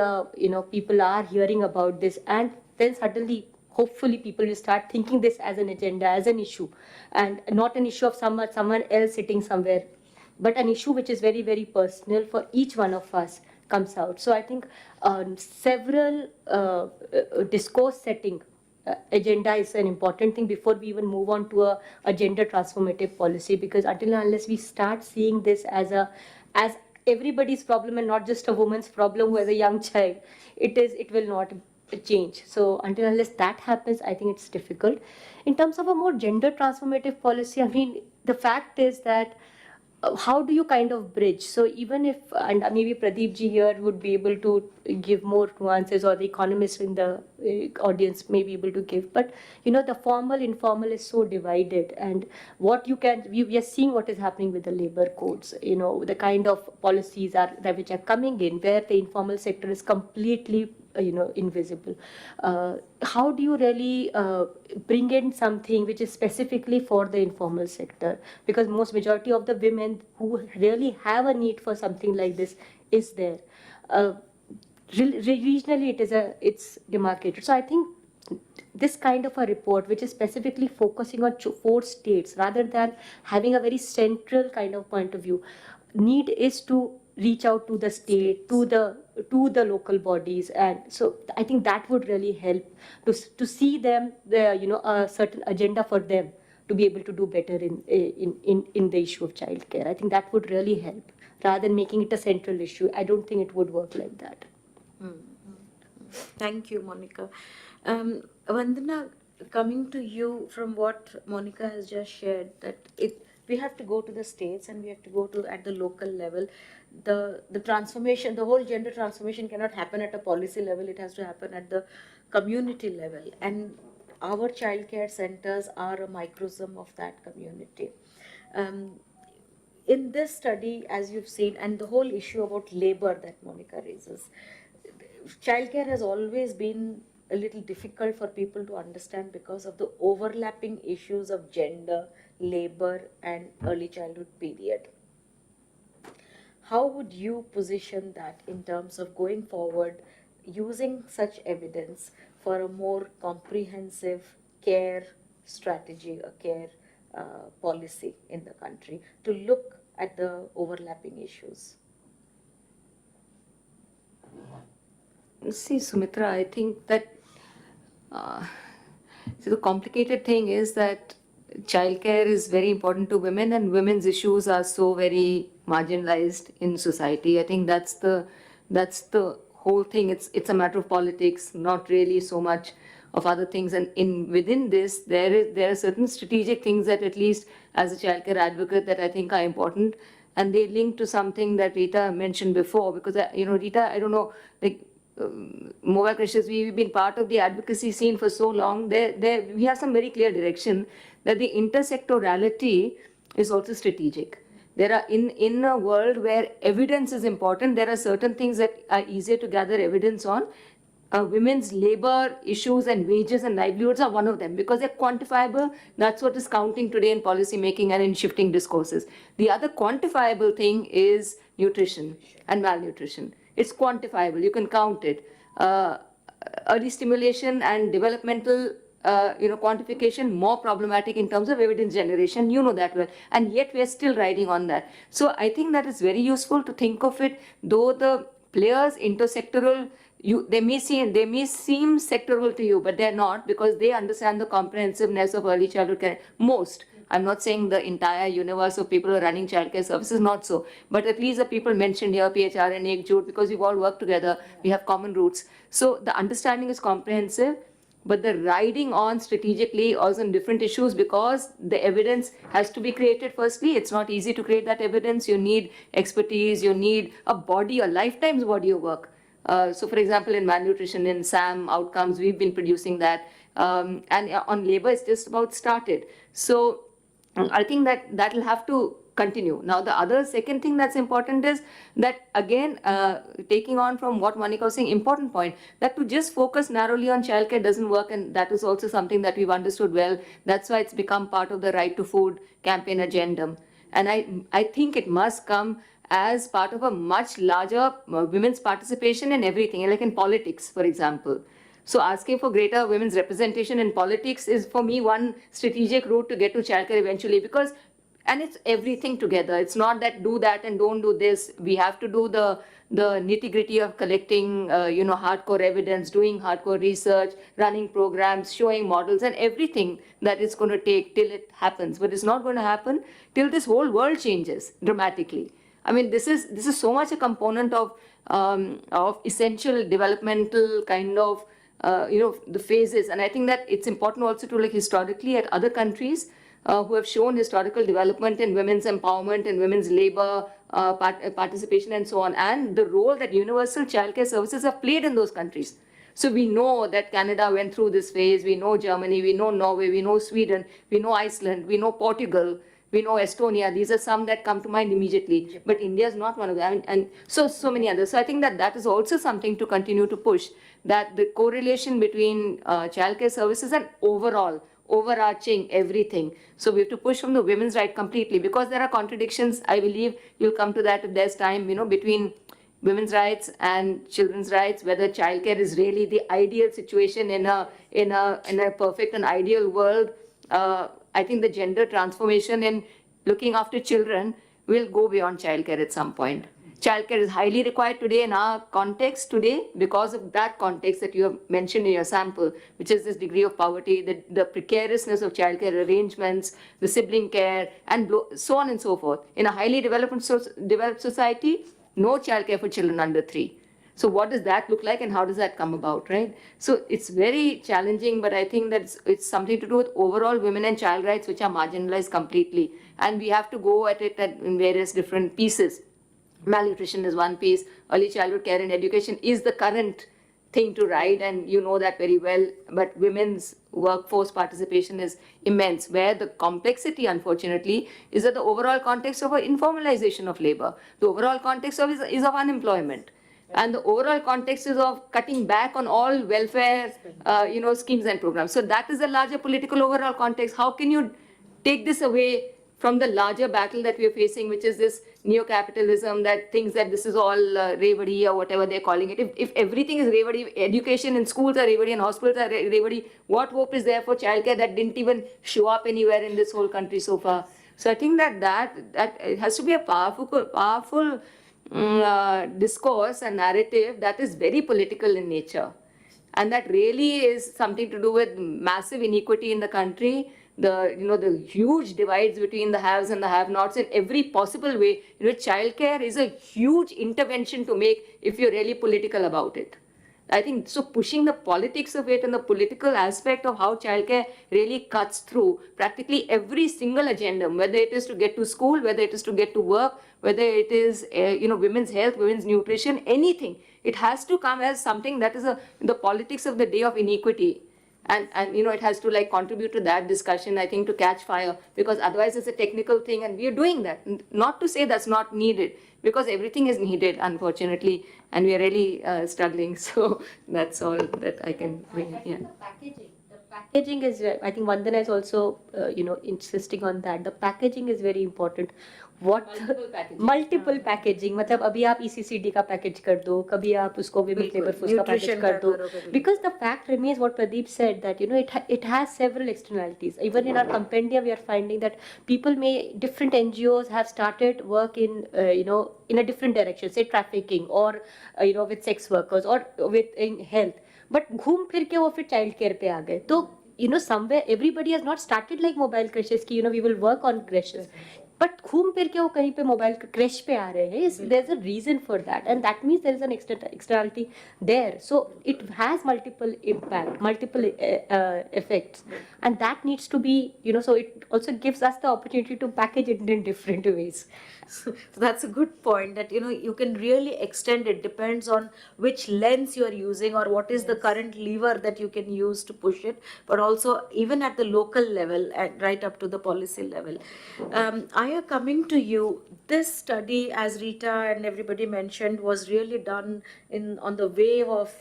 people are hearing about this, and then suddenly, hopefully, people will start thinking this as an agenda, as an issue, and not an issue of someone else sitting somewhere, but an issue which is very, very personal for each one of us comes out. So I think several discourse setting agenda is an important thing before we even move on to a gender transformative policy, because until and unless we start seeing this as everybody's problem and not just a woman's problem who has a young child, it will not change. So until unless that happens, I think it's difficult. In terms of a more gender transformative policy, I mean, the fact is that how do you kind of bridge? So even if, and maybe Pradeep ji here would be able to give more nuances, or the economists in the audience may be able to give, but the formal informal is so divided, and what you can, we are seeing what is happening with the labor codes, the kind of policies that which are coming in, where the informal sector is completely invisible. How do you really bring in something which is specifically for the informal sector? Because most majority of the women who really have a need for something like this is there. Regionally, it's demarcated. So I think this kind of a report, which is specifically focusing on 4 states rather than having a very central kind of point of view, need is to reach out to the state, to the local bodies, and so I think that would really help to see them a certain agenda for them to be able to do better in the issue of childcare. I think that would really help rather than making it a central issue. I don't think it would work like that. Thank you, Monica. Vandana, coming to you from what Monica has just shared, that we have to go to the states and we have to go to at the local level. The transformation, the whole gender transformation cannot happen at a policy level. It has to happen at the community level. And our childcare centers are a microcosm of that community. In this study, as you've seen, and the whole issue about labor that Monica raises, childcare has always been a little difficult for people to understand because of the overlapping issues of gender, labor, and early childhood period. How would you position that in terms of going forward, using such evidence for a more comprehensive care strategy, a care policy in the country to look at the overlapping issues? See, Sumitra, I think that the complicated thing is that childcare is very important to women, and women's issues are so very marginalized in society. I think that's the whole thing. It's a matter of politics, not really so much of other things. And within this, there are certain strategic things that, at least as a childcare advocate, that I think are important, and they link to something that Rita mentioned before. Because Rita, I don't know, like. Mobile Creches, we've been part of the advocacy scene for so long. We have some very clear direction that the intersectorality is also strategic. There are in a world where evidence is important, there are certain things that are easier to gather evidence on. Women's labor issues and wages and livelihoods are one of them because they're quantifiable. That's what is counting today in policy making and in shifting discourses. The other quantifiable thing is nutrition and malnutrition. It's quantifiable. You can count it. Early stimulation and developmental, quantification, more problematic in terms of evidence generation. You know that well. And yet we are still riding on that. So I think that is very useful to think of it, though the players intersectoral, they may seem sectoral to you, but they're not, because they understand the comprehensiveness of early childhood care. Most. I'm not saying the entire universe of people who are running childcare services, not so. But at least the people mentioned here, PHR and Ekjut, because we've all worked together, we have common roots. So the understanding is comprehensive, but the riding on strategically also in different issues, because the evidence has to be created firstly. It's not easy to create that evidence. You need expertise, you need a body, a lifetime's body of work. So for example, in malnutrition, in SAM outcomes, we've been producing that. And on labor, it's just about started. So I think that will have to continue. Now, the other second thing that's important is that, again, taking on from what Monica was saying, important point, that to just focus narrowly on childcare doesn't work, and that is also something that we've understood well. That's why it's become part of the Right to Food campaign agenda. And I think it must come as part of a much larger women's participation in everything, like in politics, for example. So asking for greater women's representation in politics is, for me, one strategic route to get to childcare eventually, because, and it's everything together. It's not that do that and don't do this. We have to do the nitty-gritty of collecting, hardcore evidence, doing hardcore research, running programs, showing models, and everything that it's going to take till it happens. But it's not going to happen till this whole world changes dramatically. I mean, this is so much a component of essential developmental kind of the phases. And I think that it's important also to look historically at other countries who have shown historical development in women's empowerment and women's labor participation and so on, and the role that universal childcare services have played in those countries. So we know that Canada went through this phase, we know Germany, we know Norway, we know Sweden, we know Iceland, we know Portugal, we know Estonia. These are some that come to mind immediately, but India is not one of them, and so many others. So I think that is also something to continue to push, that the correlation between childcare services and overarching everything. So we have to push from the women's right completely, because there are contradictions. I believe you'll come to that if there's time, between women's rights and children's rights, whether childcare is really the ideal situation in a perfect and ideal world. I think the gender transformation in looking after children will go beyond childcare at some point. Childcare is highly required today in our context today because of that context that you have mentioned in your sample, which is this degree of poverty, the precariousness of childcare arrangements, the sibling care, and so on and so forth. In a highly developed society, no childcare for children under 3. So what does that look like and how does that come about, right? So it's very challenging, but I think that it's something to do with overall women and child rights, which are marginalized completely. And we have to go at it in various different pieces. Malnutrition is one piece. Early childhood care and education is the current thing to write, and you know that very well. But women's workforce participation is immense, where the complexity, unfortunately, is that the overall context of informalization of labor. The overall context is of unemployment. And the overall context is of cutting back on all welfare, schemes and programs. So that is the larger political overall context. How can you take this away from the larger battle that we are facing, which is this neo-capitalism that thinks that this is all revadi or whatever they're calling it. If everything is revadi, if education in schools are revadi and hospitals are revadi, what hope is there for childcare that didn't even show up anywhere in this whole country so far? So I think that it has to be a powerful discourse and narrative that is very political in nature. And that really is something to do with massive inequity in the country, the huge divides between the haves and the have-nots in every possible way. Childcare is a huge intervention to make if you're really political about it. I think so. Pushing the politics of it and the political aspect of how childcare really cuts through practically every single agenda, whether it is to get to school, whether it is to get to work, whether it is women's health, women's nutrition, anything. It has to come as something that is the politics of the day of inequity. And it has to contribute to that discussion, I think, to catch fire, because otherwise it's a technical thing, and we are doing that. Not to say that's not needed, because everything is needed, unfortunately, and we are really struggling. So that's all that I can bring. Yeah. The packaging is, I think Vandana is also, insisting on that. The packaging is very important. Multiple packaging. मतलब अभी आप ECCD का package कर दो, कभी आप उसको women's labor force का पैकेज कर दो. Because the fact remains what Pradeep said, that it has several externalities. Even in our compendia, we are finding that different NGOs have started work in in a different direction, say trafficking or with sex workers or in health. But घूम फिर के वो फिर child care पे आ गए. तो somewhere everybody has not started like mobile creches ki we will work on creches. But घूम फिर के वो कहीं पे मोबाइल क्रैश पे आ रहे हैं. There's a reason for that, and that means there is an externality there. So it has multiple impact, multiple effects, and that needs to be so it also gives us the opportunity to package it in different ways. So that's a good point, that you can really extend it, depends on which lens you are using or what is the current lever that you can use to push it, but also even at the local level and right up to the policy level. Aya, coming to you, this study, as Rita and everybody mentioned, was really done on the wave of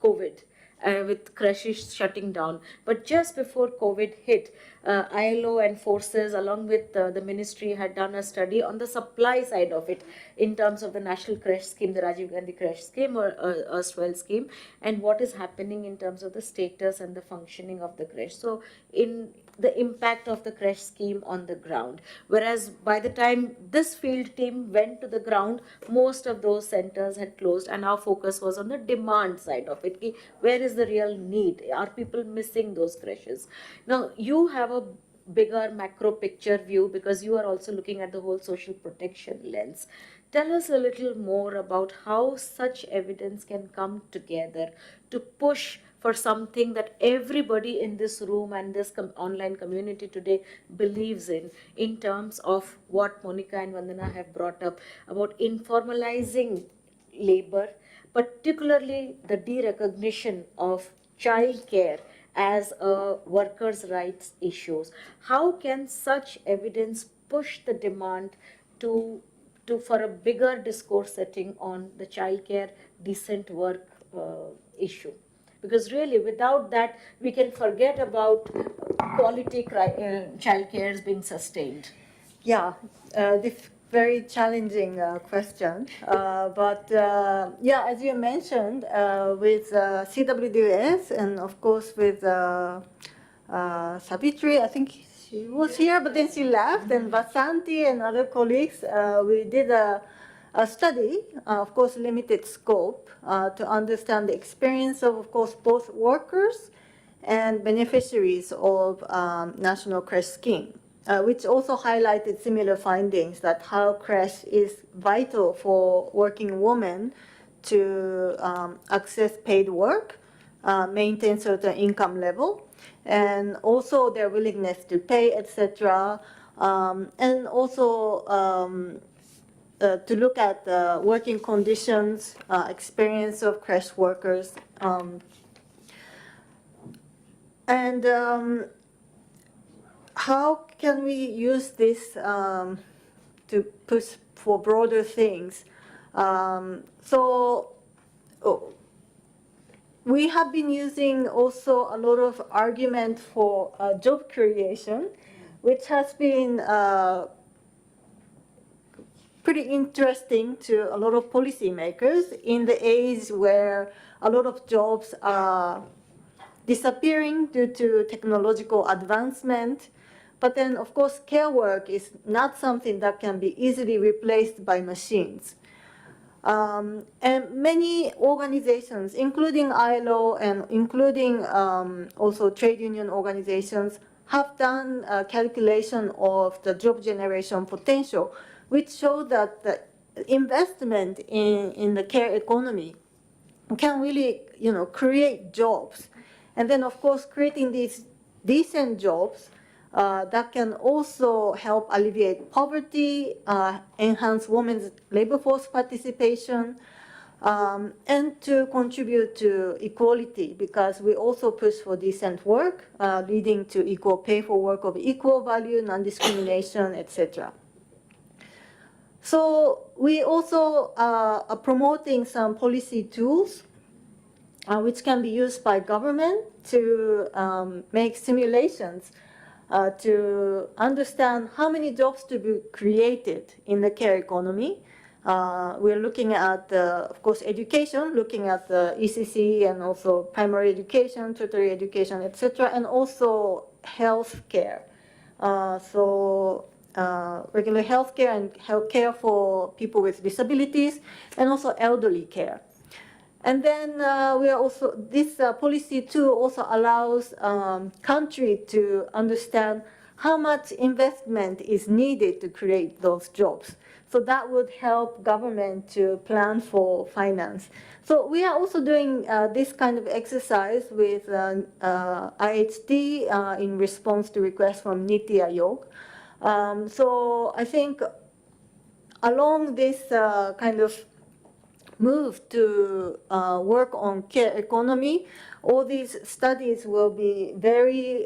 COVID. With creches shutting down. But just before COVID hit, ILO and forces along with the ministry had done a study on the supply side of it in terms of the National Creche Scheme, the Rajiv Gandhi Creche Scheme or erstwhile scheme, and what is happening in terms of the status and the functioning of the creche. So in the impact of the creche scheme on the ground. Whereas by the time this field team went to the ground, most of those centers had closed, and our focus was on the demand side of it. Where is the real need? Are people missing those creches? Now, you have a bigger macro picture view because you are also looking at the whole social protection lens. Tell us a little more about how such evidence can come together to push for something that everybody in this room and this online community today believes in terms of what Monica and Vandana have brought up about informalizing labor, particularly the derecognition of childcare as a workers' rights issues. How can such evidence push the demand to for a bigger discourse setting on the childcare decent work issue? Because really, without that, we can forget about quality childcare being sustained. Yeah, this very challenging question. Yeah, as you mentioned, with CWDS and of course with Savitri, I think she was here, but then she left, and Vasanti and other colleagues, we did a study, of course, limited scope, to understand the experience of course, both workers and beneficiaries of National Creche Scheme. Which also highlighted similar findings that how creche is vital for working women to access paid work, maintain certain income level, and also their willingness to pay, etc. And also to look at the working conditions, experience of creche workers, and how can we use this to push for broader things? We have been using also a lot of argument for job creation, which has been pretty interesting to a lot of policymakers in the age where a lot of jobs are disappearing due to technological advancement. But then, of course, care work is not something that can be easily replaced by machines. And many organizations, including ILO and including also trade union organizations, have done a calculation of the job generation potential, which show that the investment in the care economy can really, create jobs. And then, of course, creating these decent jobs that can also help alleviate poverty, enhance women's labor force participation, and to contribute to equality, because we also push for decent work, leading to equal pay for work of equal value, non-discrimination, etc. So we also are promoting some policy tools which can be used by government to make simulations to understand how many jobs to be created in the care economy. We're looking at, of course, education, looking at the ECC and also primary education, tertiary education, etc., and also health care. Regular health care and health care for people with disabilities, and also elderly care. And then we are also, this policy too also allows country to understand how much investment is needed to create those jobs. So that would help government to plan for finance. So we are also doing this kind of exercise with IHD in response to requests from Niti Aayog. So I think along this kind of move to work on care economy, all these studies will be very,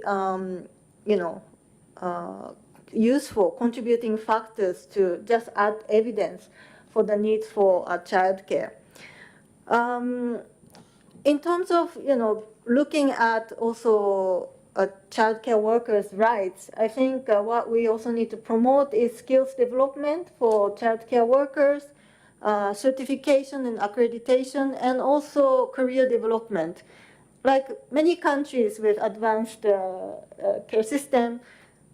useful, contributing factors to just add evidence for the needs for childcare. In terms of, looking at also childcare workers' rights, I think what we also need to promote is skills development for childcare workers, certification and accreditation, and also career development. Like many countries with advanced care system,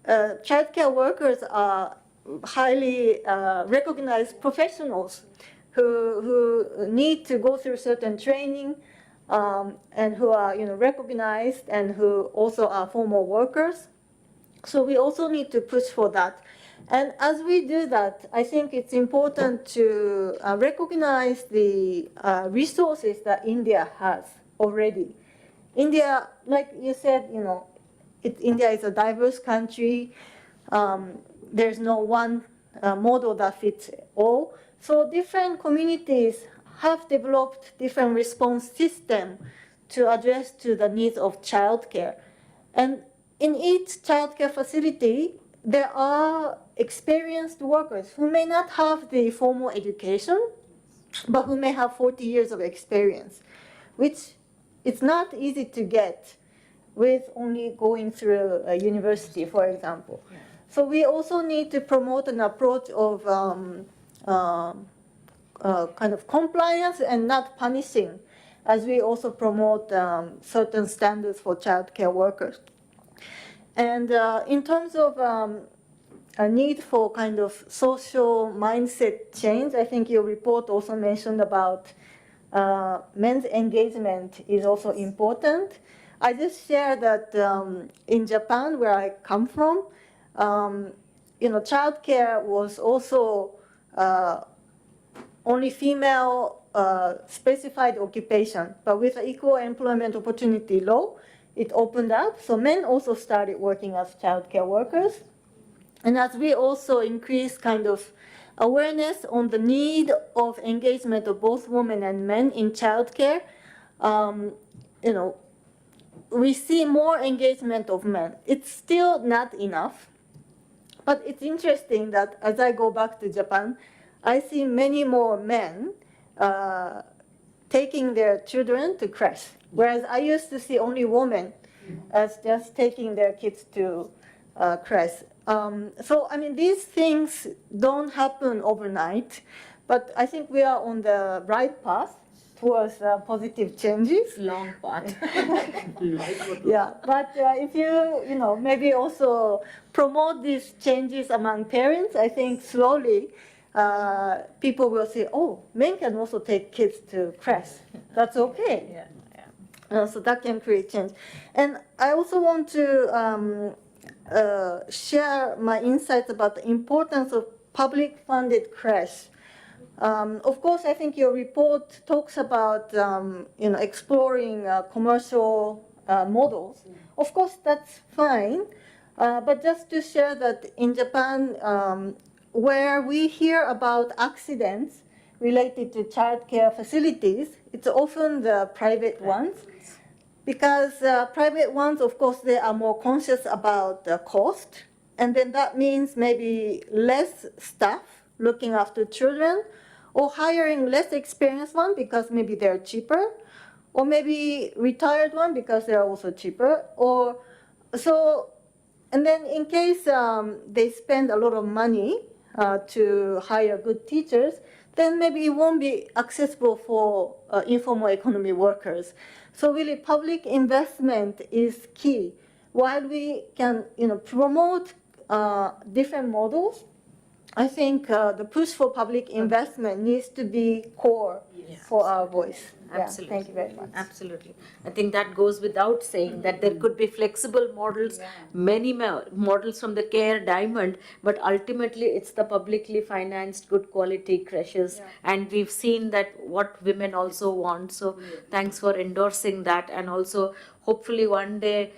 childcare workers are highly recognized professionals who need to go through certain training and who are recognized and who also are formal workers. So we also need to push for that. And as we do that, I think it's important to recognize the resources that India has already. India, like you said, India is a diverse country. There's no one model that fits all. So different communities have developed different response system to address to the needs of childcare. And in each childcare facility, there are experienced workers who may not have the formal education, but who may have 40 years of experience, which it's not easy to get with only going through a university, for example. So we also need to promote an approach of kind of compliance and not punishing, as we also promote certain standards for childcare workers. And in terms of a need for kind of social mindset change, I think your report also mentioned about men's engagement is also important. I just share that in Japan, where I come from, childcare was also only female specified occupation, but with the equal employment opportunity law, it opened up. So men also started working as childcare workers. And as we also increase kind of awareness on the need of engagement of both women and men in childcare, we see more engagement of men. It's still not enough, but it's interesting that as I go back to Japan, I see many more men taking their children to creche, whereas I used to see only women as just taking their kids to creche. So, I mean, these things don't happen overnight, but I think we are on the right path towards positive changes. Long path. Yeah, but if you maybe also promote these changes among parents, I think slowly people will say, oh, men can also take kids to creche. That's okay. So that can create change. And I also want to share my insights about the importance of public-funded creche. Of course, I think your report talks about exploring commercial models. Of course, that's fine, but just to share that in Japan, where we hear about accidents related to childcare facilities, it's often the private ones. Because private ones, of course, they are more conscious about the cost. And then that means maybe less staff looking after children, or hiring less experienced one because maybe they're cheaper, or maybe retired one because they're also cheaper. And then in case they spend a lot of money to hire good teachers, then maybe it won't be accessible for informal economy workers. So really, public investment is key. While we can, promote different models, I think the push for public investment needs to be core for our voice. Absolutely. Thank you very much. Absolutely. I think that goes without saying that there could be flexible models, many models from the Care Diamond, but ultimately it's the publicly financed, good quality creches. And we've seen that what women also want. So thanks for endorsing that. And also, hopefully one day,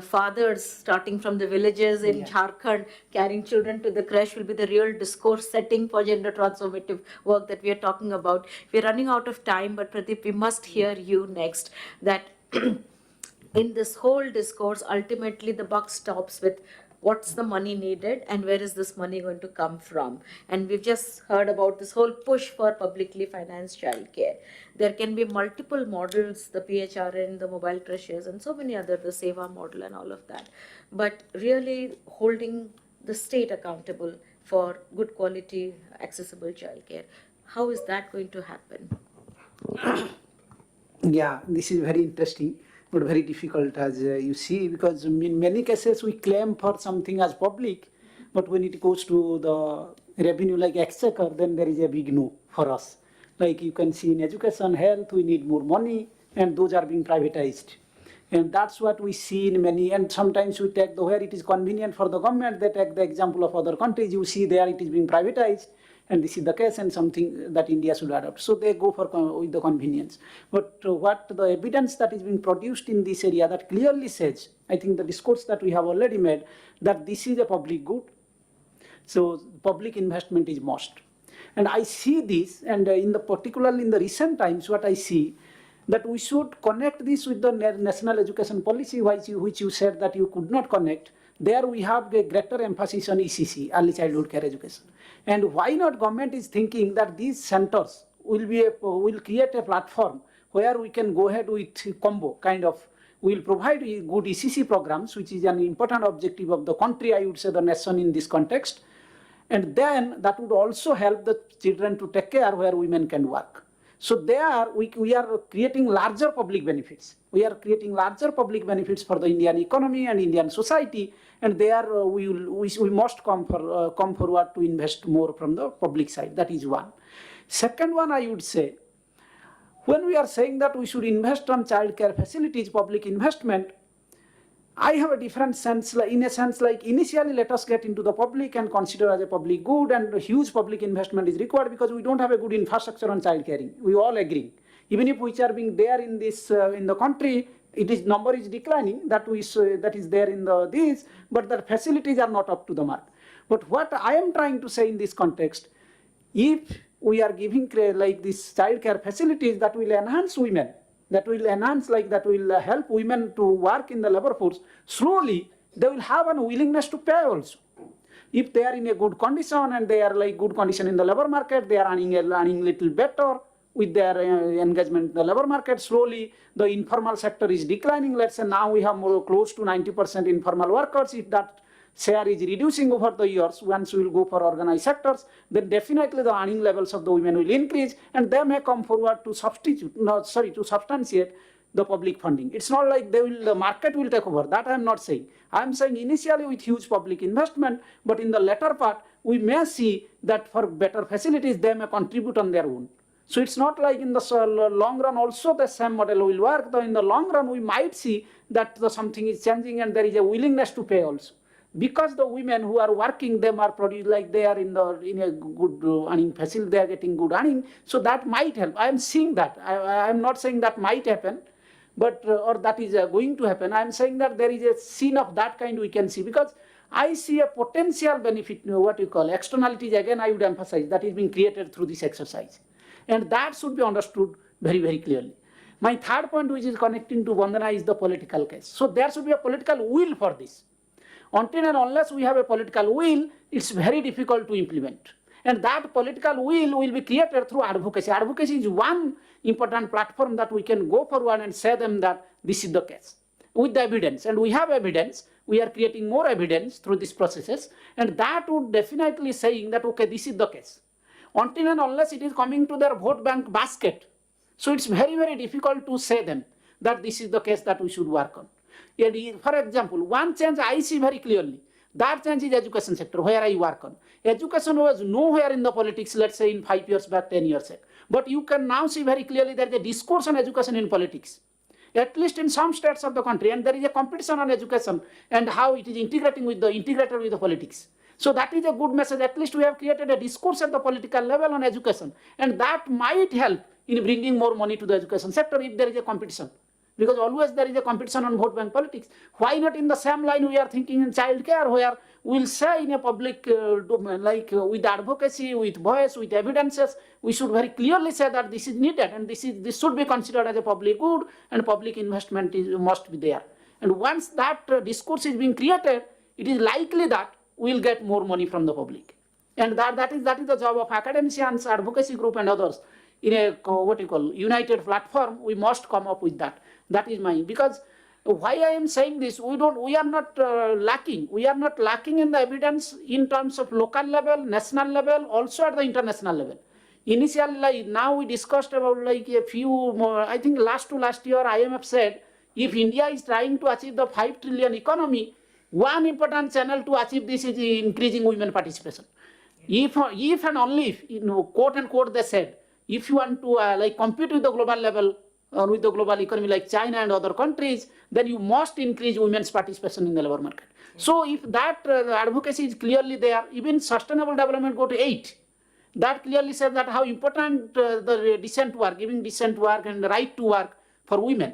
fathers starting from the villages in Jharkhand carrying children to the creche will be the real discourse setting for gender transformative work that we are talking about. We're running out of time, but Pradeep, we must hear you next. That in this whole discourse, ultimately the buck stops with what's the money needed and where is this money going to come from. And we've just heard about this whole push for publicly financed childcare. There can be multiple models, the PHRN, the mobile creches, and so many other, the Seva model and all of that. But really holding the state accountable for good quality, accessible childcare. How is that going to happen? Yeah, this is very interesting, but very difficult as you see, because in many cases we claim for something as public, but when it goes to the revenue like exchequer, then there is a big no for us. Like you can see in education, health, we need more money, and those are being privatized. And that's what we see in many, and sometimes we take where it is convenient for the government, they take the example of other countries, you see there it is being privatized. and this is the case and something that India should adopt. So they go for with the convenience. But what the evidence that is being produced in this area that clearly says, I think the discourse that we have already made, that this is a public good. So public investment is must. And I see this, and particularly in the recent times, what I see, that we should connect this with the national education policy, which you said that you could not connect. There we have a greater emphasis on ECC, early childhood care education. And why not government is thinking that these centers will create a platform where we can go ahead with combo kind of, will provide good ECC programs, which is an important objective of the country, I would say the nation in this context. And then that would also help the children to take care where women can work. So there we are creating larger public benefits. We are creating larger public benefits for the Indian economy and Indian society, and there we must come forward to invest more from the public side. That is one. Second one, I would say, when we are saying that we should invest on child care facilities, public investment, I have a different sense, in a sense like initially let us get into the public and consider as a public good, and a huge public investment is required because we don't have a good infrastructure on child caring. We all agree. Even if which are being there in this in the country, number is declining, that is there in this, but the facilities are not up to the mark. But what I am trying to say in this context, if we are giving like these child care facilities that will enhance women, that will help women to work in the labor force, slowly they will have a willingness to pay also. If they are in a good condition and they are like good condition in the labor market, they are earning little better with their engagement in the labor market. Slowly the informal sector is declining. Let's say now we have more close to 90% informal workers. If that share is reducing over the years, once we will go for organized sectors, then definitely the earning levels of the women will increase, and they may come forward to substantiate the public funding. It's not like the market will take over. That I am not saying. I am saying initially with huge public investment, but in the latter part, we may see that for better facilities, they may contribute on their own. So it's not like in the long run also the same model will work. Though in the long run, we might see that something is changing and there is a willingness to pay also. Because the women who are working, them are produced like they are in a good earning facility, they are getting good earning. So that might help. I am seeing that. I am not saying that might happen, but or that is going to happen. I am saying that there is a scene of that kind we can see, because I see a potential benefit, what you call externalities. Again, I would emphasize that is being created through this exercise, and that should be understood very, very clearly. My third point, which is connecting to Vandana, is the political case. So there should be a political will for this. Until and unless we have a political will, it's very difficult to implement. And that political will be created through advocacy. Advocacy is one important platform that we can go forward and say them that this is the case. With the evidence, and we have evidence, we are creating more evidence through these processes, and that would definitely saying that, okay, this is the case. Until and unless it is coming to their vote bank basket, so it's very, very difficult to say them that this is the case that we should work on. For example, one change I see very clearly, that change is education sector, where I work on. Education was nowhere in the politics, let's say in 5 years back, 10 years back. But you can now see very clearly that there is a discourse on education in politics, at least in some states of the country, and there is a competition on education and how it is integrated with the politics. So that is a good message. At least we have created a discourse at the political level on education, and that might help in bringing more money to the education sector if there is a competition. Because always there is a competition on vote bank politics. Why not in the same line we are thinking in childcare, where we'll say in a public domain, like with advocacy, with voice, with evidences, we should very clearly say that this is needed and this should be considered as a public good, and public investment must be there. And once that discourse is being created, it is likely that we'll get more money from the public. And that is the job of academicians, advocacy group, and others. In a united platform, we must come up with that. That is mine. Because why I am saying this, we are not lacking. We are not lacking in the evidence in terms of local level, national level, also at the international level. Initially, like now we discussed about like a few more, I think last year IMF said, if India is trying to achieve the 5 trillion economy, one important channel to achieve this is increasing women participation. If and only if, quote unquote, they said, if you want to compete with the global level, with the global economy like China and other countries, then you must increase women's participation in the labor market. So if that advocacy is clearly there, even sustainable development go to 8. that clearly says that how important the decent work, giving decent work and the right to work for women.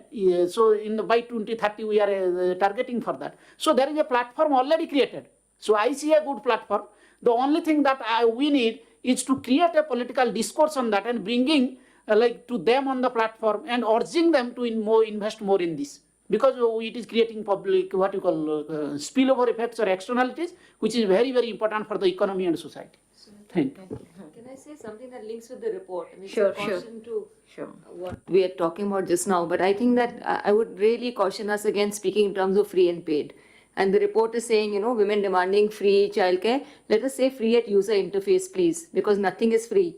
So by 2030 we are targeting for that. So there is a platform already created. So I see a good platform. The only thing that we need is to create a political discourse on that and bringing to them on the platform and urging them to invest more in this, because it is creating public what you call spillover effects or externalities, which is very, very important for the economy and society. Thank you. Can I say something that links with the report? I mean, Sure, it's a sure. caution to what we are talking about just now, but I think that I would really caution us against speaking in terms of free and paid. And the report is saying, women demanding free childcare. Let us say free at user interface, please, because nothing is free.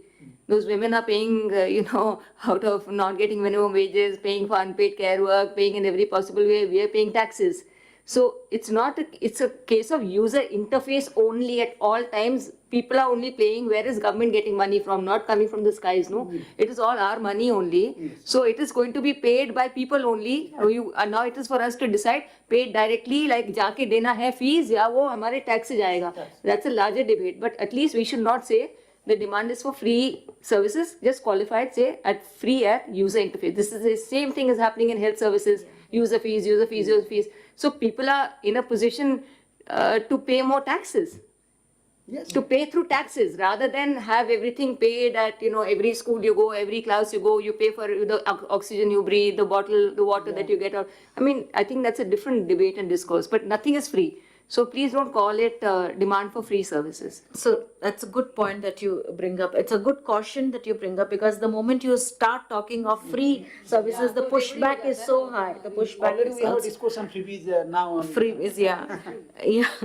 Those women are paying, out of not getting minimum wages, paying for unpaid care work, paying in every possible way. We are paying taxes. So it's a case of user interface only at all times. People are only paying. Where is government getting money from? Not coming from the skies, no. It is all our money only. Yes. So it is going to be paid by people only. Now it is for us to decide, paid directly, like जाके देना है fees या वो हमारे tax से जाएगा. That's a larger debate. But at least we should not say the demand is for free services. Just qualify it, say at free at user interface. This is the same thing is happening in health services. User fees, user fees, user fees. So people are in a position to pay more taxes. Yes. To pay through taxes rather than have everything paid at every school you go, every class you go, you pay for the oxygen you breathe, the bottle, the water that you get out. I mean, I think that's a different debate and discourse, but nothing is free. So please don't call it demand for free services. So that's a good point that you bring up. It's a good caution that you bring up, because the moment you start talking of free services, the pushback is so high. The pushback Already is we have a also discourse on freebies now. On freebies, yeah.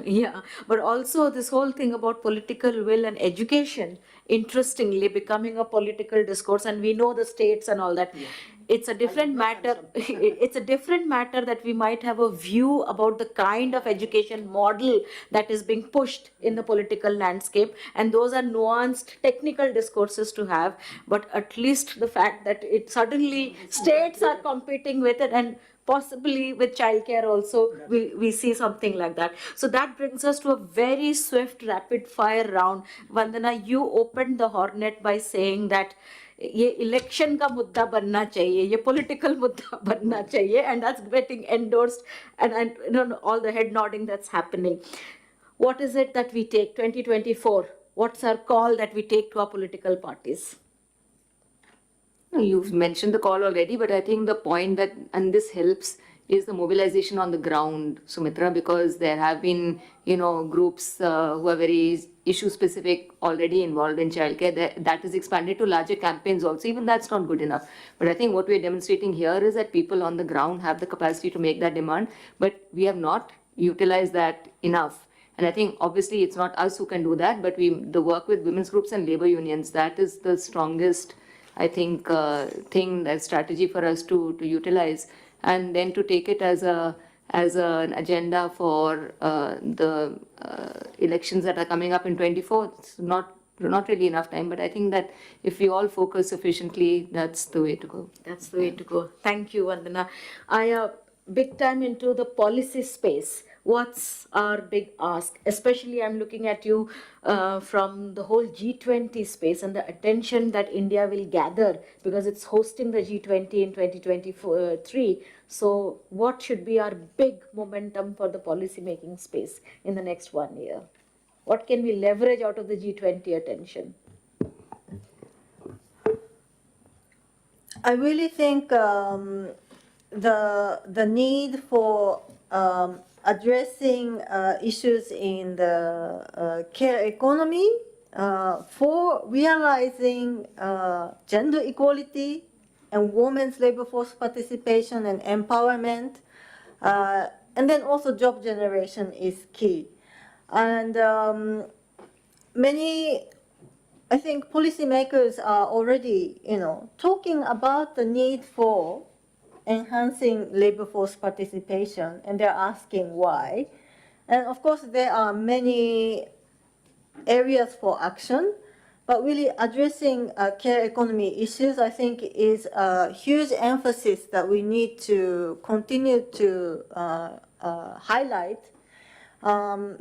yeah. But also this whole thing about political will and education, interestingly, becoming a political discourse, and we know the states and all that. Yeah. It's a different matter. It's a different matter that we might have a view about the kind of education model that is being pushed in the political landscape, and those are nuanced technical discourses to have. But at least the fact that it suddenly states are competing with it, and possibly with childcare also, we see something like that. So that brings us to a very swift rapid fire round. Vandana, you opened the hornet by saying that ये election का मुद्दा बनना चाहिए, ये political मुद्दा बनना चाहिए, and that's getting endorsed, and all the head nodding that's happening. What is it that we take 2024? What's our call that we take to our political parties? You've mentioned the call already, but I think the point that, and this helps, is the mobilization on the ground, Sumitra, because there have been, groups who are very issue specific already involved in childcare. That is expanded to larger campaigns also. Even that's not good enough. But I think what we're demonstrating here is that people on the ground have the capacity to make that demand, but we have not utilized that enough. And I think obviously it's not us who can do that, but the work with women's groups and labor unions, that is the strongest, I think, strategy for us to utilize, and then to take it as an agenda for the elections that are coming up in 24. It's not really enough time, but I think that if we all focus sufficiently, that's the way to go. That's the way to go. Thank you, Vandana. I big time into the policy space. What's our big ask? Especially I'm looking at you from the whole G20 space and the attention that India will gather because it's hosting the G20 in 2023. So what should be our big momentum for the policy making space in the next 1 year? What can we leverage out of the G20 attention? I really think the need for addressing issues in the care economy, for realizing gender equality and women's labor force participation and empowerment, and then also job generation is key. And many, I think, policymakers are already, talking about the need for enhancing labor force participation, and they're asking why. And of course, there are many areas for action, but really addressing care economy issues, I think, is a huge emphasis that we need to continue to highlight.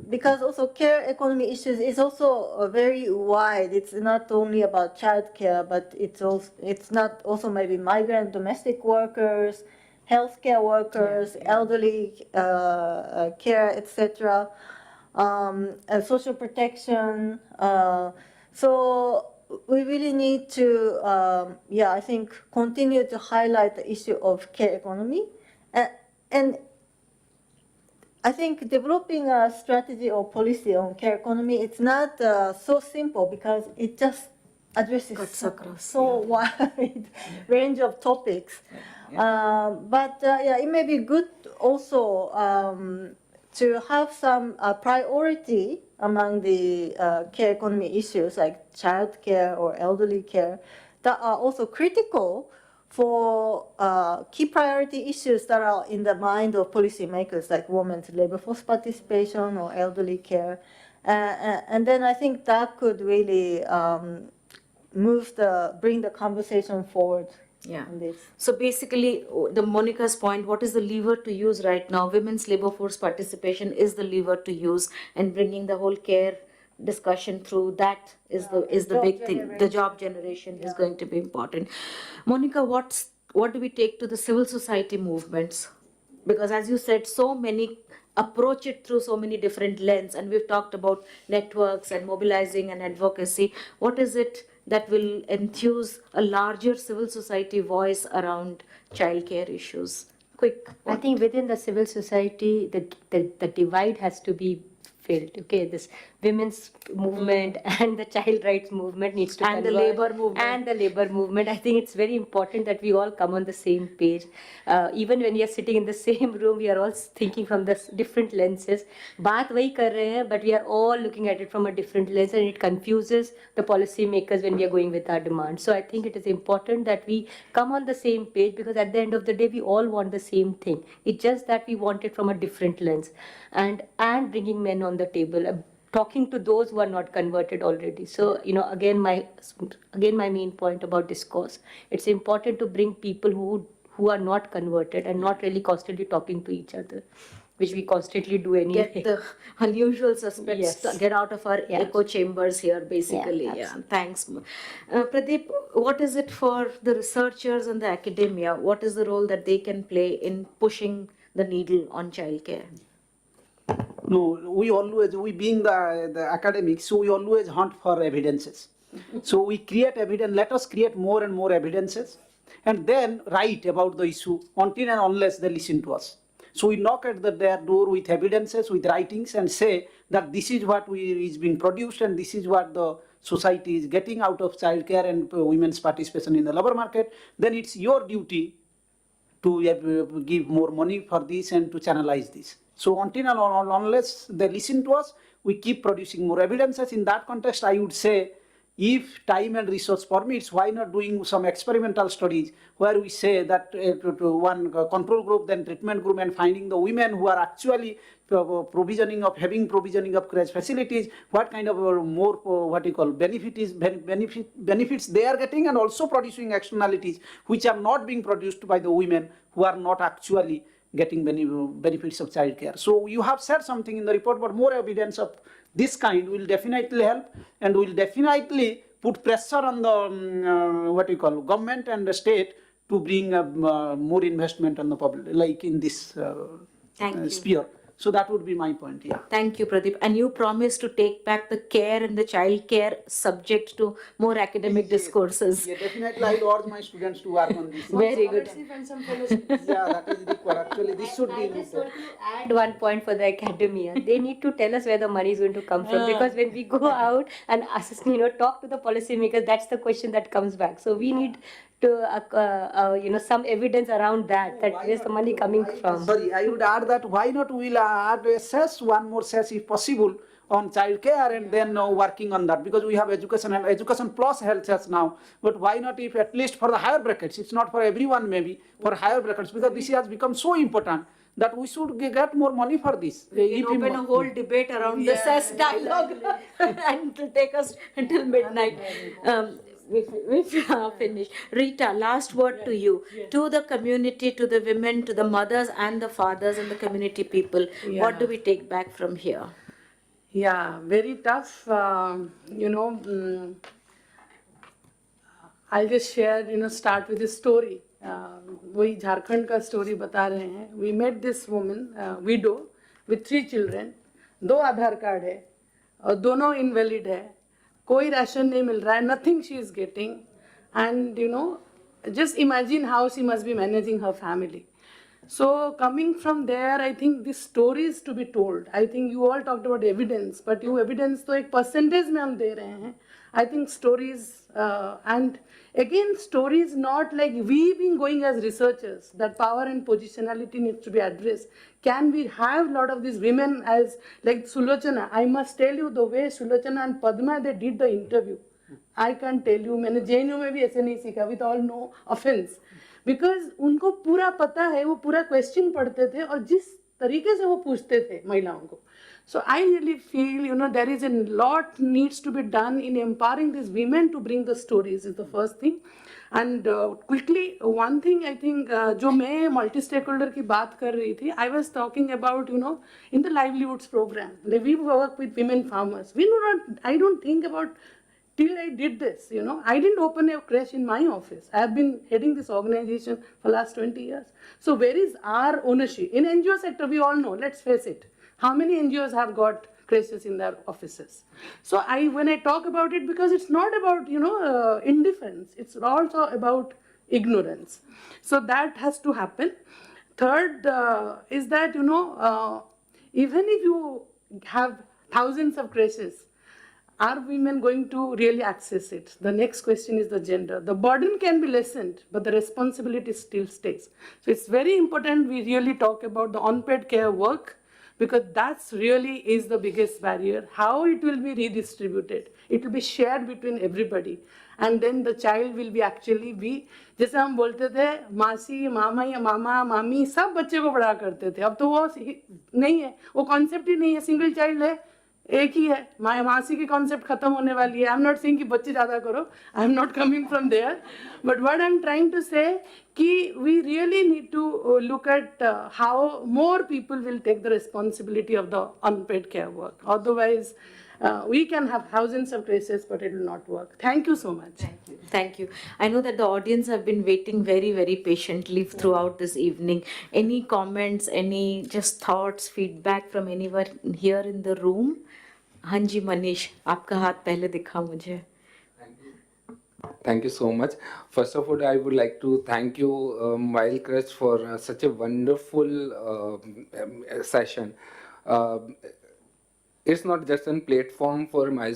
because also care economy issues is also very wide. It's not only about childcare, but it's not also maybe migrant domestic workers, healthcare workers, elderly care, etc. Social protection. So we really need to, I think, continue to highlight the issue of care economy, and I think developing a strategy or policy on care economy, it's not so simple because it just addresses so wide range of topics. But it may be good also to have some priority among the care economy issues like child care or elderly care that are also critical for key priority issues that are in the mind of policymakers, like women's labor force participation or elderly care. And then I think that could really bring the conversation forward. Yeah. On this. So basically, the Monica's point, what is the lever to use right now? Women's labor force participation is the lever to use, and bringing the whole care discussion through that is the big thing. The job generation is going to be important. Monica, what do we take to the civil society movements? Because as you said, so many approach it through so many different lenses, and we've talked about networks and mobilizing and advocacy. What is it that will enthuse a larger civil society voice around childcare issues? Quick. I think within the civil society, the divide has to be filled. Okay, this women's movement and the child rights movement needs to And the converge. labor movement. And the labor movement. I think it's very important that we all come on the same page. Even when we are sitting in the same room, we are all thinking from the different lenses. बात वही कर रहे हैं, but we are all looking at it from a different lens, and it confuses the policy makers when we are going with our demands. So I think it is important that we come on the same page, because at the end of the day, we all want the same thing. It's just that we want it from a different lens, and bringing men on the table, talking to those who are not converted already. So again my main point about discourse. It's important to bring people who are not converted and not really constantly talking to each other, which we constantly do anyway. Get the unusual suspects, get out of our echo chambers here, basically. Yeah, Thanks. Pradeep, what is it for the researchers and the academia? What is the role that they can play in pushing the needle on childcare? No, we being the academics, so we always hunt for evidences. So we create evidence, let us create more and more evidences, and then write about the issue until and unless they listen to us. So we knock at their door with evidences, with writings, and say that this is what is being produced, and this is what the society is getting out of childcare and women's participation in the labor market. Then it's your duty to give more money for this and to channelize this. So until and unless they listen to us, we keep producing more evidences. In that context, I would say, if time and resource permits, why not doing some experimental studies where we say that to one control group, then treatment group, and finding the women who are actually provisioning of creche facilities, what kind of more benefits they are getting, and also producing externalities which are not being produced by the women who are not actually getting benefits of childcare. So you have said something in the report, but more evidence of this kind will definitely help, and will definitely put pressure on the government and the state to bring more investment on the public, like in this sphere. So that would be my point. Yeah. Thank you, Pradeep. And you promised to take back the care and the child care subject to more academic discourses. Yeah, definitely. I would urge my students to work on this. Very good. Yeah, that is required. Actually, this should be. I just want to add one point for the academia. They need to tell us where the money is going to come from, because when we go out and talk to the policymakers, that's the question that comes back. So we need to some evidence around that where's the money coming from. Sorry, I would add that why not we'll add a cess, one more cess if possible, on childcare, and then working on that, because we have education and education plus health cess now. But why not, if at least for the higher brackets, it's not for everyone, maybe for higher brackets, because this has become so important that we should get more money for this. We can open a whole debate around the cess dialogue and it will take us until midnight. we finish. Rita, last word to you, to the community, to the women, to the mothers and the fathers and the community people. What do we take back from here? Yeah, very tough. I'll just share, start with a story. वही झारखंड का story बता रहे हैं. We met this woman, widow, with 3 children. 2 Aadhaar card है और दोनों invalid है. कोई राशन नहीं मिल रहा है. Nothing she is getting. And just imagine how she must be managing her family. So coming from there, I think this story is to be told. I think you all talked about evidence, but you evidence तो एक percentage में हम दे रहे हैं. I think stories, and again, stories not like we been going as researchers, that power and positionality needs to be addressed. Can we have a lot of these women as, like Sulochana, I must tell you the way Sulochana and Padma, they did the interview. I can't tell you, मैंने JNU में भी ऐसे नहीं सीखा, with all no offense. Because उनको पूरा पता है, वो पूरा क्वेश्चन पढ़ते थे और जिस तरीके से वो पूछते थे महिलाओं को. So I really feel, there is a lot needs to be done in empowering these women to bring the stories is the first thing. And quickly, one thing I think, जो मैं multi-stakeholder की बात कर रही थी, I was talking about, in the livelihoods program, we work with women farmers. I don't think about till I did this, I didn't open a creche in my office. I have been heading this organization for last 20 years. So where is our ownership? In NGO sector, we all know, let's face it. How many NGOs have got creches in their offices? So when I talk about it, because it's not about, indifference, it's also about ignorance. So that has to happen. Third is that, even if you have thousands of creches, are women going to really access it? The next question is the gender. The burden can be lessened, but the responsibility still stays. So it's very important we really talk about the unpaid care work, because that's really is the biggest barrier. How it will be redistributed. It will be shared between everybody. And then the child will be actually be, जैसे हम बोलते थे मासी मामा या मामा मामी सब बच्चे को बड़ा करते थे. अब तो वो नहीं है, वो कॉन्सेप्ट ही नहीं है. सिंगल चाइल्ड है, एक ही है. मासी की कॉन्सेप्ट खत्म होने वाली है. आई एम नॉट सेइंग कि बच्चे ज़्यादा करो. I am not coming from there. But what I am trying to say कि we really need to look at how more people will take the responsibility of the unpaid care work. Otherwise we can have thousands of creches, but it will not work. Thank you so much. Thank you. I know that the audience have been waiting very, very patiently throughout this evening. Any comments, any just thoughts, feedback from anyone here in the room? हाँ जी मनीष, आपका हाथ पहले दिखा मुझे. Thank you so much. First of all, I would like to thank you, Mobile Creche, for such a wonderful session. It's not just a platform for Mobile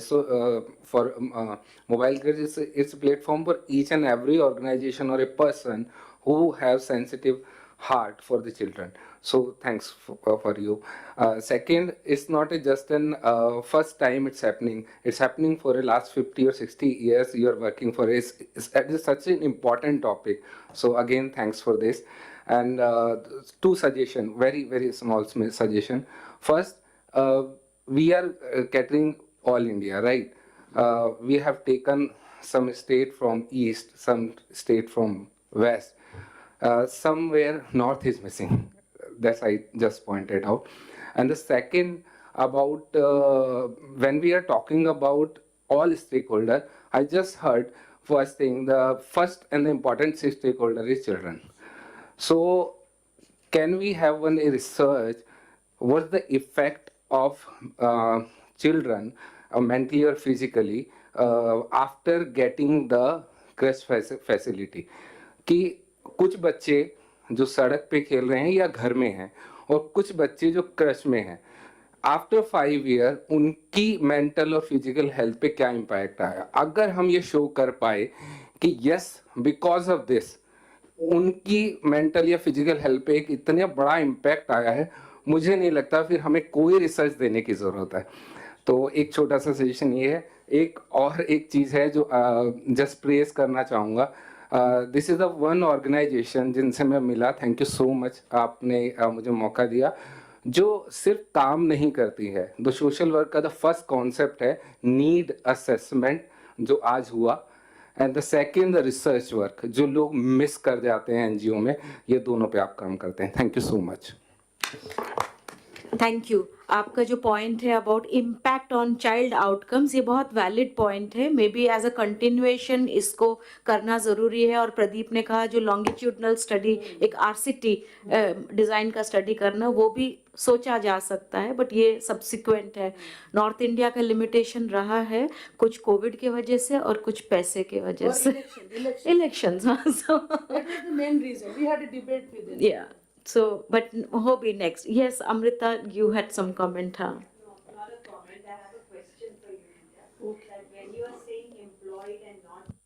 Creche. It's a platform for each and every organization or a person who have sensitive heart for the children. So thanks for you. Second, it's not just an first time it's happening. It's happening for the last 50 or 60 years you're working for it. It's such an important topic. So again, thanks for this. And 2 suggestions, very, very small suggestion. First, we are catering all India, right? We have taken some state from east, some state from west. Somewhere north is missing. That's I just pointed out. And the second, about when we are talking about all stakeholders, I just heard first thing, the first and the important stakeholder is children. So can we have a research, what's the effect of children mentally or physically after getting the creche facility? कि कुछ बच्चे जो सड़क पे खेल रहे हैं या घर में हैं और कुछ बच्चे जो क्रश में हैं, आफ्टर 5 ईयर उनकी मेंटल और फिजिकल हेल्थ पे क्या इम्पैक्ट आया. अगर हम ये शो कर पाए कि यस बिकॉज ऑफ दिस उनकी मेंटल या फिजिकल हेल्थ पे एक इतना बड़ा इम्पैक्ट आया है, मुझे नहीं लगता फिर हमें कोई रिसर्च देने की ज़रूरत है. तो एक छोटा सा सजेशन ये है. एक चीज़ है जो जस्ट प्रेस करना चाहूँगा. This is the one organization जिनसे मैं मिला, थैंक यू सो मच, आपने मुझे मौका दिया, जो सिर्फ काम नहीं करती है. द सोशल वर्क का द फर्स्ट कॉन्सेप्ट है नीड असेसमेंट, जो आज हुआ. And the second the research work, जो लोग मिस कर जाते हैं एनजीओ में, ये दोनों पे आप काम करते हैं. Thank you so much. Thank you. आपका जो पॉइंट है about impact on child outcomes, ये बहुत वैलिड पॉइंट है. Maybe as a continuation इसको करना ज़रूरी है. और प्रदीप ने कहा जो लॉन्गिट्यूडनल स्टडी, एक आरसीटी डिज़ाइन का स्टडी करना, वो भी सोचा जा सकता है, बट ये सब्सिक्वेंट है. नॉर्थ इंडिया का लिमिटेशन रहा है कुछ कोविड की वजह से और कुछ पैसे की वजह से. Elections. Main reason we had a debate with them. Yeah. So, but Hobby next. Yes, Amrita, you had some comment, huh? No, not a comment. I have a question for you, Vidya. Okay. That when you are saying employed and not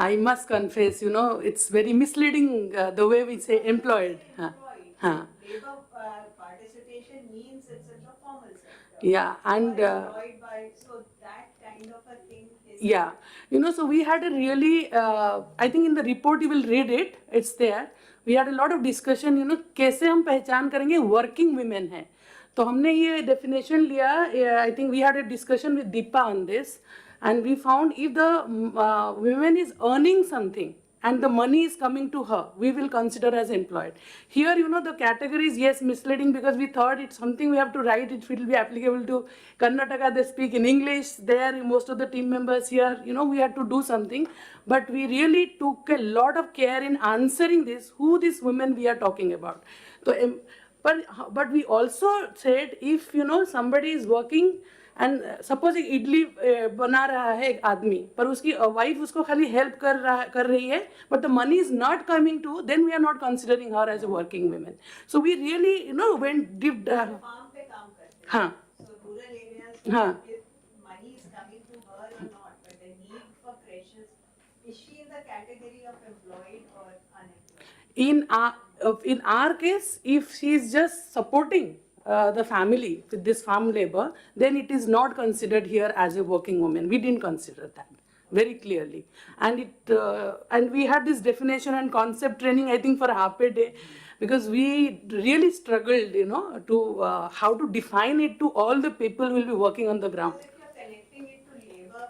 I must confess, it's very misleading the way we say employed. labor participation means it's in the formal sector. Yeah, and Employed by, so that kind of a thing is. yeah, so we had a really, I think in the report you will read it, it's there. We had a lot of discussion, कैसे हम पहचान करेंगे working women है. तो हमने ये definition लिया. I think we had a discussion with Deepa on this, and we found if the woman is earning something and the money is coming to her, we will consider as employed. Here, the category is, yes, misleading, because we thought it's something we have to write, it will be applicable to Karnataka, they speak in English, there, most of the team members here, we had to do something. But we really took a lot of care in answering this, who these women we are talking about. So, but we also said, if, somebody is working, and suppose एक इडली बना रहा है एक आदमी, पर उसकी wife उसको खाली हेल्प कर रही है, but the money is not coming to, then we are not considering her as a working women. So we really when dip. हाँ हाँ. Money is coming to her or not, but the need for creches, is she in the category of employed or unemployed? In our case, if she is just supporting the family with this farm labor, then it is not considered here as a working woman. We didn't consider that very clearly. And and we had this definition and concept training, I think, for half a day, because we really struggled, to how to define it to all the people who will be working on the ground. So if you're connecting it to labor,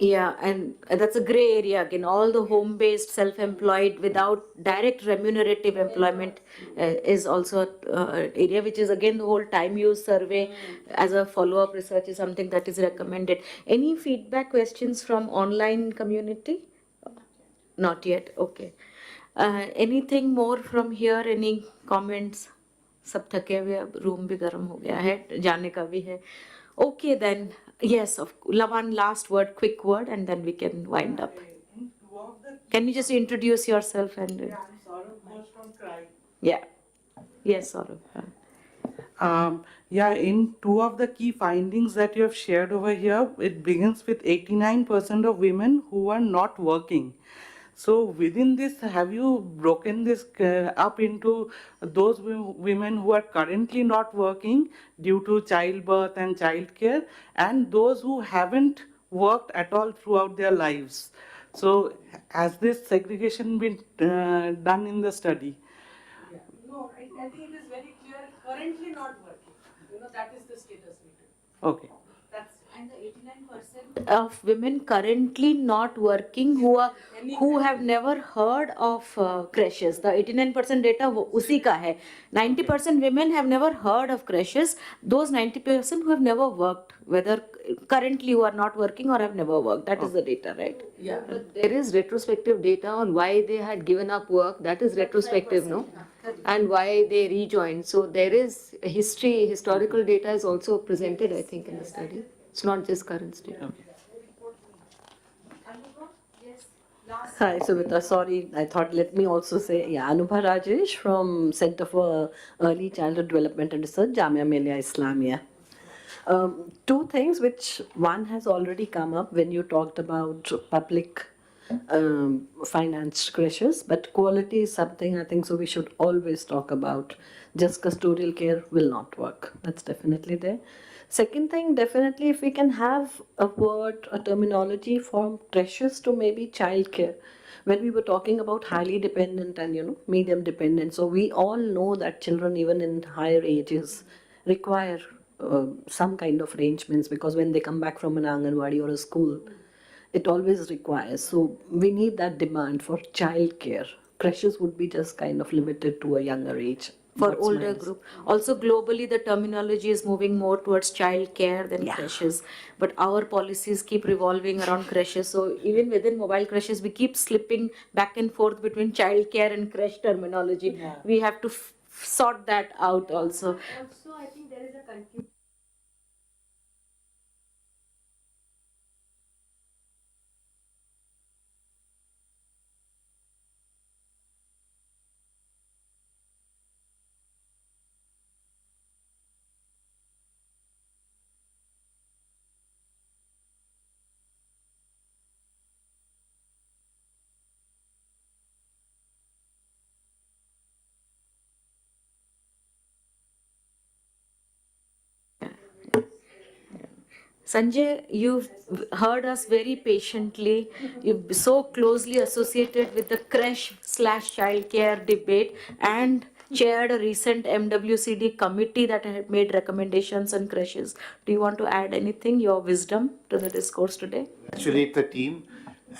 Yeah, and that's a gray area again. All the home-based, self-employed, without direct remunerative employment is also an area which is again the whole time use survey as a follow-up research is something that is recommended. Any feedback questions from online community? Not yet. Okay. Anything more from here? Any comments? सब थके हुए, room भी गर्म हो गया है, जाने का भी है. Okay, then, yes, one last word, quick word, and then we can wind up. Can you just introduce yourself? And I'm Saurav Ghosh from CRY. Yeah. Yes, Saurav. Yeah, in two of the key findings that you have shared over here, it begins with 89% of women who are not working. So within this, have you broken this up into those women who are currently not working due to childbirth and childcare, and those who haven't worked at all throughout their lives? So has this segregation been done in the study? No, I think it is very clear, currently not working. That is the status we do. Okay. And the 89% of women currently not working who have never heard of creches. The 89% data उसी का है. 90% women have never heard of creches. Those 90% who have never worked, whether currently who are not working or have never worked. That is the data, right? Yeah. But there is retrospective data on why they had given up work. That is retrospective, no? And why they rejoined. So there is historical data is also presented, I think, in the study. It's not just current state. Okay. Hi, Sumita. Sorry, I thought let me also say, Anubha Rajesh from Center for Early Childhood Development and Research, Jamia Millia Islamia. Two things which one has already come up when you talked about public financed creches, but quality is something I think so we should always talk about. Just custodial care will not work. That's definitely there. Second thing, definitely if we can have a word, a terminology from creches to maybe childcare. When we were talking about highly dependent and medium dependent, so we all know that children even in higher ages require some kind of arrangements, because when they come back from an Anganwadi or a school, it always requires. So we need that demand for childcare. Creches would be just kind of limited to a younger age. For That's my older understanding. group. Also globally the terminology is moving more towards child care than creches. But our policies keep revolving around creches. So even within mobile creches, we keep slipping back and forth between child care and creche terminology. We have to sort that out also. Also, I think there is a confusion. Sanjay, you've heard us very patiently. You've so closely associated with the creche slash childcare debate and chaired a recent MWCD committee that had made recommendations on creches. Do you want to add anything, your wisdom, to the discourse today? Congratulate the team.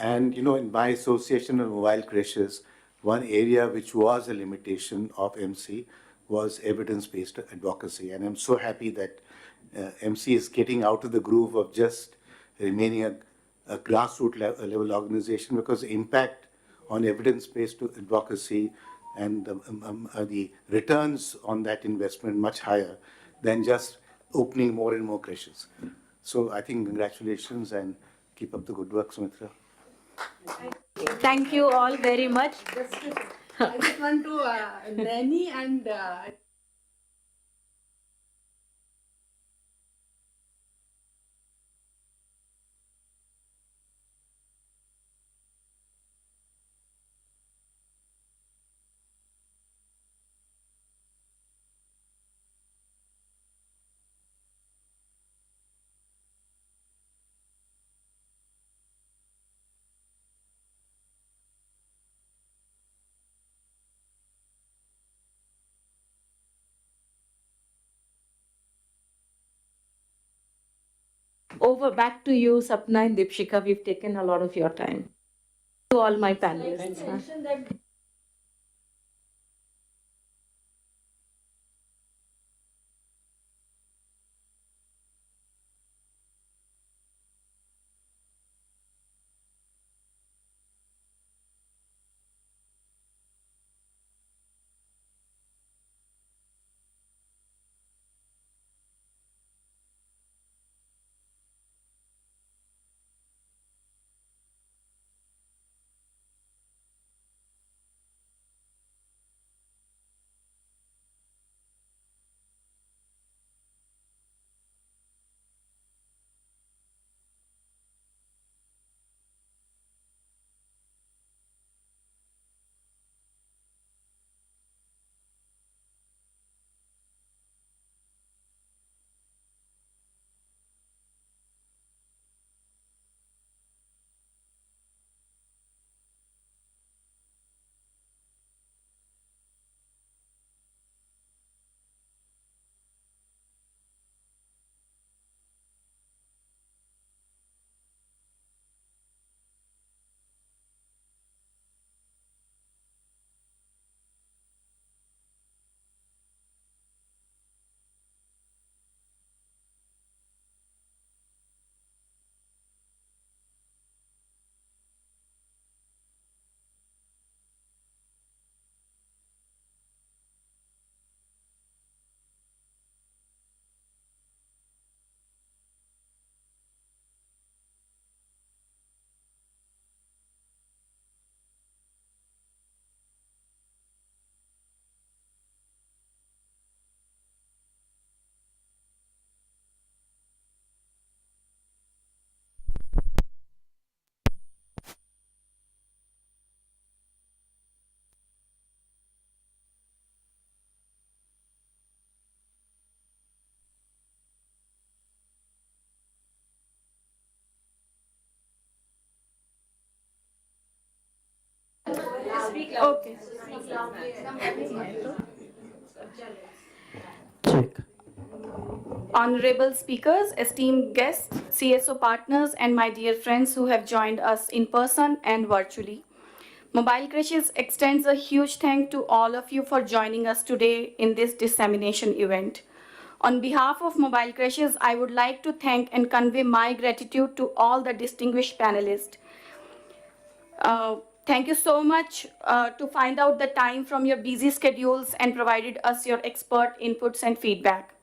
And in my association of mobile creches, one area which was a limitation of MC was evidence-based advocacy. And I'm so happy that MC is getting out of the groove of just remaining a grassroots level organization, because the impact on evidence-based advocacy and the returns on that investment much higher than just opening more and more creches. So I think congratulations and keep up the good work, Sumitra. Thank you all very much. I just want to Nanny and Over back to you, Sapna and Dipshika. We've taken a lot of your time. To all my panelists. Okay. Honorable speakers, esteemed guests, CSO partners, and my dear friends who have joined us in person and virtually. Mobile Creches extends a huge thank to all of you for joining us today in this dissemination event. On behalf of Mobile Creches, I would like to thank and convey my gratitude to all the distinguished panelists. Thank you so much to find out the time from your busy schedules and provided us your expert inputs and feedback.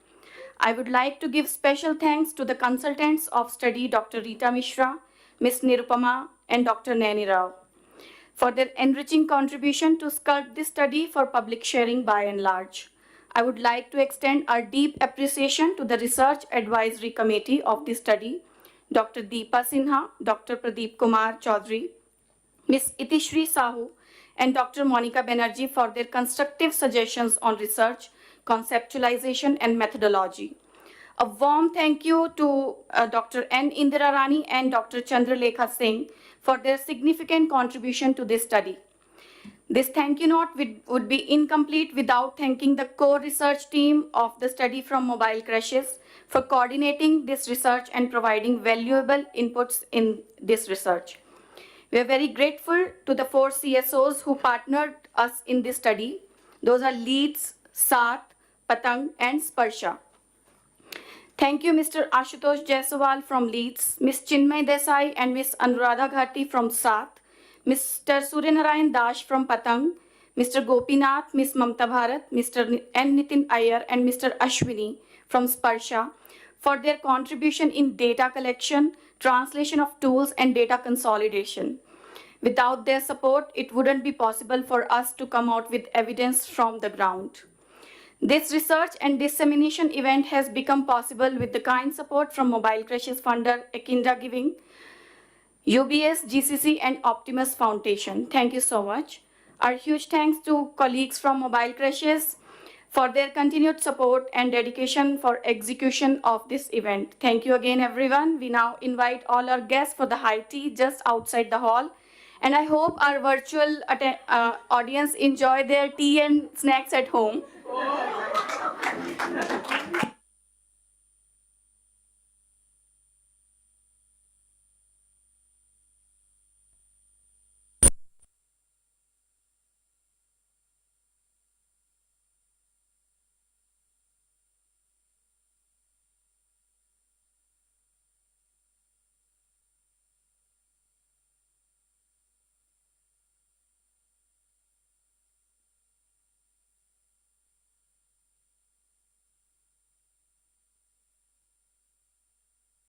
I would like to give special thanks to the consultants of study, Dr. Rita Mishra, Ms. Nirupama, and Dr. Naini Rao, for their enriching contribution to sculpt this study for public sharing by and large. I would like to extend our deep appreciation to the Research Advisory Committee of this study, Dr. Deepa Sinha, Dr. Pradeep Kumar Chaudhary, Ms. Itishri Sahu, and Dr. Monica Banerjee for their constructive suggestions on research, conceptualization, and methodology. A warm thank you to Dr. N. Indira Rani and Dr. Chandralekha Singh for their significant contribution to this study. This thank you note would be incomplete without thanking the core research team of the study from Mobile Creches for coordinating this research and providing valuable inputs in this research. We are very grateful to the 4 CSOs who partnered us in this study. Those are Leeds, Saath, Patang, and Sparsha. Thank you, Mr. Ashutosh Jaiswal from Leeds, Ms. Chinmay Desai and Ms. Anuradha Ghati from Saath, Mr. Suryanarayan Dash from Patang, Mr. Gopinath, Ms. Mamta Bharat, Mr. N. Nitin Iyer, and Mr. Ashwini from Sparsha for their contribution in data collection, translation of tools, and data consolidation. Without their support, it wouldn't be possible for us to come out with evidence from the ground. This research and dissemination event has become possible with the kind support from Mobile Creches funder Ekinda Giving, UBS, GCC, and Optimus Foundation. Thank you so much. Our huge thanks to colleagues from Mobile Creches for their continued support and dedication for execution of this event. Thank you again, everyone. We now invite all our guests for the high tea just outside the hall. And I hope our virtual audience enjoy their tea and snacks at home.